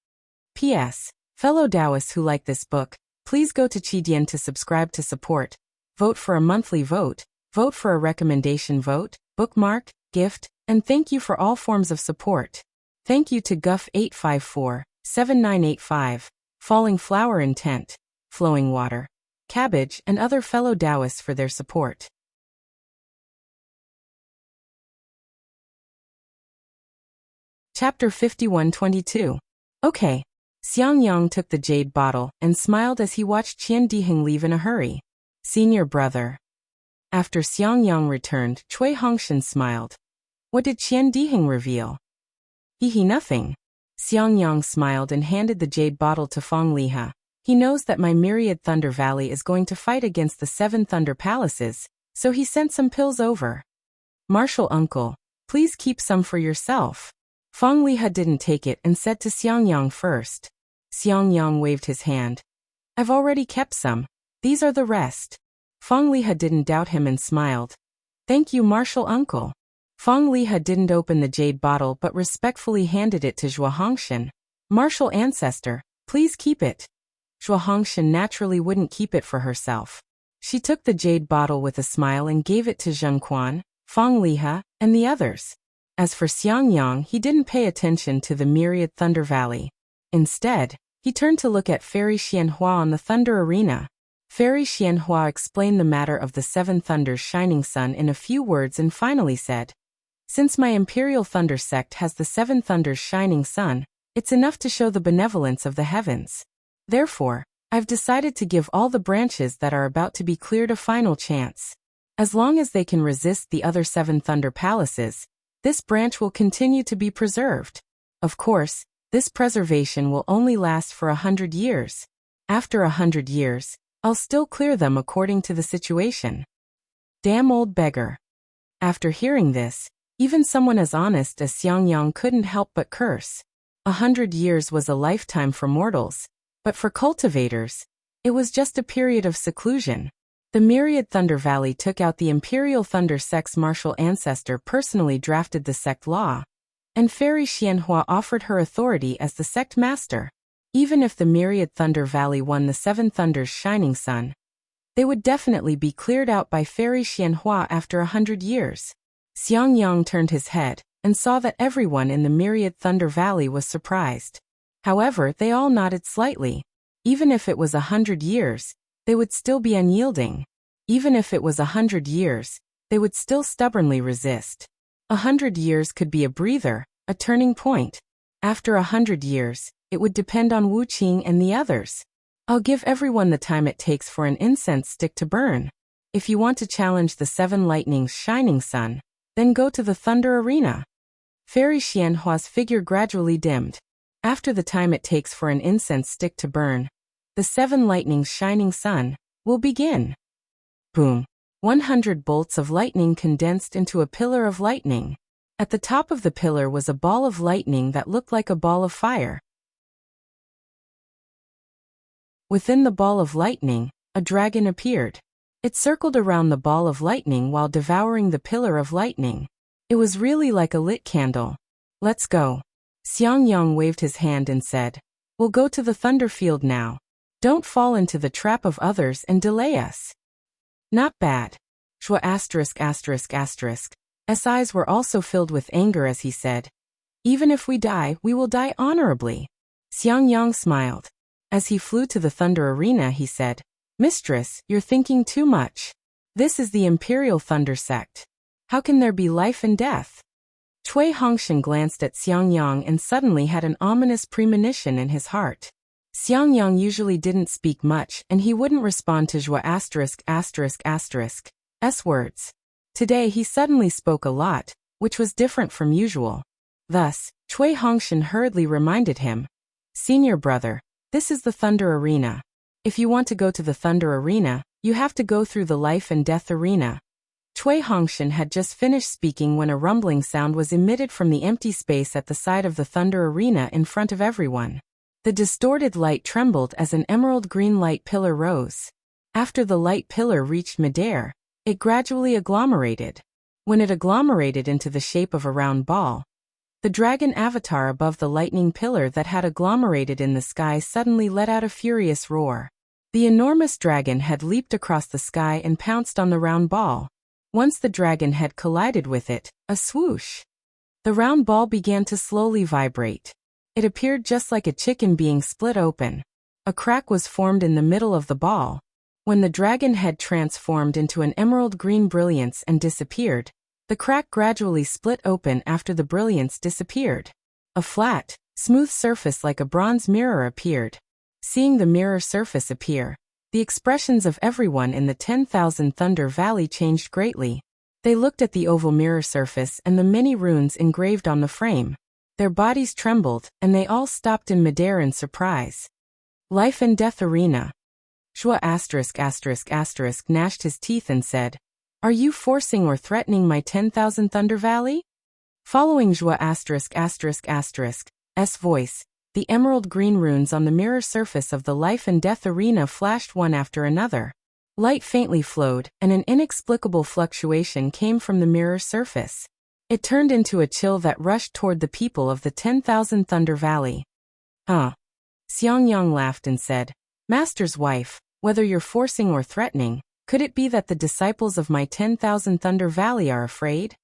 S1: P.S. Fellow Taoists who like this book, please go to Qidian to subscribe to support, vote for a monthly vote for a recommendation vote, bookmark, gift, and thank you for all forms of support. Thank you to Guff854, 7985, Falling Flower Intent, Flowing Water, Cabbage, and other fellow Taoists for their support. Chapter 51-22. Okay. Xiang Yang took the jade bottle and smiled as he watched Qian Diheng leave in a hurry. Senior brother. After Xiang Yang returned, Cui Hongshan smiled. What did Qian Diheng reveal? Nothing. Xiang Yang smiled and handed the jade bottle to Feng Liha. He knows that my myriad Thunder Valley is going to fight against the 7 Thunder Palaces, so he sent some pills over. Martial uncle, please keep some for yourself. Feng Liha didn't take it and said to Xiang Yang first. Xiang Yang waved his hand. I've already kept some. These are the rest. Feng Liha didn't doubt him and smiled. Thank you, martial uncle. Feng Liha didn't open the jade bottle but respectfully handed it to Zhuo Hongshan. Martial ancestor, please keep it. Zhuo Hongshan naturally wouldn't keep it for herself. She took the jade bottle with a smile and gave it to Zheng Quan, Feng Liha, and the others. As for Xiang Yang, he didn't pay attention to the myriad Thunder Valley. Instead, he turned to look at Fairy Xianhua on the Thunder Arena. Fairy Xianhua explained the matter of the 7 Thunders' shining sun in a few words and finally said, "Since my Imperial Thunder sect has the 7 Thunders' shining sun, it's enough to show the benevolence of the heavens. Therefore, I've decided to give all the branches that are about to be cleared a final chance. As long as they can resist the other 7 Thunder Palaces, this branch will continue to be preserved. Of course, this preservation will only last for 100 years. After 100 years, I'll still clear them according to the situation." Damn old beggar. After hearing this, even someone as honest as Xiang Yang couldn't help but curse. 100 years was a lifetime for mortals, but for cultivators, it was just a period of seclusion. The myriad Thunder Valley took out the Imperial Thunder sect's martial ancestor personally drafted the sect law, and Fairy Xianhua offered her authority as the sect master. Even if the myriad Thunder Valley won the 7 Thunders' shining sun, they would definitely be cleared out by Fairy Xianhua after 100 years. Xiang Yang turned his head and saw that everyone in the myriad Thunder Valley was surprised. However, they all nodded slightly. Even if it was 100 years, they would still be unyielding. Even if it was 100 years, they would still stubbornly resist. 100 years could be a breather, a turning point. After 100 years, it would depend on Wu Qing and the others. I'll give everyone the time it takes for an incense stick to burn. If you want to challenge the 7 Lightning's shining sun, then go to the Thunder Arena. Fairy Xianhua's figure gradually dimmed. After the time it takes for an incense stick to burn, the 7 Lightning's shining sun will begin. Boom. 100 bolts of lightning condensed into a pillar of lightning. At the top of the pillar was a ball of lightning that looked like a ball of fire. Within the ball of lightning, a dragon appeared. It circled around the ball of lightning while devouring the pillar of lightning. It was really like a lit candle. Let's go. Xiang Yang waved his hand and said, "We'll go to the Thunder Field now. Don't fall into the trap of others and delay us." Not bad. Shua *****. S eyes were also filled with anger as he said, "Even if we die, we will die honorably." Xiang Yang smiled. As he flew to the Thunder Arena, he said, "Mistress, you're thinking too much. This is the Imperial Thunder sect. How can there be life and death?" Cui Hongshan glanced at Xiang Yang and suddenly had an ominous premonition in his heart. Xiangyang usually didn't speak much and he wouldn't respond to Zhua*****'s words. Today he suddenly spoke a lot, which was different from usual. Thus, Cui Hongshan hurriedly reminded him, "Senior brother, this is the Thunder Arena. If you want to go to the Thunder Arena, you have to go through the Life and Death Arena." Cui Hongshan had just finished speaking when a rumbling sound was emitted from the empty space at the side of the Thunder Arena in front of everyone. The distorted light trembled as an emerald green light pillar rose. After the light pillar reached midair, it gradually agglomerated. When it agglomerated into the shape of a round ball, the dragon avatar above the lightning pillar that had agglomerated in the sky suddenly let out a furious roar. The enormous dragon had leaped across the sky and pounced on the round ball. Once the dragon had collided with it, a swoosh. The round ball began to slowly vibrate. It appeared just like a chicken being split open. A crack was formed in the middle of the ball. When the dragon head transformed into an emerald green brilliance and disappeared, the crack gradually split open after the brilliance disappeared. A flat, smooth surface like a bronze mirror appeared. Seeing the mirror surface appear, the expressions of everyone in the 10,000 Thunder Valley changed greatly. They looked at the oval mirror surface and the many runes engraved on the frame. Their bodies trembled, and they all stopped in midair in surprise. Life and Death Arena. Zhua ***** gnashed his teeth and said, "Are you forcing or threatening my 10,000 Thunder Valley?" Following Zhua *****'s voice, the emerald green runes on the mirror surface of the Life and Death Arena flashed one after another. Light faintly flowed, and an inexplicable fluctuation came from the mirror surface. It turned into a chill that rushed toward the people of the 10,000 Thunder Valley. Xiangyang laughed and said, "Master's wife, whether you're forcing or threatening, could it be that the disciples of my 10,000 Thunder Valley are afraid?"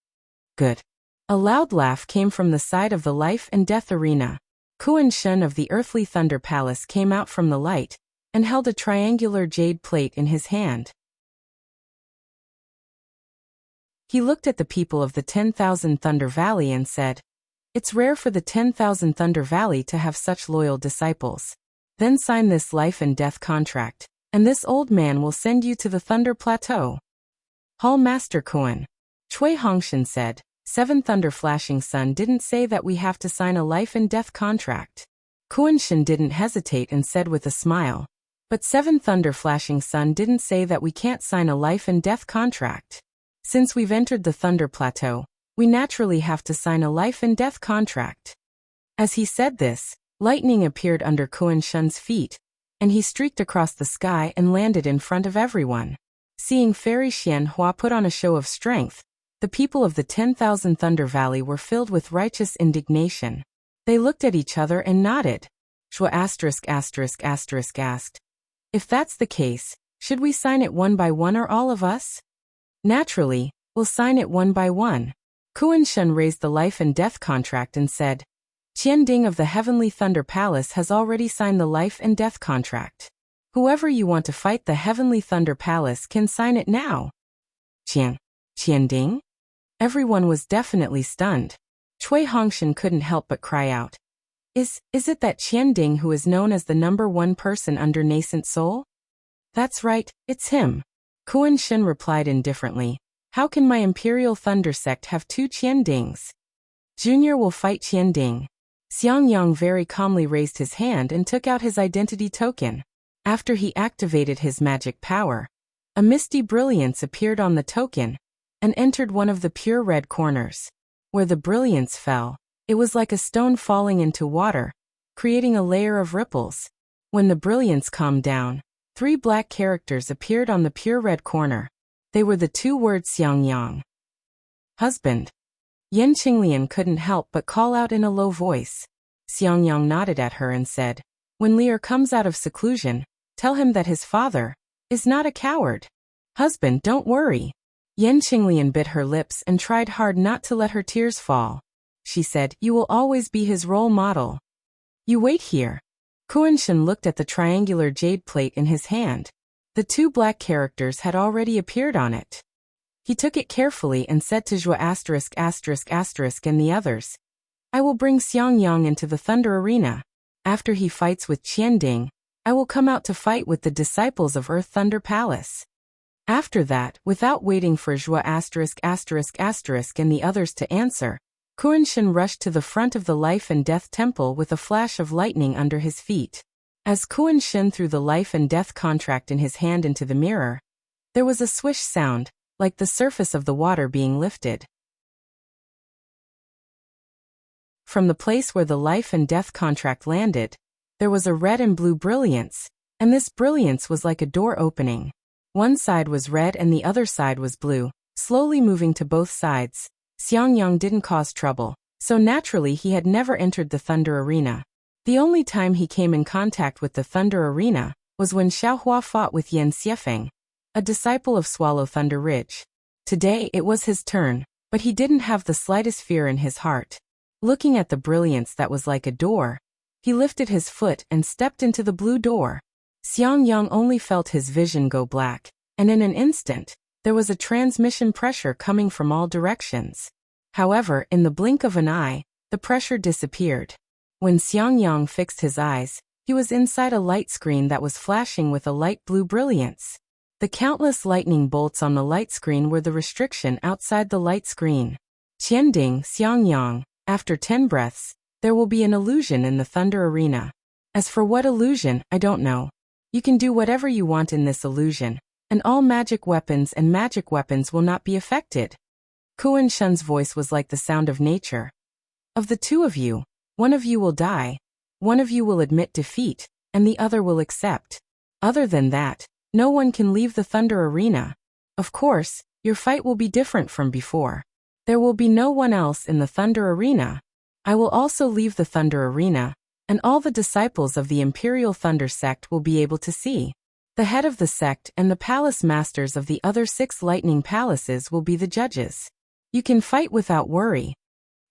S1: Good. A loud laugh came from the side of the Life and Death Arena. Kuan Shun of the Earthly Thunder Palace came out from the light and held a triangular jade plate in his hand. He looked at the people of the 10,000 Thunder Valley and said, "It's rare for the 10,000 Thunder Valley to have such loyal disciples. Then sign this life and death contract, and this old man will send you to the Thunder Plateau." Hall Master Kuan. Cui Hongshan said, "Seven Thunder Flashing Sun didn't say that we have to sign a life and death contract." Kuan Shin didn't hesitate and said with a smile, "But Seven Thunder Flashing Sun didn't say that we can't sign a life and death contract. Since we've entered the Thunder Plateau, we naturally have to sign a life and death contract." As he said this, lightning appeared under Kuan Shun's feet, and he streaked across the sky and landed in front of everyone. Seeing Fairy Xian Hua put on a show of strength, the people of the 10,000 Thunder Valley were filled with righteous indignation. They looked at each other and nodded. Zhua asked, "If that's the case, should we sign it one by one or all of us?" "Naturally, we'll sign it one by one." Kuan Shun raised the life and death contract and said, "Qian Ding of the Heavenly Thunder Palace has already signed the life and death contract. Whoever you want to fight the Heavenly Thunder Palace can sign it now." Qian Ding? Everyone was definitely stunned. Cui Hongshan couldn't help but cry out, Is it that Qian Ding who is known as the #1 person under Nascent Soul?" "That's right, it's him." Kuan Shin replied indifferently, "How can my Imperial Thunder Sect have two Qian Dings? Junior will fight Qian Ding." Xiangyang very calmly raised his hand and took out his identity token. After he activated his magic power, a misty brilliance appeared on the token and entered one of the pure red corners. Where the brilliance fell, it was like a stone falling into water, creating a layer of ripples. When the brilliance calmed down, 3 black characters appeared on the pure red corner. They were the 2 words Xiangyang. "Husband." Yen Qinglian couldn't help but call out in a low voice. Xiangyang nodded at her and said, "When Lear comes out of seclusion, tell him that his father is not a coward." "Husband, don't worry." Yen Qinglian bit her lips and tried hard not to let her tears fall. She said, "You will always be his role model." "You wait here." Kuan Shin looked at the triangular jade plate in his hand. The 2 black characters had already appeared on it. He took it carefully and said to Zhua **** and the others, "I will bring Xiangyang into the Thunder Arena. After he fights with Qianding, I will come out to fight with the disciples of Earth Thunder Palace. After that, without waiting for Zhua and the others to answer, Kuan-Shen rushed to the front of the Life and Death Temple with a flash of lightning under his feet. As Kuan-Shen threw the life and death contract in his hand into the mirror, there was a swish sound, like the surface of the water being lifted. From the place where the life and death contract landed, there was a red and blue brilliance, and this brilliance was like a door opening. One side was red and the other side was blue, slowly moving to both sides. Xiangyang didn't cause trouble, so naturally he had never entered the Thunder Arena. The only time he came in contact with the Thunder Arena was when Xiaohua fought with Yan Xiefeng, a disciple of Swallow Thunder Ridge. Today it was his turn, but he didn't have the slightest fear in his heart. Looking at the brilliance that was like a door, he lifted his foot and stepped into the blue door. Xiangyang only felt his vision go black, and in an instant, there was a transmission pressure coming from all directions. However, in the blink of an eye, the pressure disappeared. When Xiangyang fixed his eyes, he was inside a light screen that was flashing with a light blue brilliance. The countless lightning bolts on the light screen were the restriction outside the light screen. Qianding, Xiangyang, after 10 breaths, there will be an illusion in the Thunder Arena. As for what illusion, I don't know. You can do whatever you want in this illusion, and all magic weapons will not be affected. Kuan-Shen's voice was like the sound of nature. Of the two of you, one of you will die, one of you will admit defeat, and the other will accept. Other than that, no one can leave the Thunder Arena. Of course, your fight will be different from before. There will be no one else in the Thunder Arena. I will also leave the Thunder Arena, and all the disciples of the Imperial Thunder Sect will be able to see. The head of the sect and the palace masters of the other 6 lightning palaces will be the judges. You can fight without worry.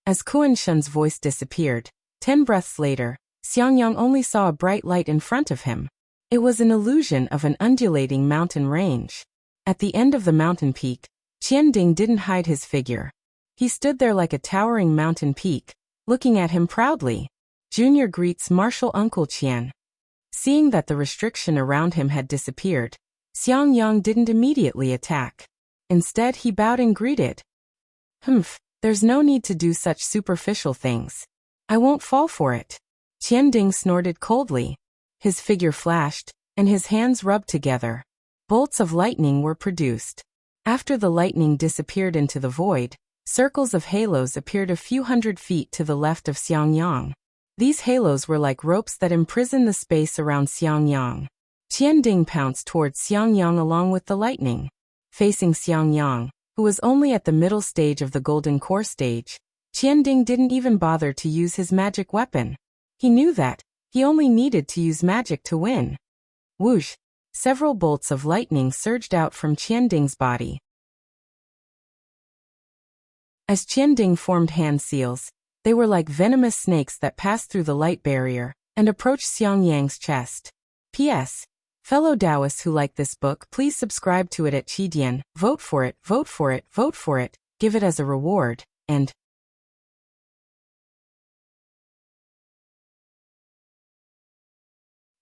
S1: As Kuan-Shen's voice disappeared, 10 breaths later, Xiangyang only saw a bright light in front of him. It was an illusion of an undulating mountain range. At the end of the mountain peak, Qianding didn't hide his figure. He stood there like a towering mountain peak, looking at him proudly. Junior greets Martial Uncle Qian. Seeing that the restriction around him had disappeared, Xiangyang didn't immediately attack. Instead, he bowed and greeted. There's no need to do such superficial things. I won't fall for it. Qianding snorted coldly. His figure flashed, and his hands rubbed together. Bolts of lightning were produced. After the lightning disappeared into the void, circles of halos appeared a few hundred feet to the left of Xiangyang. These halos were like ropes that imprisoned the space around Xiangyang. Qianding pounced towards Xiangyang along with the lightning. Facing Xiangyang, who was only at the middle stage of the Golden Core stage, Qianding didn't even bother to use his magic weapon. He knew that he only needed to use magic to win. Whoosh! Several bolts of lightning surged out from Qianding's body. As Qianding formed hand seals, they were like venomous snakes that passed through the light barrier and approached Xiangyang's chest. P.S. Fellow Taoists who like this book, please subscribe to it at Qidian, vote for it, vote for it, vote for it, give it as a reward, and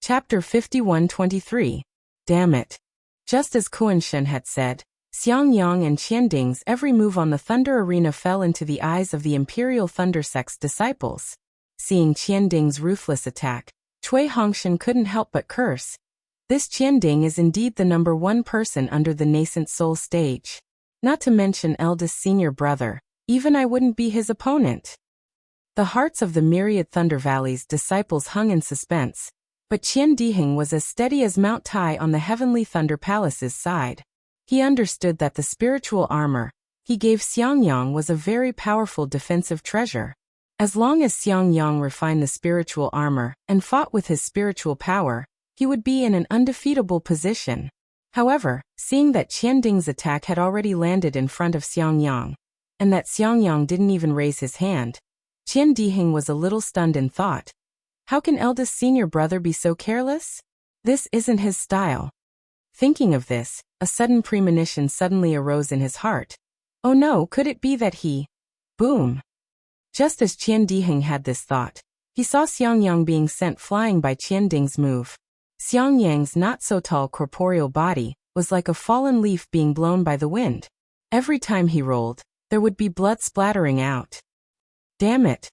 S1: Chapter 51-23. Damn it. Just as Kuan-Shen had said, Xiangyang and Qianding's every move on the Thunder Arena fell into the eyes of the Imperial Thunder Sect's disciples. Seeing Qianding's ruthless attack, Cui Hongshan couldn't help but curse. This Qianding is indeed the number 1 person under the nascent soul stage. Not to mention eldest senior brother, even I wouldn't be his opponent. The hearts of the myriad Thunder Valley's disciples hung in suspense, but Qianding was as steady as Mount Tai on the Heavenly Thunder Palace's side. He understood that the spiritual armor he gave Xiangyang was a very powerful defensive treasure. As long as Xiangyang refined the spiritual armor and fought with his spiritual power, he would be in an undefeatable position. However, seeing that Qianding's attack had already landed in front of Xiangyang, and that Xiangyang didn't even raise his hand, Qianding was a little stunned in thought. How can eldest senior brother be so careless? This isn't his style. Thinking of this, a sudden premonition suddenly arose in his heart. Oh no, could it be that he... Boom! Just as Qianding had this thought, He saw Xiangyang being sent flying by Qianding's move. Xiangyang's not-so-tall corporeal body was like a fallen leaf being blown by the wind. Every time he rolled, there would be blood splattering out. Damn it!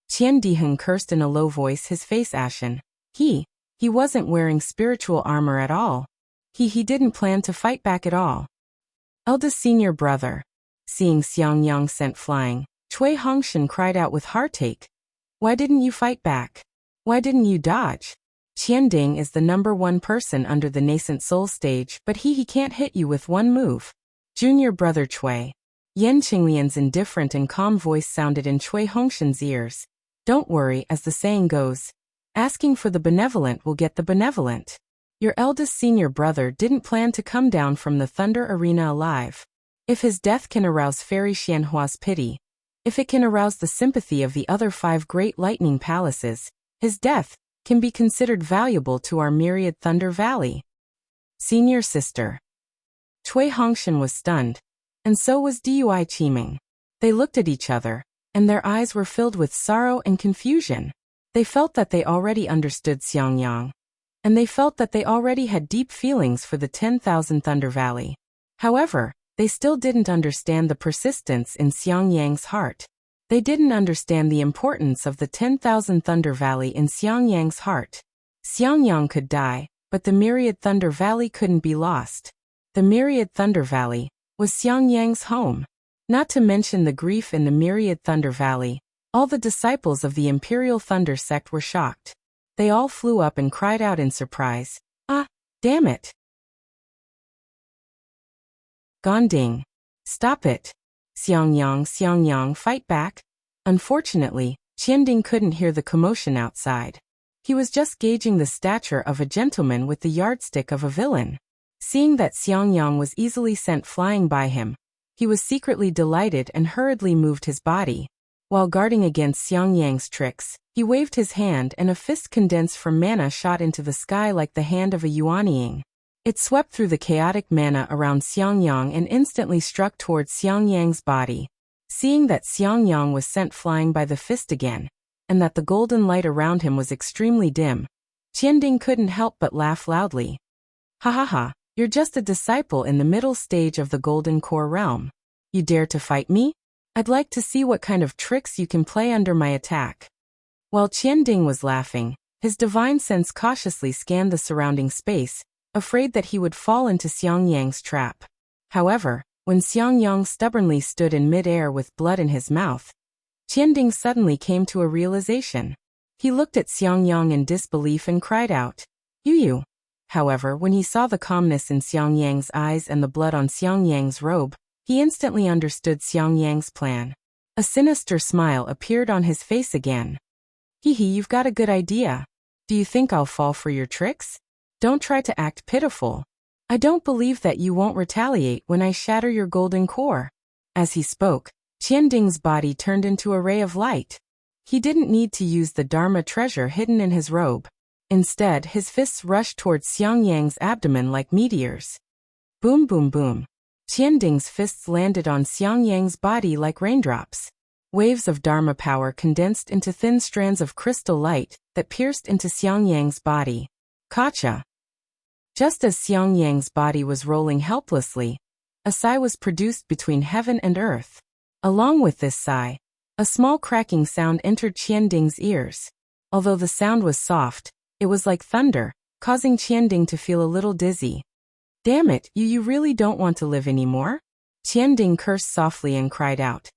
S1: Qianding cursed in a low voice, his face ashen. He wasn't wearing spiritual armor at all. He didn't plan to fight back at all. Eldest senior brother. Seeing Xiangyang sent flying, Cui Hongshan cried out with heartache. Why didn't you fight back? Why didn't you dodge? Qianding is the #1 person under the nascent soul stage, but he can't hit you with one move. Junior brother Cui. Yan Qinglian's indifferent and calm voice sounded in Cui Hongshan's ears. Don't worry, as the saying goes. Asking for the benevolent will get the benevolent. Your eldest senior brother didn't plan to come down from the Thunder Arena alive. If his death can arouse Fairy Xianhua's pity, if it can arouse the sympathy of the other 5 great lightning palaces, his death can be considered valuable to our myriad Thunder Valley. Senior sister. Cui Hongshan was stunned, and so was Dui Qiming. They looked at each other, and their eyes were filled with sorrow and confusion. They felt that they already understood Xiangyang, and they felt that they already had deep feelings for the 10,000 Thunder Valley. However, they still didn't understand the persistence in Xiangyang's heart. They didn't understand the importance of the 10,000 Thunder Valley in Xiangyang's heart. Xiangyang could die, but the myriad Thunder Valley couldn't be lost. The myriad Thunder Valley was Xiangyang's home. Not to mention the grief in the myriad Thunder Valley, all the disciples of the Imperial Thunder sect were shocked. They all flew up and cried out in surprise. Ah, damn it! Gonding. Stop it. Xiangyang, fight back. Unfortunately, Qianding couldn't hear the commotion outside. He was just gauging the stature of a gentleman with the yardstick of a villain. Seeing that Xiangyang was easily sent flying by him, he was secretly delighted and hurriedly moved his body. While guarding against Xiangyang's tricks, he waved his hand and a fist condensed from mana shot into the sky like the hand of a Yuanying. It swept through the chaotic mana around Xiangyang and instantly struck towards Xiangyang's body. Seeing that Xiangyang was sent flying by the fist again, and that the golden light around him was extremely dim, Qianding couldn't help but laugh loudly. Ha ha ha, you're just a disciple in the middle stage of the Golden Core realm. You dare to fight me? I'd like to see what kind of tricks you can play under my attack. While Qianding was laughing, his divine sense cautiously scanned the surrounding space, afraid that he would fall into Xiangyang's trap. However, when Xiangyang stubbornly stood in mid-air with blood in his mouth, Qianding suddenly came to a realization. He looked at Xiangyang in disbelief and cried out, "You." However, when he saw the calmness in Xiangyang's eyes and the blood on Xiangyang's robe, he instantly understood Xiangyang's plan. A sinister smile appeared on his face again. You've got a good idea. Do you think I'll fall for your tricks? Don't try to act pitiful. I don't believe that you won't retaliate when I shatter your golden core." As he spoke, Qianding's body turned into a ray of light. He didn't need to use the Dharma treasure hidden in his robe. Instead, his fists rushed towards Xiangyang's abdomen like meteors. Boom boom boom. Qianding's fists landed on Xiangyang's body like raindrops. Waves of Dharma power condensed into thin strands of crystal light that pierced into Xiangyang's body. Kacha. Just as Xiangyang's body was rolling helplessly, a sigh was produced between heaven and earth. Along with this sigh, a small cracking sound entered Qianding's ears. Although the sound was soft, it was like thunder, causing Qianding to feel a little dizzy. Damn it, you really don't want to live anymore? Qianding cursed softly and cried out.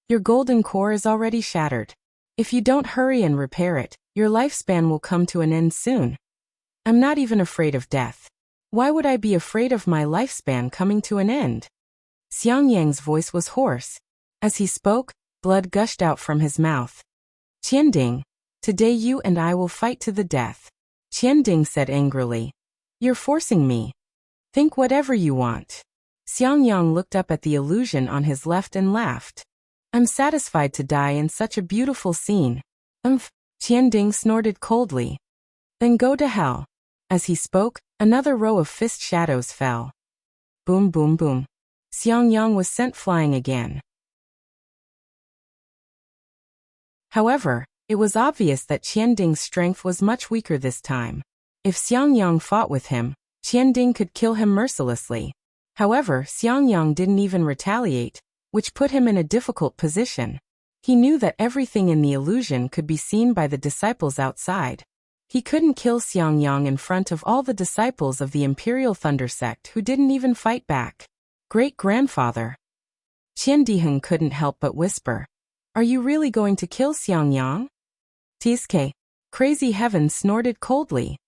S1: Your golden core is already shattered. If you don't hurry and repair it, your lifespan will come to an end soon. I'm not even afraid of death. Why would I be afraid of my lifespan coming to an end? Xiangyang's voice was hoarse. As he spoke, blood gushed out from his mouth. Qianding, today you and I will fight to the death. Qianding said angrily. You're forcing me. Think whatever you want. Xiangyang looked up at the illusion on his left and laughed. I'm satisfied to die in such a beautiful scene. Qianding snorted coldly. Then go to hell. As he spoke, another row of fist shadows fell. Boom boom boom. Xiangyang was sent flying again. However, It was obvious that Qianding's strength was much weaker this time. If Xiangyang fought with him, Qianding could kill him mercilessly. However, Xiangyang didn't even retaliate, which put him in a difficult position. He knew that everything in the illusion could be seen by the disciples outside. He couldn't kill Xiangyang in front of all the disciples of the Imperial Thunder Sect who didn't even fight back. Great-grandfather. Qianding couldn't help but whisper, "Are you really going to kill Xiangyang?" Tsk. Crazy Heaven snorted coldly.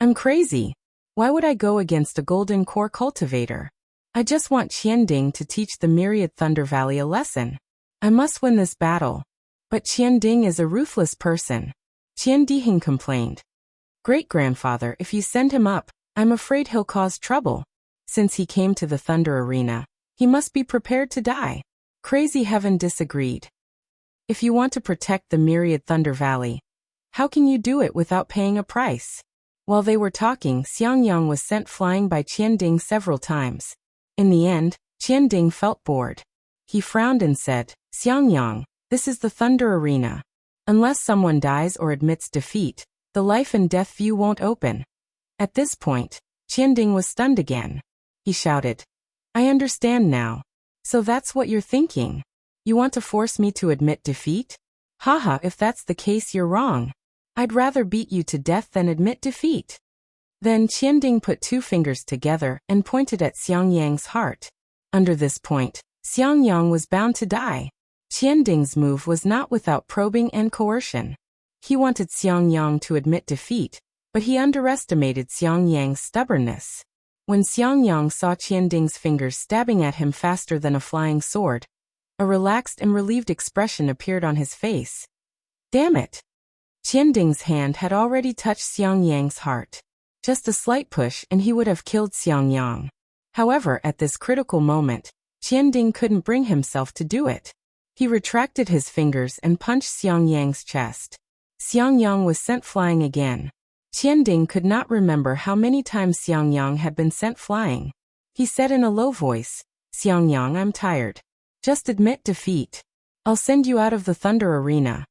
S1: "I'm crazy. Why would I go against a golden core cultivator? I just want Qianding to teach the Myriad Thunder Valley a lesson. I must win this battle." But Qianding is a ruthless person. Qianding complained. "Great-grandfather, if you send him up, I'm afraid he'll cause trouble. Since he came to the Thunder Arena, he must be prepared to die." Crazy Heaven disagreed. "If you want to protect the Myriad Thunder Valley, how can you do it without paying a price?" While they were talking, Xiangyang was sent flying by Qianding several times. In the end, Qianding felt bored. He frowned and said, "Xiangyang, this is the Thunder Arena. Unless someone dies or admits defeat, the life and death view won't open." At this point, Qianding was stunned again. He shouted, "I understand now. So that's what you're thinking? You want to force me to admit defeat? Haha, if that's the case, you're wrong. I'd rather beat you to death than admit defeat." Then Qianding put two fingers together and pointed at Xiangyang's heart. Under this point, Xiangyang was bound to die. Qianding's move was not without probing and coercion. He wanted Xiangyang to admit defeat, but he underestimated Xiangyang's stubbornness. When Xiangyang saw Qianding's fingers stabbing at him faster than a flying sword, a relaxed and relieved expression appeared on his face. Damn it! Qianding's hand had already touched Xiangyang's heart. Just a slight push and he would have killed Xiangyang. However, at this critical moment, Qianding couldn't bring himself to do it. He retracted his fingers and punched Xiangyang's chest. Xiangyang was sent flying again. Qianding could not remember how many times Xiangyang had been sent flying. He said in a low voice, "Xiangyang, I'm tired. Just admit defeat. I'll send you out of the Thunder Arena."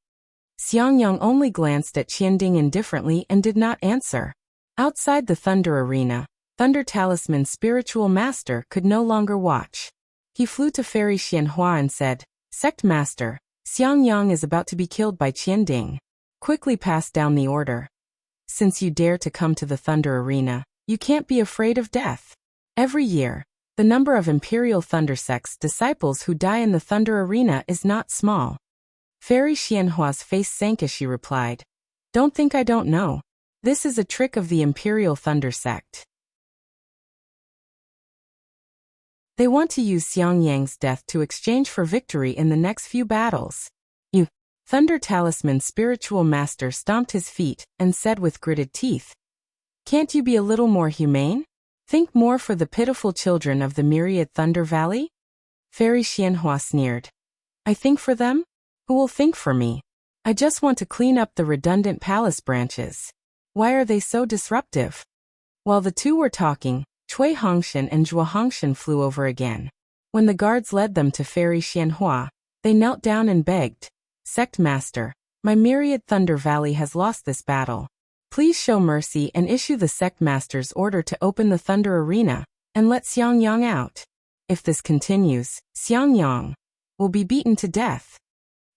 S1: Xiangyang only glanced at Qianding indifferently and did not answer. Outside the Thunder Arena, Thunder Talisman's spiritual master could no longer watch. He flew to Fairy Xianhua and said, "Sect Master, Xiangyang is about to be killed by Qianding. Quickly pass down the order. Since you dare to come to the Thunder Arena, you can't be afraid of death." Every year, the number of Imperial Thunder Sect's disciples who die in the Thunder Arena is not small. Fairy Xianhua's face sank as she replied, "Don't think I don't know. This is a trick of the Imperial Thunder Sect. They want to use Xiangyang's death to exchange for victory in the next few battles." "You." Thunder Talisman's spiritual master stomped his feet and said with gritted teeth, "Can't you be a little more humane? Think more for the pitiful children of the Myriad Thunder Valley?" Fairy Xianhua sneered. "I think for them? Who will think for me? I just want to clean up the redundant palace branches. Why are they so disruptive?" While the two were talking, Cui Hongshan and Zhuo Hongshan flew over again. When the guards led them to Fairy Xianhua, they knelt down and begged, "Sect Master, my Myriad Thunder Valley has lost this battle. Please show mercy and issue the Sect Master's order to open the Thunder Arena and let Xiangyang out. If this continues, Xiangyang will be beaten to death."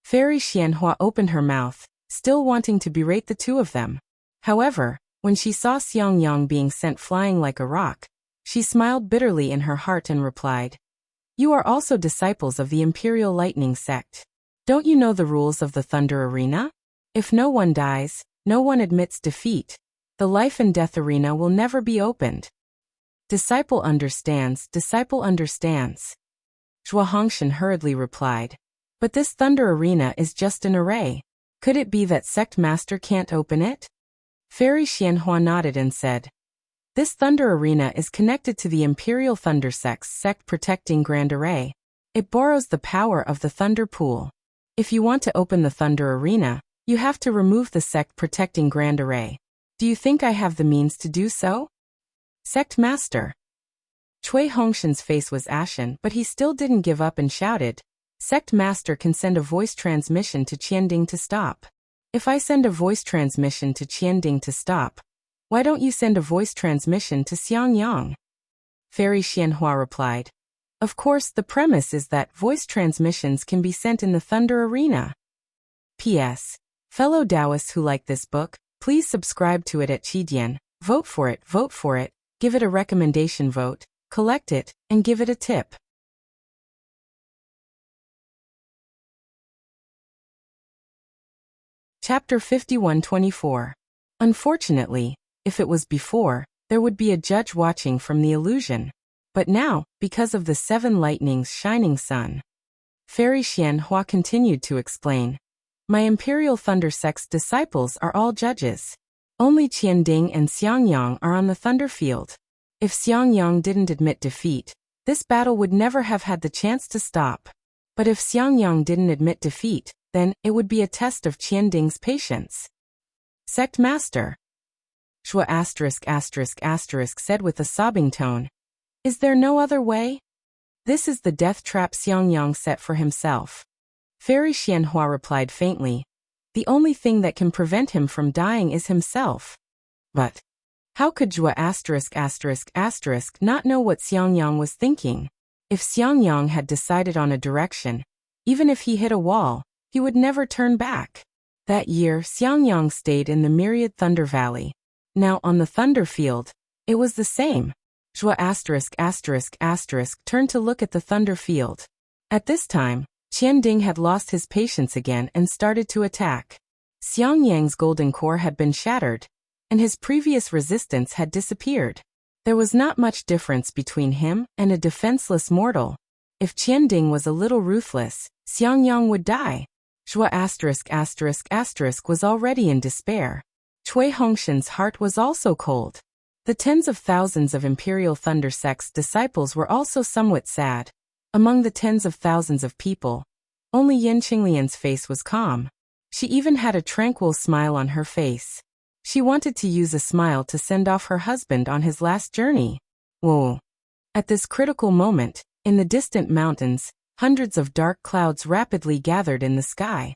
S1: Fairy Xianhua opened her mouth, still wanting to berate the two of them. However, when she saw Xiangyang being sent flying like a rock, she smiled bitterly in her heart and replied, "You are also disciples of the Imperial Lightning Sect. Don't you know the rules of the Thunder Arena? If no one dies, no one admits defeat. The Life and Death Arena will never be opened." "Disciple understands, disciple understands," Zhuo Hongshan hurriedly replied. "But this Thunder Arena is just an array. Could it be that Sect Master can't open it?" Fairy Xianhua nodded and said, "This Thunder Arena is connected to the Imperial Thunder Sect's sect-protecting Grand Array. It borrows the power of the Thunder Pool. If you want to open the Thunder Arena, you have to remove the sect-protecting Grand Array. Do you think I have the means to do so?" "Sect Master." Cui Hongshan's face was ashen, but he still didn't give up and shouted, "Sect Master can send a voice transmission to Qianding to stop." If I send a voice transmission to Qianding to stop, why don't you send a voice transmission to Xiangyang? Fairy Xianhua replied. Of course, the premise is that voice transmissions can be sent in the Thunder Arena. P.S. Fellow Taoists who like this book, please subscribe to it at Qidian, vote for it, give it a recommendation vote, collect it, and give it a tip. Chapter 51-24. Unfortunately, if it was before, there would be a judge watching from the illusion. But now, because of the 7 lightnings shining sun. Fairy Xianhua continued to explain. My Imperial Thunder Sect's disciples are all judges. Only Qianding and Xiangyang are on the Thunder Field. If Xiangyang didn't admit defeat, this battle would never have had the chance to stop. But if Xiangyang didn't admit defeat, then it would be a test of Qianding's patience. Sect Master. Shua **** said with a sobbing tone. Is there no other way? This is the death trap Xiangyang set for himself. Fairy Xianhua replied faintly. The only thing that can prevent him from dying is himself. But how could Jua **** not know what Xiangyang was thinking? If Xiangyang had decided on a direction, even if he hit a wall, he would never turn back. That year, Xiangyang stayed in the Myriad Thunder Valley. Now, on the Thunder Field, it was the same. Jua **** turned to look at the Thunder Field. At this time, Qianding had lost his patience again and started to attack. Xiangyang's golden core had been shattered, and his previous resistance had disappeared. There was not much difference between him and a defenseless mortal. If Qianding was a little ruthless, Xiangyang would die. Jua **** was already in despair. Cui Hongshan's heart was also cold. The tens of thousands of Imperial Thunder Sect's disciples were also somewhat sad. Among the tens of thousands of people, only Yin Qinglian's face was calm. She even had a tranquil smile on her face. She wanted to use a smile to send off her husband on his last journey. Whoa! At this critical moment, in the distant mountains, hundreds of dark clouds rapidly gathered in the sky.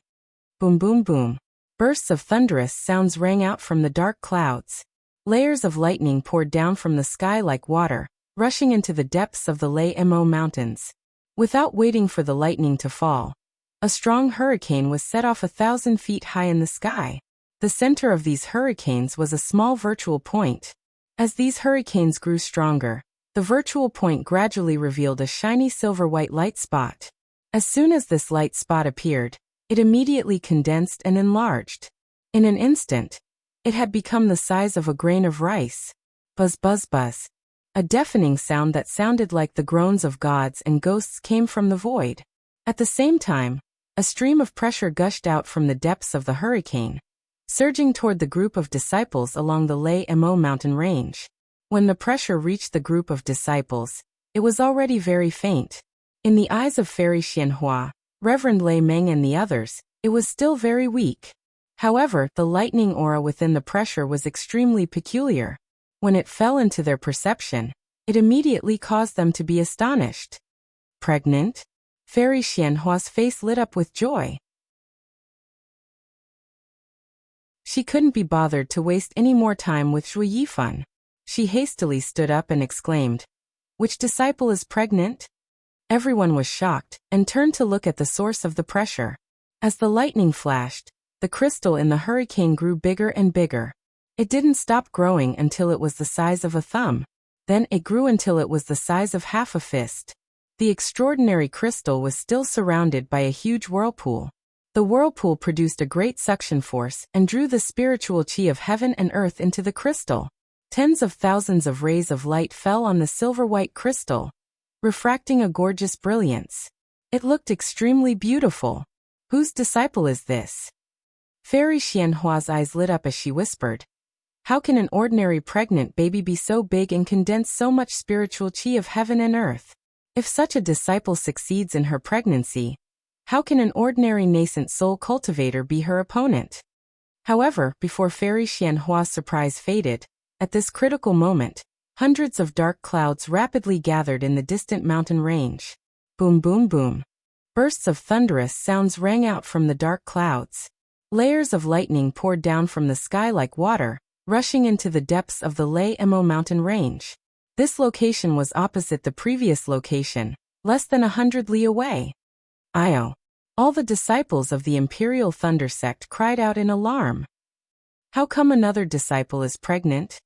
S1: Boom boom boom. Bursts of thunderous sounds rang out from the dark clouds. Layers of lightning poured down from the sky like water, rushing into the depths of the Lei Mo Mountains. Without waiting for the lightning to fall, a strong hurricane was set off 1,000 feet high in the sky. The center of these hurricanes was a small virtual point. As these hurricanes grew stronger, the virtual point gradually revealed a shiny silver-white light spot. As soon as this light spot appeared, it immediately condensed and enlarged. In an instant, it had become the size of a grain of rice. Buzz buzz buzz. A deafening sound that sounded like the groans of gods and ghosts came from the void. At the same time, a stream of pressure gushed out from the depths of the hurricane, surging toward the group of disciples along the Lei Mo mountain range. When the pressure reached the group of disciples, it was already very faint. In the eyes of Fairy Xianhua, Reverend Lei Meng and the others, it was still very weak. However, the lightning aura within the pressure was extremely peculiar. When it fell into their perception, it immediately caused them to be astonished. Pregnant? Fairy Xianhua's face lit up with joy. She couldn't be bothered to waste any more time with Zhu Yifan. She hastily stood up and exclaimed, "Which disciple is pregnant?" Everyone was shocked and turned to look at the source of the pressure. As the lightning flashed, the crystal in the hurricane grew bigger and bigger. It didn't stop growing until it was the size of a thumb. Then it grew until it was the size of half a fist. The extraordinary crystal was still surrounded by a huge whirlpool. The whirlpool produced a great suction force and drew the spiritual chi of heaven and earth into the crystal. Tens of thousands of rays of light fell on the silver-white crystal, refracting a gorgeous brilliance. It looked extremely beautiful. Whose disciple is this? Fairy Xianhua's eyes lit up as she whispered, "How can an ordinary pregnant baby be so big and condense so much spiritual chi of heaven and earth? If such a disciple succeeds in her pregnancy, how can an ordinary nascent soul cultivator be her opponent?" However, before Fairy Xianhua's surprise faded, at this critical moment, hundreds of dark clouds rapidly gathered in the distant mountain range. Boom boom boom. Bursts of thunderous sounds rang out from the dark clouds. Layers of lightning poured down from the sky like water, rushing into the depths of the Lei Emo mountain range. This location was opposite the previous location, less than 100 li away. Io! All the disciples of the Imperial Thunder sect cried out in alarm. How come another disciple is pregnant?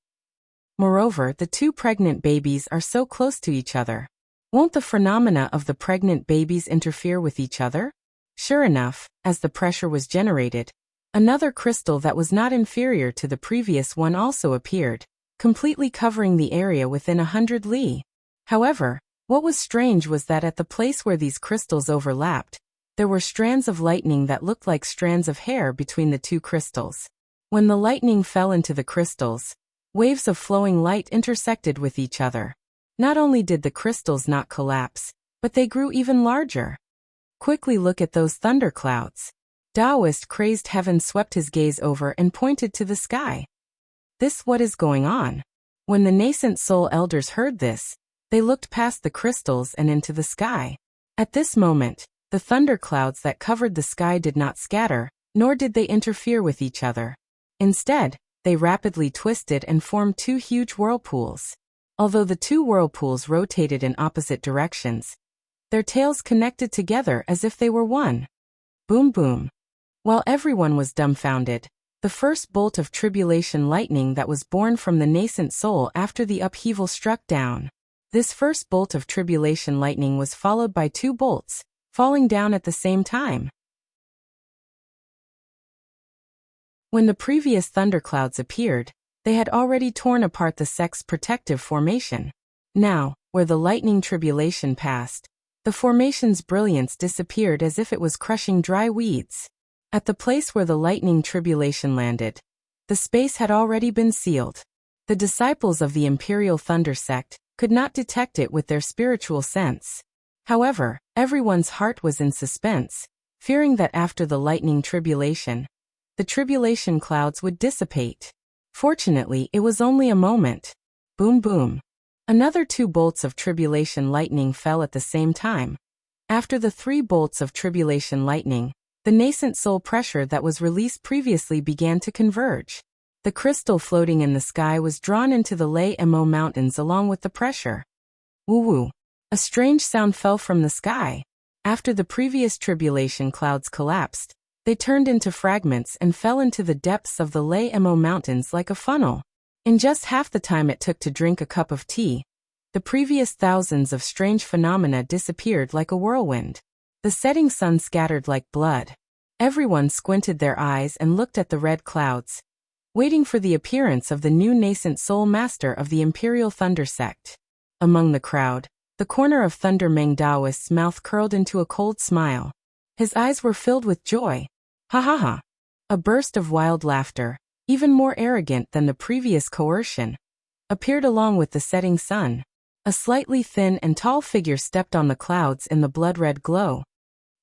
S1: Moreover, the two pregnant babies are so close to each other. Won't the phenomena of the pregnant babies interfere with each other? Sure enough, as the pressure was generated, another crystal that was not inferior to the previous one also appeared, completely covering the area within 100 li. However, what was strange was that at the place where these crystals overlapped, there were strands of lightning that looked like strands of hair between the two crystals. When the lightning fell into the crystals, waves of flowing light intersected with each other. Not only did the crystals not collapse, but they grew even larger. Quickly look at those thunderclouds. Taoist crazed heaven swept his gaze over and pointed to the sky. What is going on? When the nascent soul elders heard this, they looked past the crystals and into the sky. At this moment, the thunderclouds that covered the sky did not scatter, nor did they interfere with each other. Instead, they rapidly twisted and formed two huge whirlpools. Although the two whirlpools rotated in opposite directions, their tails connected together as if they were one. Boom boom. While everyone was dumbfounded, the first bolt of tribulation lightning that was born from the nascent soul after the upheaval struck down. This first bolt of tribulation lightning was followed by two bolts, falling down at the same time. When the previous thunderclouds appeared, they had already torn apart the sect's protective formation. Now, where the lightning tribulation passed, the formation's brilliance disappeared as if it was crushing dry weeds. At the place where the lightning tribulation landed, the space had already been sealed. The disciples of the Imperial Thunder sect could not detect it with their spiritual sense. However, everyone's heart was in suspense, fearing that after the lightning tribulation, the tribulation clouds would dissipate. Fortunately, it was only a moment. Boom boom. Another two bolts of tribulation lightning fell at the same time. After the three bolts of tribulation lightning, the nascent soul pressure that was released previously began to converge. The crystal floating in the sky was drawn into the Lei Emo mountains along with the pressure. Woo-woo. A strange sound fell from the sky. After the previous tribulation clouds collapsed, they turned into fragments and fell into the depths of the Lei Emo mountains like a funnel. In just half the time it took to drink a cup of tea, the previous thousands of strange phenomena disappeared like a whirlwind. The setting sun scattered like blood. Everyone squinted their eyes and looked at the red clouds, waiting for the appearance of the new nascent soul master of the Imperial Thunder sect. Among the crowd, the corner of Thunder Meng Daoist's mouth curled into a cold smile. His eyes were filled with joy. Ha ha ha. A burst of wild laughter, even more arrogant than the previous coercion, appeared along with the setting sun. A slightly thin and tall figure stepped on the clouds in the blood-red glow.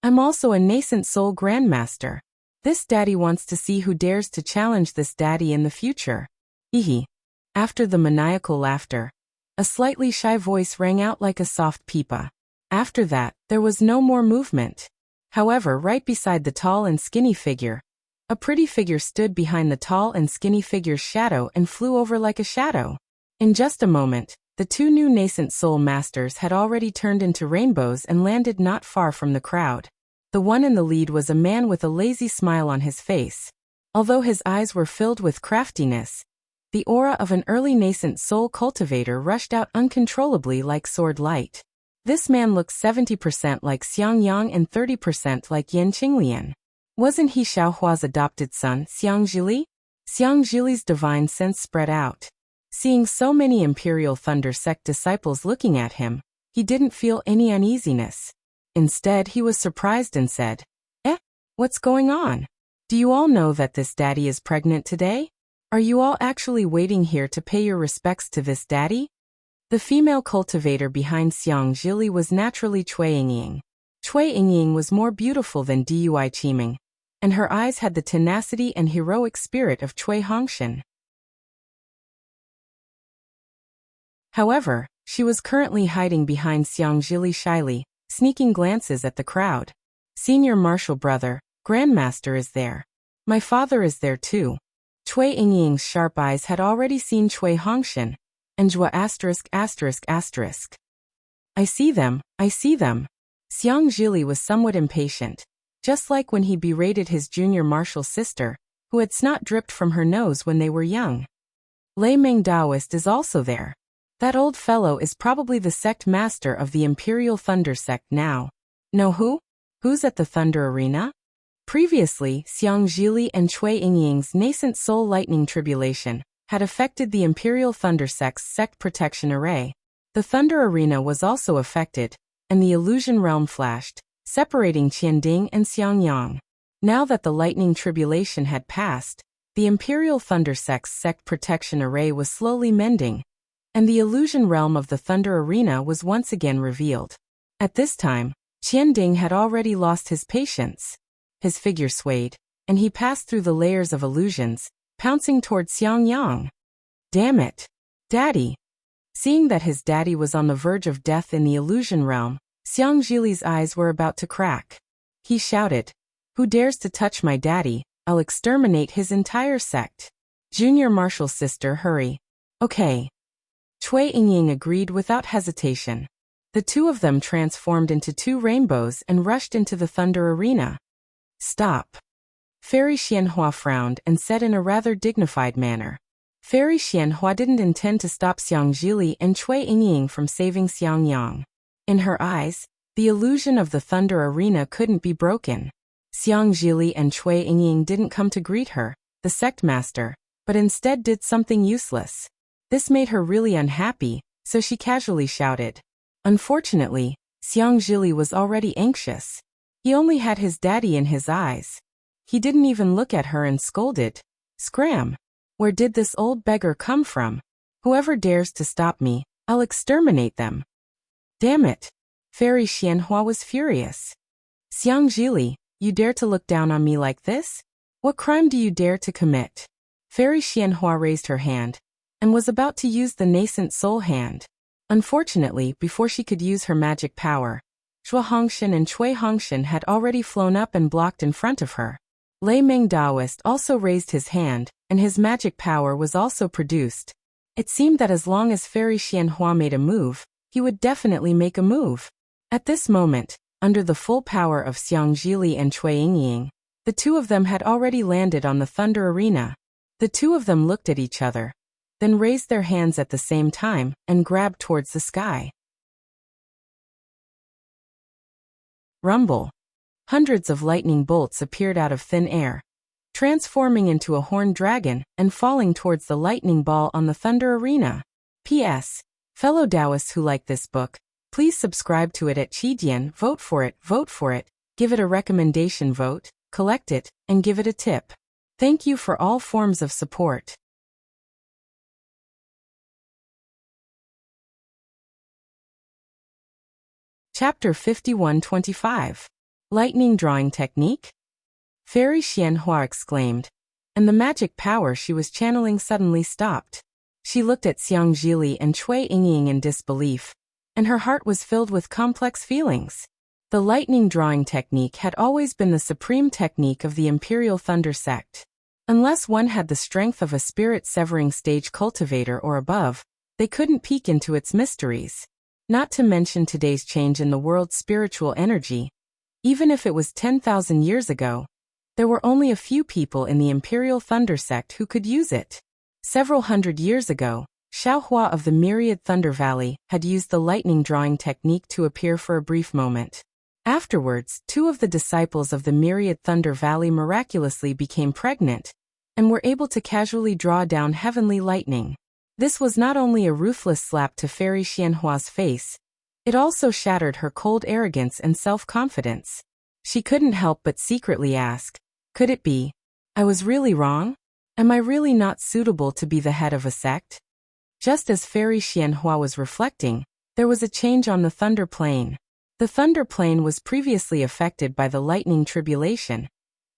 S1: I'm also a nascent soul grandmaster. This daddy wants to see who dares to challenge this daddy in the future. Hehe. After the maniacal laughter, a slightly shy voice rang out like a soft pipa. After that, there was no more movement. However, right beside the tall and skinny figure, a pretty figure stood behind the tall and skinny figure's shadow and flew over like a shadow. In just a moment, the two new nascent soul masters had already turned into rainbows and landed not far from the crowd. The one in the lead was a man with a lazy smile on his face. Although his eyes were filled with craftiness, the aura of an early nascent soul cultivator rushed out uncontrollably like sword light. This man looked 70% like Xiang Yang and 30% like Yan Qinglian. Wasn't he Xiao Hua's adopted son, Xiang Zhili? Xiang Zhili's divine sense spread out. Seeing so many Imperial Thunder sect disciples looking at him, he didn't feel any uneasiness. Instead, he was surprised and said, what's going on? Do you all know that this daddy is pregnant today? Are you all actually waiting here to pay your respects to this daddy? The female cultivator behind Xiang Zhili was naturally Cui Yingying. Cui Yingying was more beautiful than Dui Qiming, and her eyes had the tenacity and heroic spirit of Cui Hongshan. However, she was currently hiding behind Xiang Zhili shyly, sneaking glances at the crowd. Senior Marshal Brother, Grandmaster is there. My father is there too. Cui Yingying's sharp eyes had already seen Cui Hongshan, and Zhua *****. I see them, I see them. Xiang Zhili was somewhat impatient, just like when he berated his junior martial sister, who had snot dripped from her nose when they were young. Lei Ming Daoist is also there. That old fellow is probably the sect master of the Imperial Thunder sect now. Know who? Who's at the Thunder Arena? Previously, Xiang Zhili and Cui Yingying's nascent soul lightning tribulation had affected the Imperial Thunder sect's sect protection array. The Thunder Arena was also affected, and the illusion realm flashed, separating Qianding and Xiangyang. Now that the lightning tribulation had passed, the Imperial Thunder sect's sect protection array was slowly mending, and the illusion realm of the Thunder Arena was once again revealed. At this time, Qianding had already lost his patience. His figure swayed, and he passed through the layers of illusions, pouncing toward Xiangyang. Damn it! Daddy! Seeing that his daddy was on the verge of death in the illusion realm, Xiang Zhili's eyes were about to crack. He shouted, "Who dares to touch my daddy? I'll exterminate his entire sect." Junior martial sister, hurry. Okay. Cui Yingying agreed without hesitation. The two of them transformed into two rainbows and rushed into the Thunder Arena. Stop. Fairy Xianhua frowned and said in a rather dignified manner. Fairy Xianhua didn't intend to stop Xiang Zhili and Cui Yingying from saving Xiangyang. In her eyes, the illusion of the Thunder Arena couldn't be broken. Xiang Zhili and Cui Yingying didn't come to greet her, the sect master, but instead did something useless. This made her really unhappy, so she casually shouted. Unfortunately, Xiang Zhili was already anxious. He only had his daddy in his eyes. He didn't even look at her and scolded. Scram! Where did this old beggar come from? Whoever dares to stop me, I'll exterminate them. Damn it! Fairy Xianhua was furious. Xiang Zhili, you dare to look down on me like this? What crime do you dare to commit? Fairy Xianhua raised her hand, and was about to use the nascent soul hand. Unfortunately, before she could use her magic power, Zhua Hongshan and Cui Hongshan had already flown up and blocked in front of her. Lei Ming Daoist also raised his hand, and his magic power was also produced. It seemed that as long as Fairy Xianhua made a move, he would definitely make a move. At this moment, under the full power of Xiang Zhili and Cui Yingying, the two of them had already landed on the Thunder Arena. The two of them looked at each other, then raised their hands at the same time and grabbed towards the sky. Rumble. Hundreds of lightning bolts appeared out of thin air, transforming into a horned dragon and falling towards the lightning ball on the Thunder Arena. P.S. Fellow Taoists who like this book, please subscribe to it at Qidian, vote for it, give it a recommendation vote, collect it, and give it a tip. Thank you for all forms of support. Chapter 51-25. Lightning Drawing Technique? Fairy Xianhua exclaimed, and the magic power she was channeling suddenly stopped. She looked at Xiang Zhili and Cui Yingying in disbelief, and her heart was filled with complex feelings. The lightning drawing technique had always been the supreme technique of the Imperial Thunder sect. Unless one had the strength of a spirit-severing stage cultivator or above, they couldn't peek into its mysteries. Not to mention today's change in the world's spiritual energy. Even if it was 10,000 years ago, there were only a few people in the Imperial Thunder sect who could use it. Several hundred years ago, Xiaohua of the Myriad Thunder Valley had used the lightning drawing technique to appear for a brief moment. Afterwards, two of the disciples of the Myriad Thunder Valley miraculously became pregnant and were able to casually draw down heavenly lightning. This was not only a ruthless slap to Fairy Xianhua's face, it also shattered her cold arrogance and self-confidence. She couldn't help but secretly ask, could it be? I was really wrong? Am I really not suitable to be the head of a sect? Just as Fairy Xianhua was reflecting, there was a change on the Thunder Plane. The Thunder Plane was previously affected by the lightning tribulation,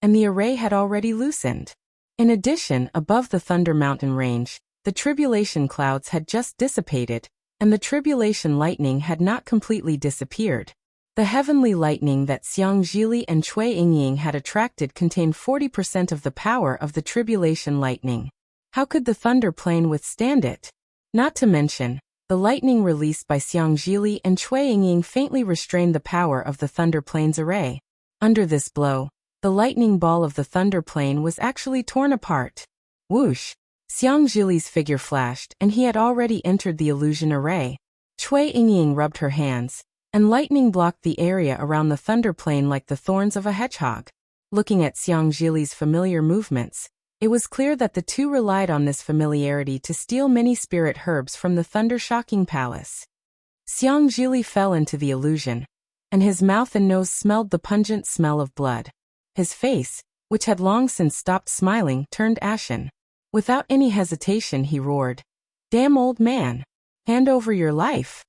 S1: and the array had already loosened. In addition, above the Thunder Mountain range, the tribulation clouds had just dissipated, and the tribulation lightning had not completely disappeared. The heavenly lightning that Xiang Zhili and Cui Yingying had attracted contained 40% of the power of the tribulation lightning. How could the thunder plane withstand it? Not to mention, the lightning released by Xiang Zhili and Cui Yingying faintly restrained the power of the thunder plane's array. Under this blow, the lightning ball of the thunder plane was actually torn apart. Whoosh! Xiang Zhili's figure flashed, and he had already entered the illusion array. Cui Yingying rubbed her hands, and lightning blocked the area around the thunder plane like the thorns of a hedgehog. Looking at Xiang Zhili's familiar movements, it was clear that the two relied on this familiarity to steal many spirit herbs from the thunder-shocking palace. Xiang Zhili fell into the illusion, and his mouth and nose smelled the pungent smell of blood. His face, which had long since stopped smiling, turned ashen. Without any hesitation he roared, "Damn old man! Hand over your life!"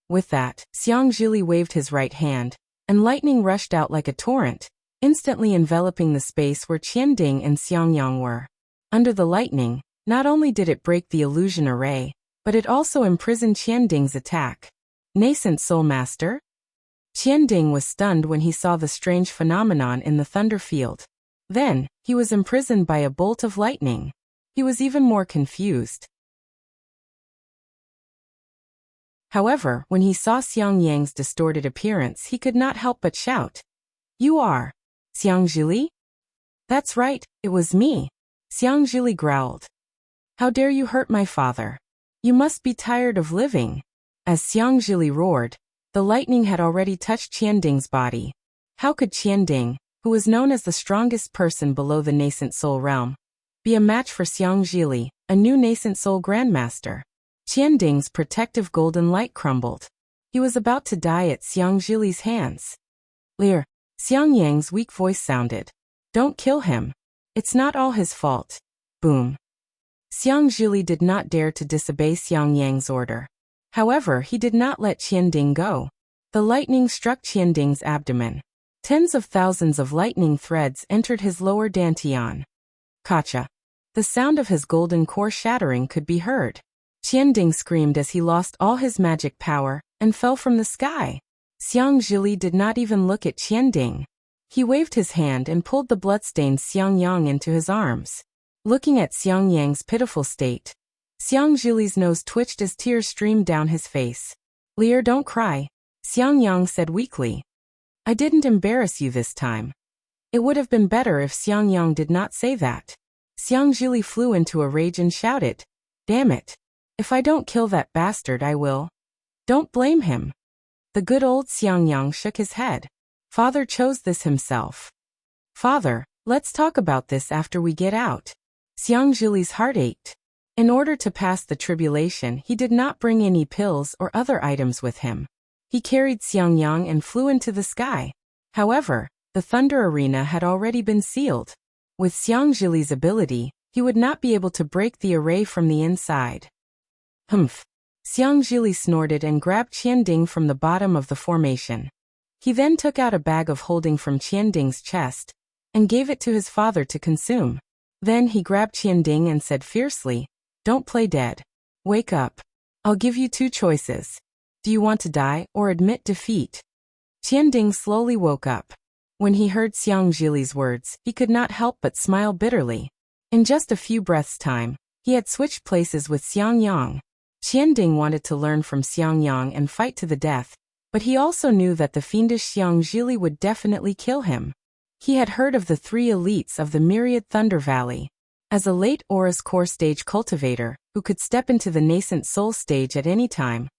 S1: With that, Xiang Zhili waved his right hand, and lightning rushed out like a torrent, instantly enveloping the space where Qianding and Xiangyang were. Under the lightning, not only did it break the illusion array, but it also imprisoned Qianding's attack. Nascent Soul Master? Qianding was stunned when he saw the strange phenomenon in the thunder field. Then, he was imprisoned by a bolt of lightning. He was even more confused. However, when he saw Xiang Yang's distorted appearance, he could not help but shout, "You are Xiang Zhili?" "That's right, it was me," Xiang Zhili growled. "How dare you hurt my father? You must be tired of living." As Xiang Zhili roared, the lightning had already touched Qianding's body. How could Qianding, who was known as the strongest person below the nascent soul realm, be a match for Xiang Zhili, a new nascent soul grandmaster? Qianding's protective golden light crumbled. He was about to die at Xiang Zhili's hands. "Lear," Xiang Yang's weak voice sounded. "Don't kill him. It's not all his fault." Boom. Xiang Zhili did not dare to disobey Xiang Yang's order. However, he did not let Qianding go. The lightning struck Qianding's abdomen. Tens of thousands of lightning threads entered his lower dantian. Kacha. The sound of his golden core shattering could be heard. Qianding screamed as he lost all his magic power and fell from the sky. Xiang Zhili did not even look at Qianding. He waved his hand and pulled the bloodstained Xiang Yang into his arms. Looking at Xiang Yang's pitiful state, Xiang Zhili's nose twitched as tears streamed down his face. "Lear, don't cry," Xiang Yang said weakly. "I didn't embarrass you this time." It would have been better if Xiang Yang did not say that. Xiang Zhili flew into a rage and shouted, "Damn it! If I don't kill that bastard, I will." "Don't blame him." The good old Xiang Yang shook his head. "Father chose this himself." "Father, let's talk about this after we get out." Xiang Zhili's heart ached. In order to pass the tribulation, he did not bring any pills or other items with him. He carried Xiang Yang and flew into the sky. However, the thunder arena had already been sealed. With Xiang Zhili's ability, he would not be able to break the array from the inside. Humph. Xiang Zhili snorted and grabbed Qianding from the bottom of the formation. He then took out a bag of holding from Qianding's chest and gave it to his father to consume. Then he grabbed Qianding and said fiercely, "Don't play dead. Wake up. I'll give you two choices. Do you want to die or admit defeat?" Qianding slowly woke up. When he heard Xiang Zhili's words, he could not help but smile bitterly. In just a few breaths' time, he had switched places with Xiang Yang. Qianding wanted to learn from Xiang Yang and fight to the death, but he also knew that the fiendish Xiang Zhili would definitely kill him. He had heard of the three elites of the myriad Thunder Valley. As a late Aura's core stage cultivator, who could step into the nascent soul stage at any time,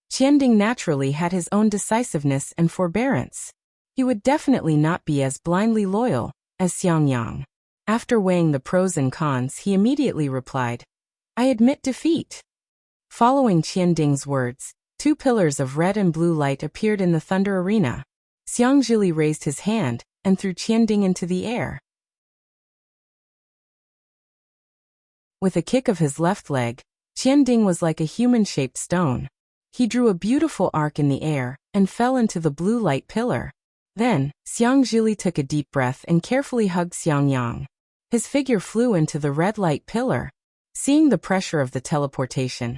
S1: Qianding naturally had his own decisiveness and forbearance. He would definitely not be as blindly loyal as Xiang Yang. After weighing the pros and cons, he immediately replied, "I admit defeat." Following Qianding's words, two pillars of red and blue light appeared in the thunder arena. Xiang Zhili raised his hand and threw Qianding into the air. With a kick of his left leg, Qianding was like a human-shaped stone. He drew a beautiful arc in the air and fell into the blue light pillar. Then, Xiang Zhili took a deep breath and carefully hugged Xiang Yang. His figure flew into the red light pillar. Seeing the pressure of the teleportation,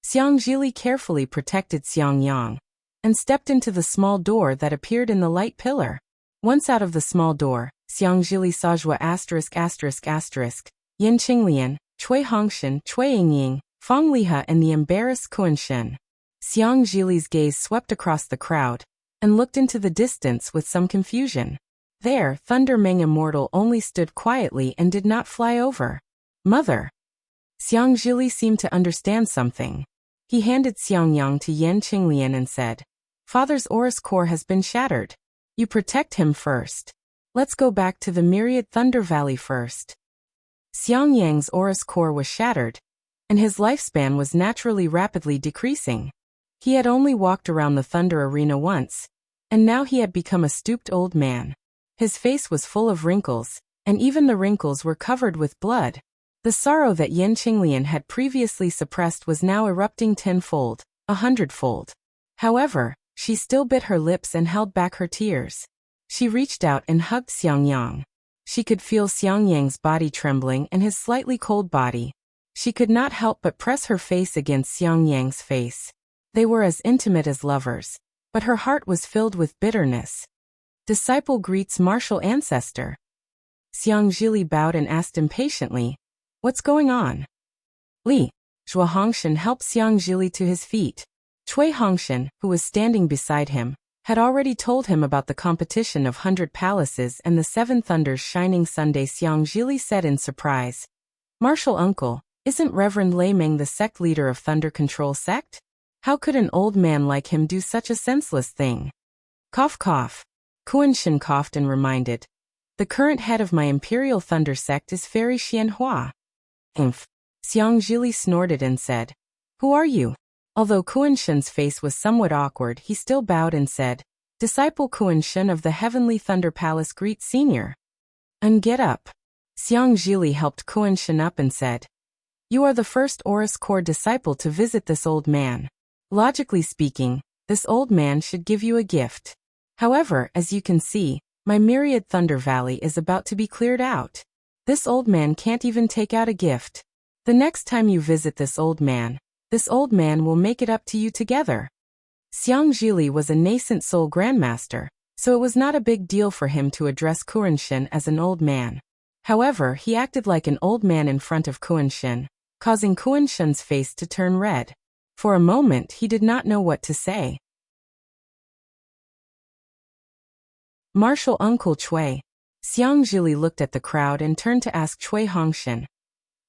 S1: Xiang Zhili carefully protected Xiang Yang and stepped into the small door that appeared in the light pillar. Once out of the small door, Xiang Zhili saw Zhua Yin Qinglian, Cui Hongshan, Cui Yingying, Feng Lihe and the embarrassed Kunshen. Xiang Zhili's gaze swept across the crowd and looked into the distance with some confusion. There, Thunder Meng Immortal only stood quietly and did not fly over. Mother! Xiang Zhili seemed to understand something. He handed Xiangyang to Yin Qinglian and said, Father's Aurus core has been shattered. You protect him first. Let's go back to the Myriad Thunder Valley first. Xiangyang's Aurus core was shattered, and his lifespan was naturally rapidly decreasing. He had only walked around the Thunder Arena once, and now he had become a stooped old man. His face was full of wrinkles, and even the wrinkles were covered with blood. The sorrow that Yin Qinglian had previously suppressed was now erupting tenfold, 100-fold. However, she still bit her lips and held back her tears. She reached out and hugged Xiangyang. She could feel Xiangyang's body trembling and his slightly cold body. She could not help but press her face against Xiangyang's face. They were as intimate as lovers, but her heart was filled with bitterness. Disciple greets martial ancestor. Xiang Zhili bowed and asked impatiently, What's going on? Li. Zhua Hongshan helped Xiang Zhili to his feet. Cui Hongshan, who was standing beside him, had already told him about the competition of 100 palaces and the 7 thunders shining Sunday. Xiang Zhili said in surprise, Martial uncle, isn't Reverend Lei Meng the sect leader of Thunder Control sect? How could an old man like him do such a senseless thing? Cough cough. Kunshin coughed and reminded, The current head of my Imperial Thunder sect is Fairy Xianhua. Xiang Zhili snorted and said, Who are you? Although Kunshin's face was somewhat awkward, he still bowed and said, Disciple Kunshin of the Heavenly Thunder Palace greets Senior. And get up. Xiang Zhili helped Kunshin up and said, You are the first Aurus core disciple to visit this old man. Logically speaking, this old man should give you a gift. However, as you can see, my Myriad Thunder Valley is about to be cleared out. This old man can't even take out a gift. The next time you visit this old man will make it up to you together. Xiang Zhili was a nascent soul grandmaster, so it was not a big deal for him to address Kunshin as an old man. However, he acted like an old man in front of Kunshin, causing Kunshin's face to turn red. For a moment he did not know what to say. Martial Uncle Cui. Xiang Zhili looked at the crowd and turned to ask Cui Hongshan.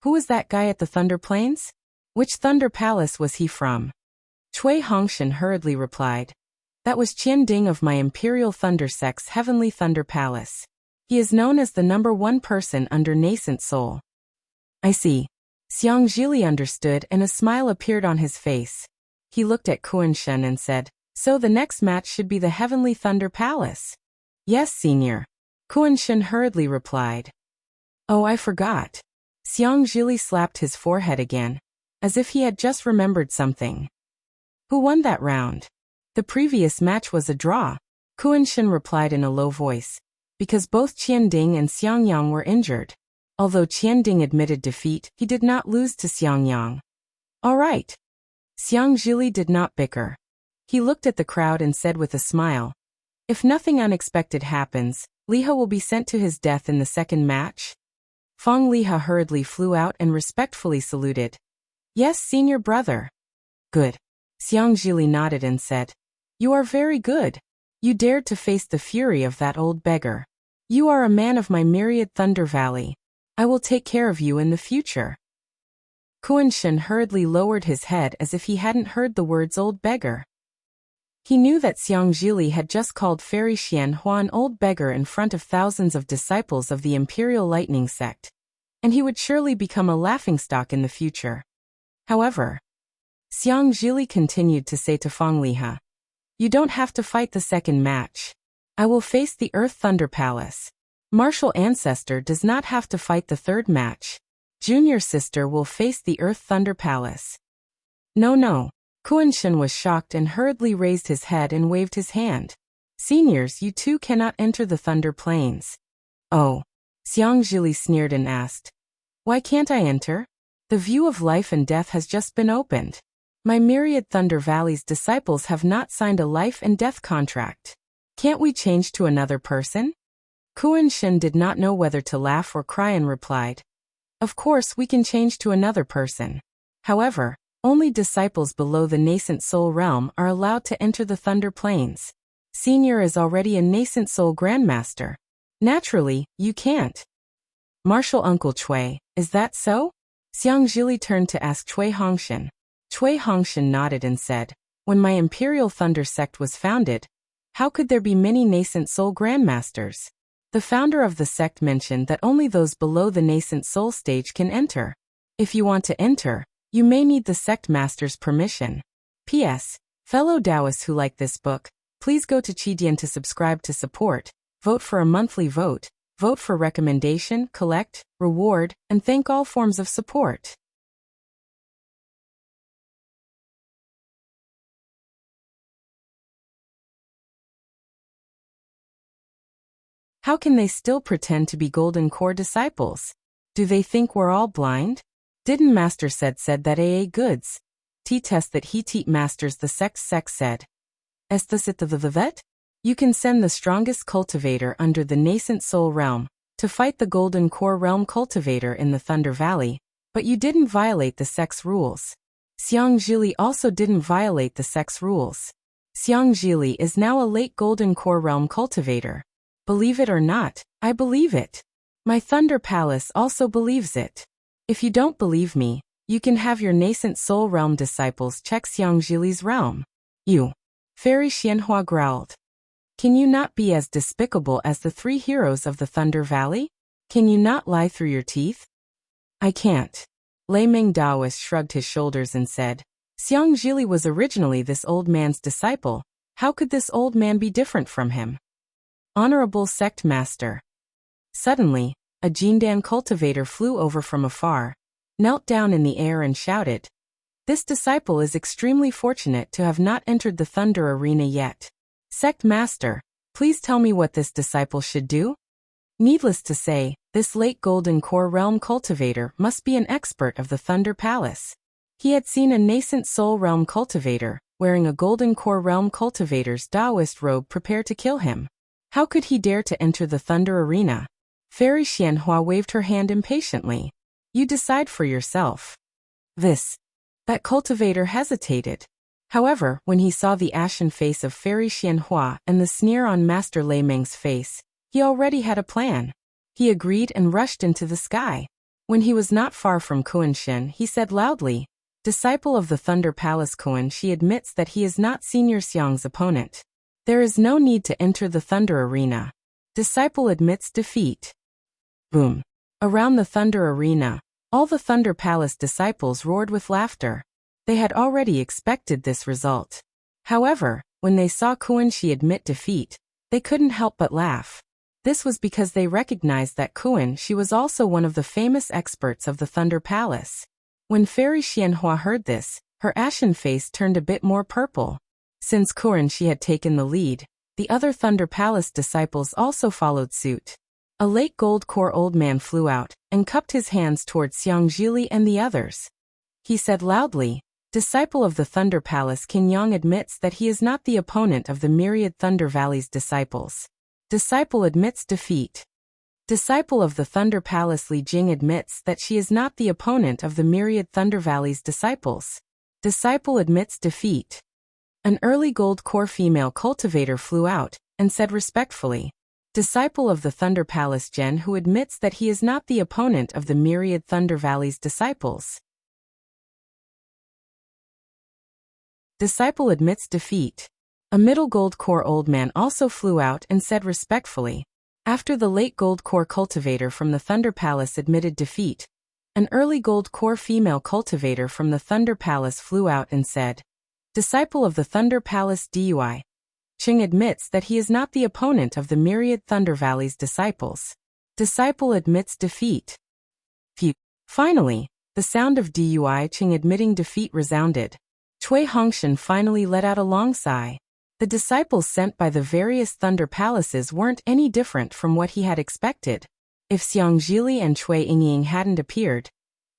S1: Who was that guy at the Thunder Plains? Which Thunder Palace was he from? Cui Hongshan hurriedly replied. That was Qian Ding of my Imperial Thunder Sect's Heavenly Thunder Palace. He is known as the #1 person under Nascent Soul. I see. Xiang Zhili understood and a smile appeared on his face. He looked at Kunshin and said, So the next match should be the Heavenly Thunder Palace. Yes, Senior. Kunshin hurriedly replied. Oh, I forgot. Xiang Zhili slapped his forehead again, as if he had just remembered something. Who won that round? The previous match was a draw. Kunshin replied in a low voice, because both Qianding and Xiangyang were injured. Although Qianding admitted defeat, he did not lose to Xiangyang. All right. Xiang Zhili did not bicker. He looked at the crowd and said with a smile, If nothing unexpected happens, Lihe will be sent to his death in the second match. Feng Lihe hurriedly flew out and respectfully saluted. Yes, senior brother. Good. Xiang Zhili nodded and said, You are very good. You dared to face the fury of that old beggar. You are a man of my Myriad Thunder Valley. I will take care of you in the future. Kunshin hurriedly lowered his head as if he hadn't heard the words old beggar. He knew that Xiang Zhili had just called Fairy Xianhua an old beggar in front of thousands of disciples of the Imperial Lightning Sect, and he would surely become a laughingstock in the future. However, Xiang Zhili continued to say to Feng Lihe, You don't have to fight the second match. I will face the Earth Thunder Palace. Martial Ancestor does not have to fight the third match. Junior Sister will face the Earth Thunder Palace. No. Kunshin was shocked and hurriedly raised his head and waved his hand. Seniors, you two cannot enter the Thunder Plains. Oh. Xiang Zhili sneered and asked. Why can't I enter? The view of life and death has just been opened. My Myriad Thunder Valley's disciples have not signed a life and death contract. Can't we change to another person? Kuan Shin did not know whether to laugh or cry and replied, Of course we can change to another person. However, only disciples below the nascent soul realm are allowed to enter the Thunder Plains. Senior is already a nascent soul grandmaster. Naturally, you can't. Martial Uncle Chui, is that so? Xiang Zhili turned to ask Chui Hongshan. Chui Hongshan nodded and said, When my Imperial Thunder sect was founded, how could there be many nascent soul grandmasters? The founder of the sect mentioned that only those below the nascent soul stage can enter. If you want to enter, you may need the sect master's permission. P.S. Fellow Taoists who like this book, please go to Qidian to subscribe to support, vote for a monthly vote, vote for recommendation, collect, reward, and thank all forms of support. How can they still pretend to be Golden Core disciples? Do they think we're all blind? Didn't Master said that AA goods? T-test that he teach masters the sex said. Esthesit the vet? You can send the strongest cultivator under the nascent soul realm to fight the Golden Core realm cultivator in the Thunder Valley, but you didn't violate the sex rules. Xiang Zhili also didn't violate the sex rules. Xiang Zhili is now a late Golden Core realm cultivator. Believe it or not, I believe it. My Thunder Palace also believes it. If you don't believe me, you can have your nascent soul realm disciples check Xiang Zhili's realm. You. Fairy Xianhua growled. Can you not be as despicable as the three heroes of the Thunder Valley? Can you not lie through your teeth? I can't. Lei Ming Daoist shrugged his shoulders and said, Xiang Zhili was originally this old man's disciple. How could this old man be different from him? Honorable Sect Master. Suddenly, a Jindan cultivator flew over from afar, knelt down in the air and shouted, This disciple is extremely fortunate to have not entered the Thunder Arena yet. Sect Master, please tell me what this disciple should do? Needless to say, this late Golden Core Realm cultivator must be an expert of the Thunder Palace. He had seen a nascent Soul Realm cultivator, wearing a Golden Core Realm cultivator's Taoist robe prepare to kill him. How could he dare to enter the Thunder Arena? Fairy Xianhua waved her hand impatiently. You decide for yourself. That cultivator hesitated. However, when he saw the ashen face of Fairy Xianhua and the sneer on Master Lei Ming's face, he already had a plan. He agreed and rushed into the sky. When he was not far from Kuan Shin, he said loudly, Disciple of the Thunder Palace Kuan Shi admits that he is not Senior Xiang's opponent. There is no need to enter the Thunder Arena. Disciple admits defeat. Boom. Around the Thunder Arena, all the Thunder Palace disciples roared with laughter. They had already expected this result. However, when they saw Kuan Shi admit defeat, they couldn't help but laugh. This was because they recognized that Kuan Shi was also one of the famous experts of the Thunder Palace. When Fairy Xianhua heard this, her ashen face turned a bit more purple. Since Kuan Shi had taken the lead, the other Thunder Palace disciples also followed suit. A late Gold Core old man flew out and cupped his hands towards Xiang Zhili and the others. He said loudly, Disciple of the Thunder Palace Qin Yang admits that he is not the opponent of the Myriad Thunder Valley's disciples. Disciple admits defeat. Disciple of the Thunder Palace Li Jing admits that she is not the opponent of the Myriad Thunder Valley's disciples. Disciple admits defeat. An early Gold Core female cultivator flew out and said respectfully, Disciple of the Thunder Palace Gen who admits that he is not the opponent of the Myriad Thunder Valley's disciples. Disciple admits defeat. A middle Gold Core old man also flew out and said respectfully, After the late Gold Core cultivator from the Thunder Palace admitted defeat, an early Gold Core female cultivator from the Thunder Palace flew out and said, Disciple of the Thunder Palace Dui. Qing admits that he is not the opponent of the Myriad Thunder Valley's disciples. Disciple admits defeat. Phew. Finally, the sound of Dui Qing admitting defeat resounded. Chui Hongshan finally let out a long sigh. The disciples sent by the various Thunder Palaces weren't any different from what he had expected. If Xiang Zhili and Chui Yingying hadn't appeared,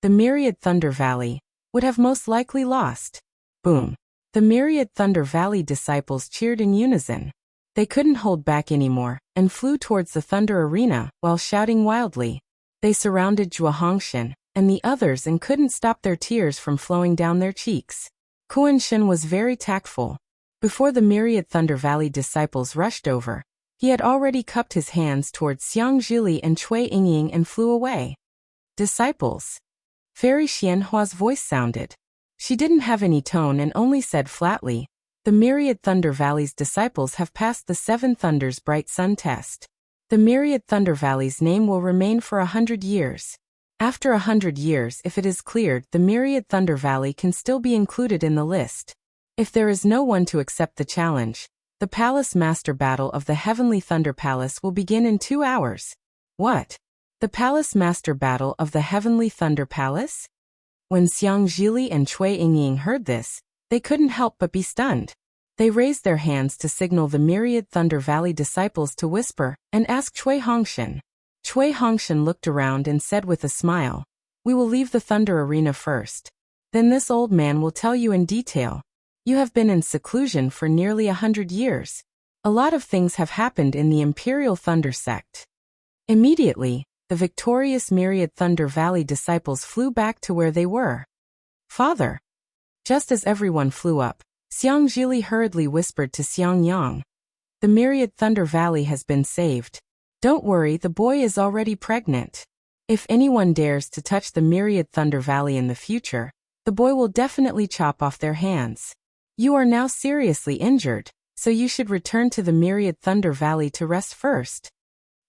S1: the Myriad Thunder Valley would have most likely lost. Boom. The myriad Thunder Valley disciples cheered in unison. They couldn't hold back anymore, and flew towards the Thunder Arena, while shouting wildly. They surrounded Zhuo Hongshan and the others and couldn't stop their tears from flowing down their cheeks. Kuan Shen was very tactful. Before the myriad Thunder Valley disciples rushed over, he had already cupped his hands towards Xiang Zhili and Cui Yingying and flew away. Disciples. Fairy Xianhua's voice sounded. She didn't have any tone and only said flatly, "The myriad Thunder Valley's disciples have passed the 7 Thunders Bright Sun test. The myriad Thunder Valley's name will remain for 100 years. After 100 years, if it is cleared, the myriad Thunder Valley can still be included in the list. If there is no one to accept the challenge, the Palace Master Battle of the Heavenly Thunder Palace will begin in 2 hours." What? The Palace Master Battle of the Heavenly Thunder Palace? When Xiang Zhili and Cui Yingying heard this, they couldn't help but be stunned. They raised their hands to signal the myriad Thunder Valley disciples to whisper, and asked Cui Hongshan. Cui Hongshan looked around and said with a smile, "We will leave the Thunder Arena first. Then this old man will tell you in detail. You have been in seclusion for nearly 100 years. A lot of things have happened in the Imperial Thunder Sect." Immediately, the victorious myriad Thunder Valley disciples flew back to where they were. "Father." Just as everyone flew up, Xiang Zhili hurriedly whispered to Xiang Yang, "The myriad Thunder Valley has been saved. Don't worry, the boy is already pregnant. If anyone dares to touch the myriad Thunder Valley in the future, the boy will definitely chop off their hands. You are now seriously injured, so you should return to the myriad Thunder Valley to rest first."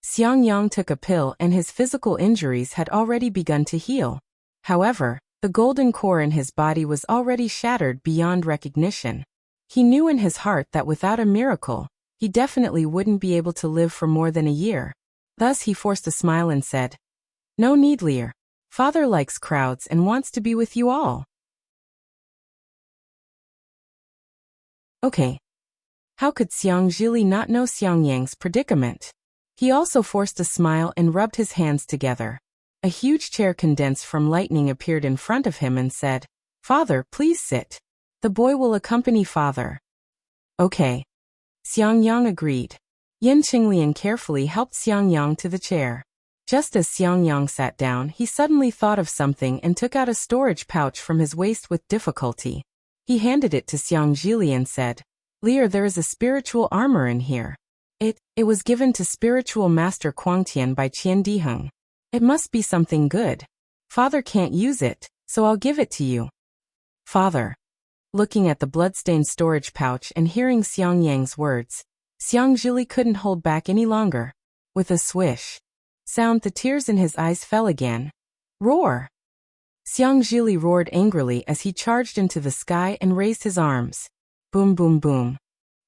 S1: Xiang Yang took a pill and his physical injuries had already begun to heal. However, the golden core in his body was already shattered beyond recognition. He knew in his heart that without a miracle, he definitely wouldn't be able to live for more than a year. Thus he forced a smile and said, "No need, Lear. Father likes crowds and wants to be with you all." Okay. How could Xiang Zhili not know Xiang Yang's predicament? He also forced a smile and rubbed his hands together. A huge chair condensed from lightning appeared in front of him and said, "Father, please sit. The boy will accompany father." Okay. Xiang Yang agreed. Yin Qinglian carefully helped Xiang Yang to the chair. Just as Xiang Yang sat down, he suddenly thought of something and took out a storage pouch from his waist with difficulty. He handed it to Xiang Zhili and said, "Lear, there is a spiritual armor in here. It was given to spiritual master Quangtian by Qian Diheng. It must be something good. Father can't use it, so I'll give it to you." Father. Looking at the bloodstained storage pouch and hearing Xiang Yang's words, Xiang Zhili couldn't hold back any longer. With a swish sound, the tears in his eyes fell again. Roar! Xiang Zhili roared angrily as he charged into the sky and raised his arms. Boom, boom, boom.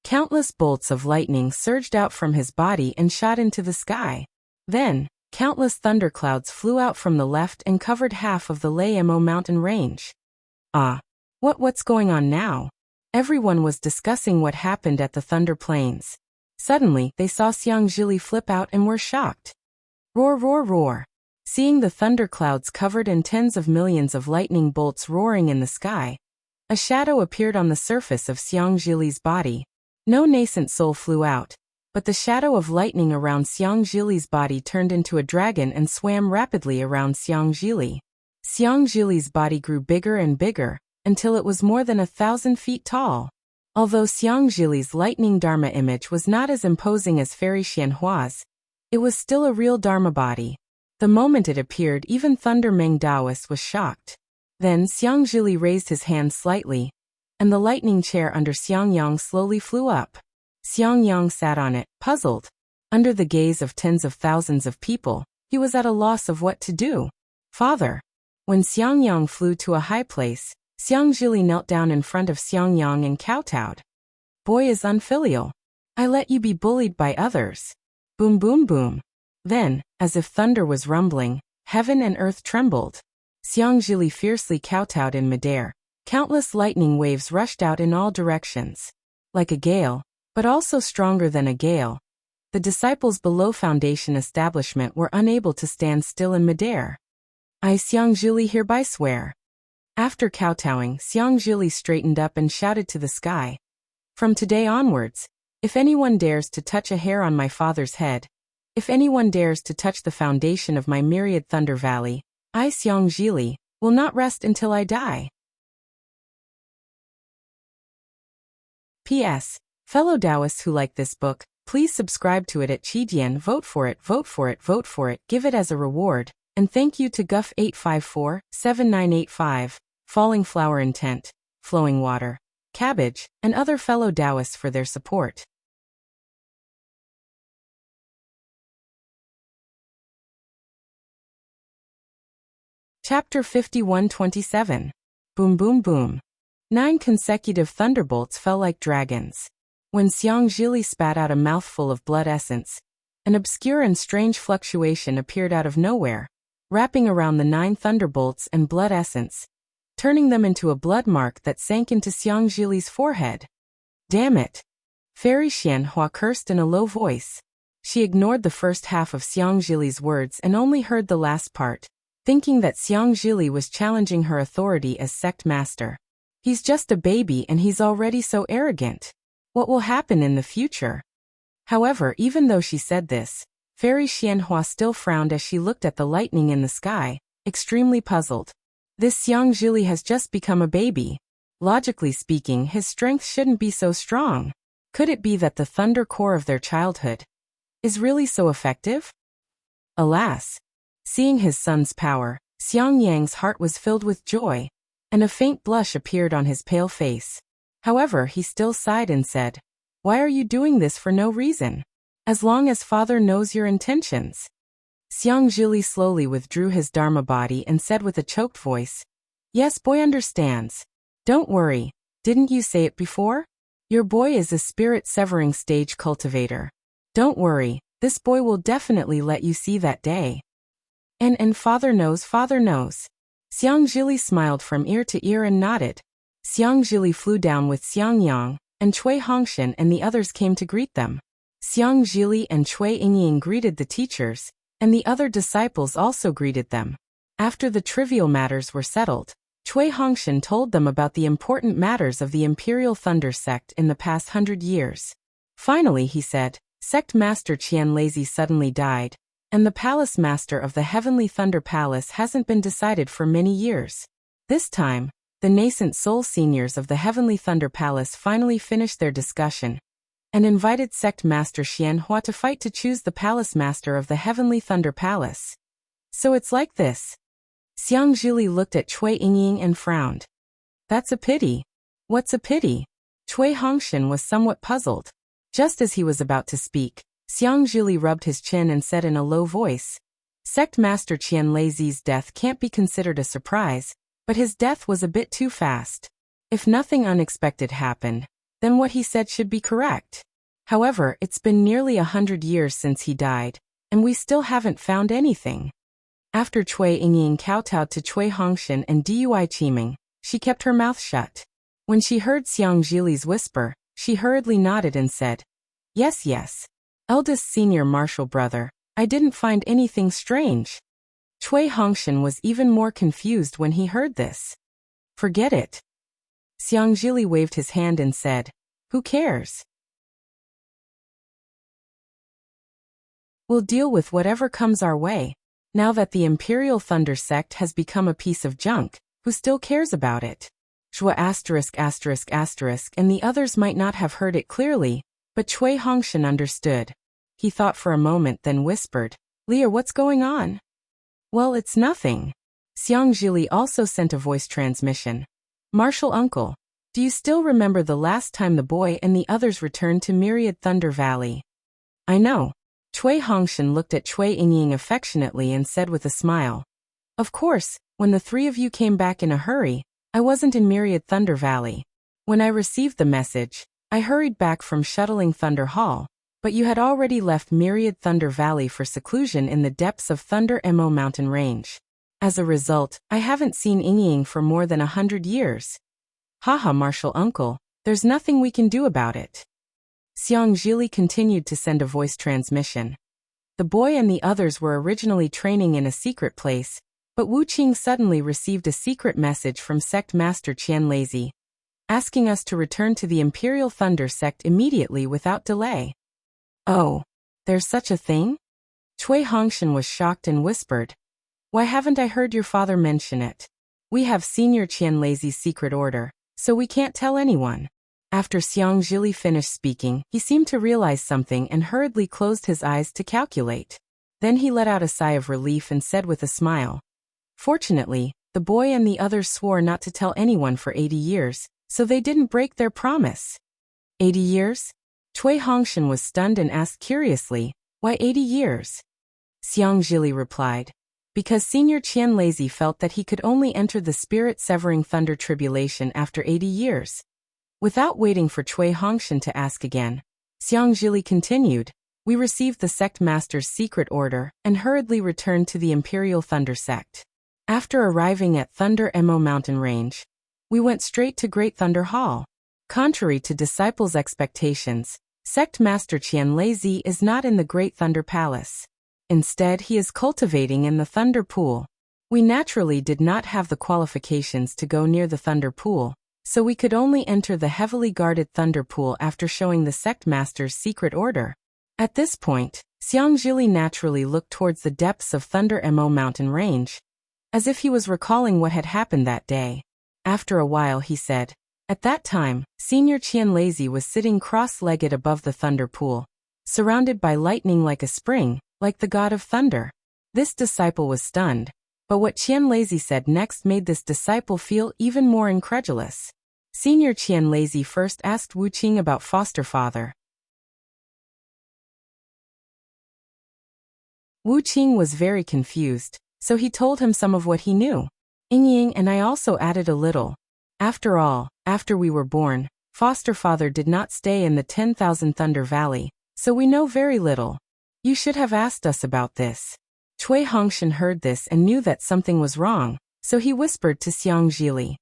S1: Countless bolts of lightning surged out from his body and shot into the sky. Then, countless thunderclouds flew out from the left and covered half of the Lamo mountain range. What's going on now? Everyone was discussing what happened at the Thunder Plains. Suddenly, they saw Xiang Zhili flip out and were shocked. Roar, roar, roar. Seeing the thunderclouds covered in tens of millions of lightning bolts roaring in the sky, a shadow appeared on the surface of Xiang Zhili's body. No nascent soul flew out, but the shadow of lightning around Xiang Zhili's body turned into a dragon and swam rapidly around Xiang Zhili. Xiang Zhili's body grew bigger and bigger, until it was more than 1,000 feet tall. Although Xiang Zhili's lightning Dharma image was not as imposing as Fairy Xianhua's, it was still a real Dharma body. The moment it appeared, even Thunder Meng Daoist was shocked. Then Xiang Zhili raised his hand slightly, and the lightning chair under Xiang Yang slowly flew up. Xiang Yang sat on it, puzzled. Under the gaze of tens of thousands of people, he was at a loss of what to do. "Father." When Xiang Yang flew to a high place, Xiang Zhili knelt down in front of Xiang Yang and kowtowed. "Boy is unfilial. I let you be bullied by others." Boom, boom, boom. Then, as if thunder was rumbling, heaven and earth trembled. Xiang Zhili fiercely kowtowed in midair. Countless lightning waves rushed out in all directions. Like a gale, but also stronger than a gale, the disciples below Foundation Establishment were unable to stand still in midair. "I, Xiang Zhili, hereby swear." After kowtowing, Xiang Zhili straightened up and shouted to the sky. From today onwards, if anyone dares to touch a hair on my father's head, if anyone dares to touch the foundation of my myriad Thunder Valley, I, Xiang Zhili, will not rest until I die. P.S. Fellow Taoists who like this book, please subscribe to it at Qidian, vote for it, vote for it, vote for it, give it as a reward, and thank you to Guff854-7985, Falling Flower Intent, Flowing Water, Cabbage, and other fellow Taoists for their support. Chapter 51-27. Boom Boom Boom. 9 consecutive thunderbolts fell like dragons. When Xiang Zhili spat out a mouthful of blood essence, an obscure and strange fluctuation appeared out of nowhere, wrapping around the 9 thunderbolts and blood essence, turning them into a blood mark that sank into Xiang Zhili's forehead. Damn it! Fairy Xianhua cursed in a low voice. She ignored the first half of Xiang Zhili's words and only heard the last part, thinking that Xiang Zhili was challenging her authority as sect master. He's just a baby and he's already so arrogant. What will happen in the future? However, even though she said this, Fairy Xianhua still frowned as she looked at the lightning in the sky, extremely puzzled. This Xiang Zhili has just become a baby. Logically speaking, his strength shouldn't be so strong. Could it be that the thunder core of their childhood is really so effective? Alas! Seeing his son's power, Xiang Yang's heart was filled with joy, and a faint blush appeared on his pale face. However, he still sighed and said, "Why are you doing this for no reason? As long as father knows your intentions." Xiang Zhili slowly withdrew his Dharma body and said with a choked voice, "Yes, boy understands. Don't worry, didn't you say it before? Your boy is a spirit-severing stage cultivator. Don't worry, this boy will definitely let you see that day. And father knows, father knows." Xiang Zhili smiled from ear to ear and nodded. Xiang Zhili flew down with Xiang Yang, and Cui Hongshan and the others came to greet them. Xiang Zhili and Cui Yingying greeted the teachers, and the other disciples also greeted them. After the trivial matters were settled, Cui Hongshan told them about the important matters of the Imperial Thunder sect in the past 100 years. Finally, he said, Sect Master Qian Lazy suddenly died, and the Palace Master of the Heavenly Thunder Palace hasn't been decided for many years. This time, the nascent soul seniors of the Heavenly Thunder Palace finally finished their discussion and invited Sect Master Xianhua to fight to choose the Palace Master of the Heavenly Thunder Palace. So it's like this. Xiang Zhili looked at Cui Yingying and frowned. That's a pity. What's a pity? Cui Hongshan was somewhat puzzled. Just as he was about to speak, Xiang Zhili rubbed his chin and said in a low voice, Sect Master Qian Lazy's death can't be considered a surprise, but his death was a bit too fast. If nothing unexpected happened, then what he said should be correct. However, it's been nearly 100 years since he died, and we still haven't found anything. After Cui Yingying kowtowed to Cui Hongshan and Dui Qiming, she kept her mouth shut. When she heard Xiang Zhili's whisper, she hurriedly nodded and said, Yes, yes. Eldest senior martial brother, I didn't find anything strange. Cui Hongshan was even more confused when he heard this. Forget it. Xiang Zhili waved his hand and said, Who cares? We'll deal with whatever comes our way. Now that the Imperial Thunder sect has become a piece of junk, who still cares about it? Zhua *****, and the others might not have heard it clearly, but Cui Hongshan understood. He thought for a moment then whispered, Lear, what's going on? Well, it's nothing. Xiang Zhili also sent a voice transmission. Martial uncle, do you still remember the last time the boy and the others returned to Myriad Thunder Valley? I know. Cui Hongshan looked at Cui Yingying affectionately and said with a smile. Of course, when the 3 of you came back in a hurry, I wasn't in Myriad Thunder Valley. When I received the message, I hurried back from shuttling Thunder Hall, but you had already left Myriad Thunder Valley for seclusion in the depths of Thunder Mo mountain range. As a result, I haven't seen Yingying for more than 100 years. Haha, martial uncle, there's nothing we can do about it. Xiang Zhili continued to send a voice transmission. The boy and the others were originally training in a secret place, But Wu Qing suddenly received a secret message from sect master Qian Lazy, asking us to return to the Imperial Thunder sect immediately without delay. Oh, there's such a thing? Cui Hongshan was shocked and whispered, "Why haven't I heard your father mention it? We have Senior Qian Lazy's secret order, so we can't tell anyone." After Xiang Zhili finished speaking, he seemed to realize something and hurriedly closed his eyes to calculate. Then he let out a sigh of relief and said with a smile, "Fortunately, the boy and the others swore not to tell anyone for 80 years, so they didn't break their promise." 80 years? Cui Hongshan was stunned and asked curiously, "Why 80 years?" Xiang Zhili replied, "Because Senior Qian Lazy felt that he could only enter the spirit-severing thunder tribulation after 80 years. Without waiting for Cui Hongshan to ask again, Xiang Zhili continued, "We received the sect master's secret order and hurriedly returned to the Imperial Thunder sect. After arriving at Thunder Mo mountain range, we went straight to Great Thunder Hall. Contrary to disciples' expectations, sect master Qian Lazy is not in the Great Thunder Palace. Instead, he is cultivating in the Thunder Pool. We naturally did not have the qualifications to go near the Thunder Pool, so we could only enter the heavily guarded Thunder Pool after showing the sect master's secret order." At this point, Xiang Zhili naturally looked towards the depths of Thunder Mo mountain range, as if he was recalling what had happened that day. After a while he said, "At that time, Senior Qian Lazy was sitting cross-legged above the Thunder Pool, surrounded by lightning like a spring, like the god of thunder." This disciple was stunned, but what Qian Lazy said next made this disciple feel even more incredulous. Senior Qian Lazy first asked Wu Qing about foster father. Wu Qing was very confused, so he told him some of what he knew. Ying and I also added a little. After all, after we were born, foster father did not stay in the 10,000 Thunder Valley, so we know very little. You should have asked us about this. Cui Hongshan heard this and knew that something was wrong, so he whispered to Xiang Zhili.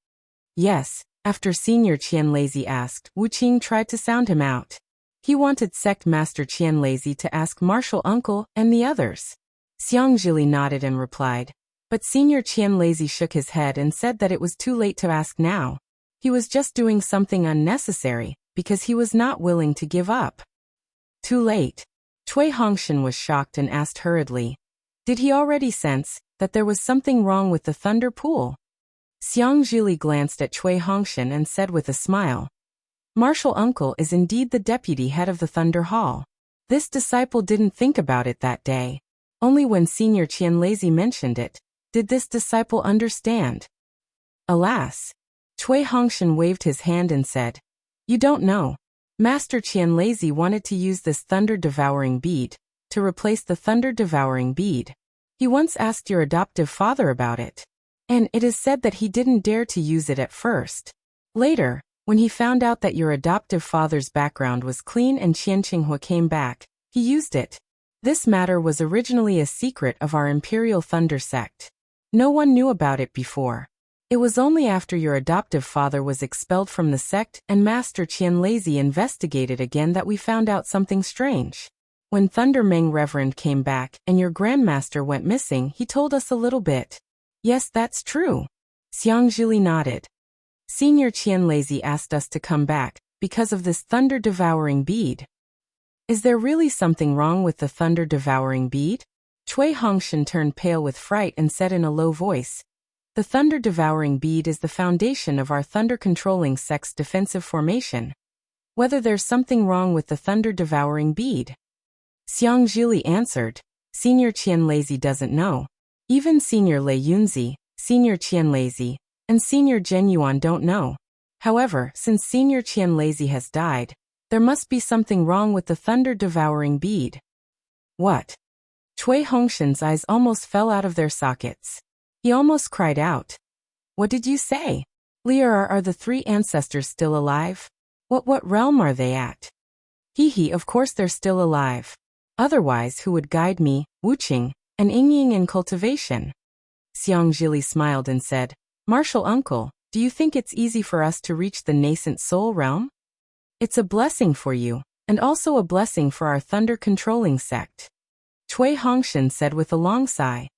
S1: Yes, after Senior Qian Lazy asked, Wu Qing tried to sound him out. He wanted sect master Qian Lazy to ask martial uncle and the others. Xiang Zhili nodded and replied, but Senior Qian Lazy shook his head and said that it was too late to ask now. He was just doing something unnecessary, because he was not willing to give up. Too late. Cui Hongshan was shocked and asked hurriedly, did he already sense that there was something wrong with the Thunder Pool? Xiang Zhili glanced at Cui Hongshan and said with a smile, Martial Uncle is indeed the deputy head of the Thunder Hall. This disciple didn't think about it that day. Only when Senior Qian Lazy mentioned it, did this disciple understand. Alas! Cui Hongshan waved his hand and said, you don't know. Master Qian Lazy wanted to use this thunder-devouring bead to replace the thunder-devouring bead. He once asked your adoptive father about it, and it is said that he didn't dare to use it at first. Later, when he found out that your adoptive father's background was clean and Qian Qinghua came back, he used it. This matter was originally a secret of our Imperial Thunder sect. No one knew about it before. It was only after your adoptive father was expelled from the sect and Master Qian Lazy investigated again that we found out something strange. When Thunder Meng Reverend came back and your Grandmaster went missing, he told us a little bit. Yes, that's true. Xiang Zhili nodded. Senior Qian Lazy asked us to come back because of this thunder-devouring bead. Is there really something wrong with the thunder-devouring bead? Cui Hongshan turned pale with fright and said in a low voice, the thunder-devouring bead is the foundation of our thunder-controlling sect's defensive formation. Whether there's something wrong with the thunder-devouring bead? Xiang Zhili answered, Senior Qian Lazy doesn't know. Even Senior Lei Yunzi, Senior Qian Lazy, and Senior Zhen Yuan don't know. However, since Senior Qian Lazy has died, there must be something wrong with the thunder-devouring bead. What? Cui Hongshan's eyes almost fell out of their sockets. He almost cried out. What did you say? Lier, are the three ancestors still alive? What realm are they at? He, of course they're still alive. Otherwise, who would guide me, Wu Qing, and Ying in cultivation? Xiang Zhili smiled and said, Martial Uncle, do you think it's easy for us to reach the nascent soul realm? It's a blessing for you, and also a blessing for our thunder-controlling sect. Cui Hongshan said with a long sigh.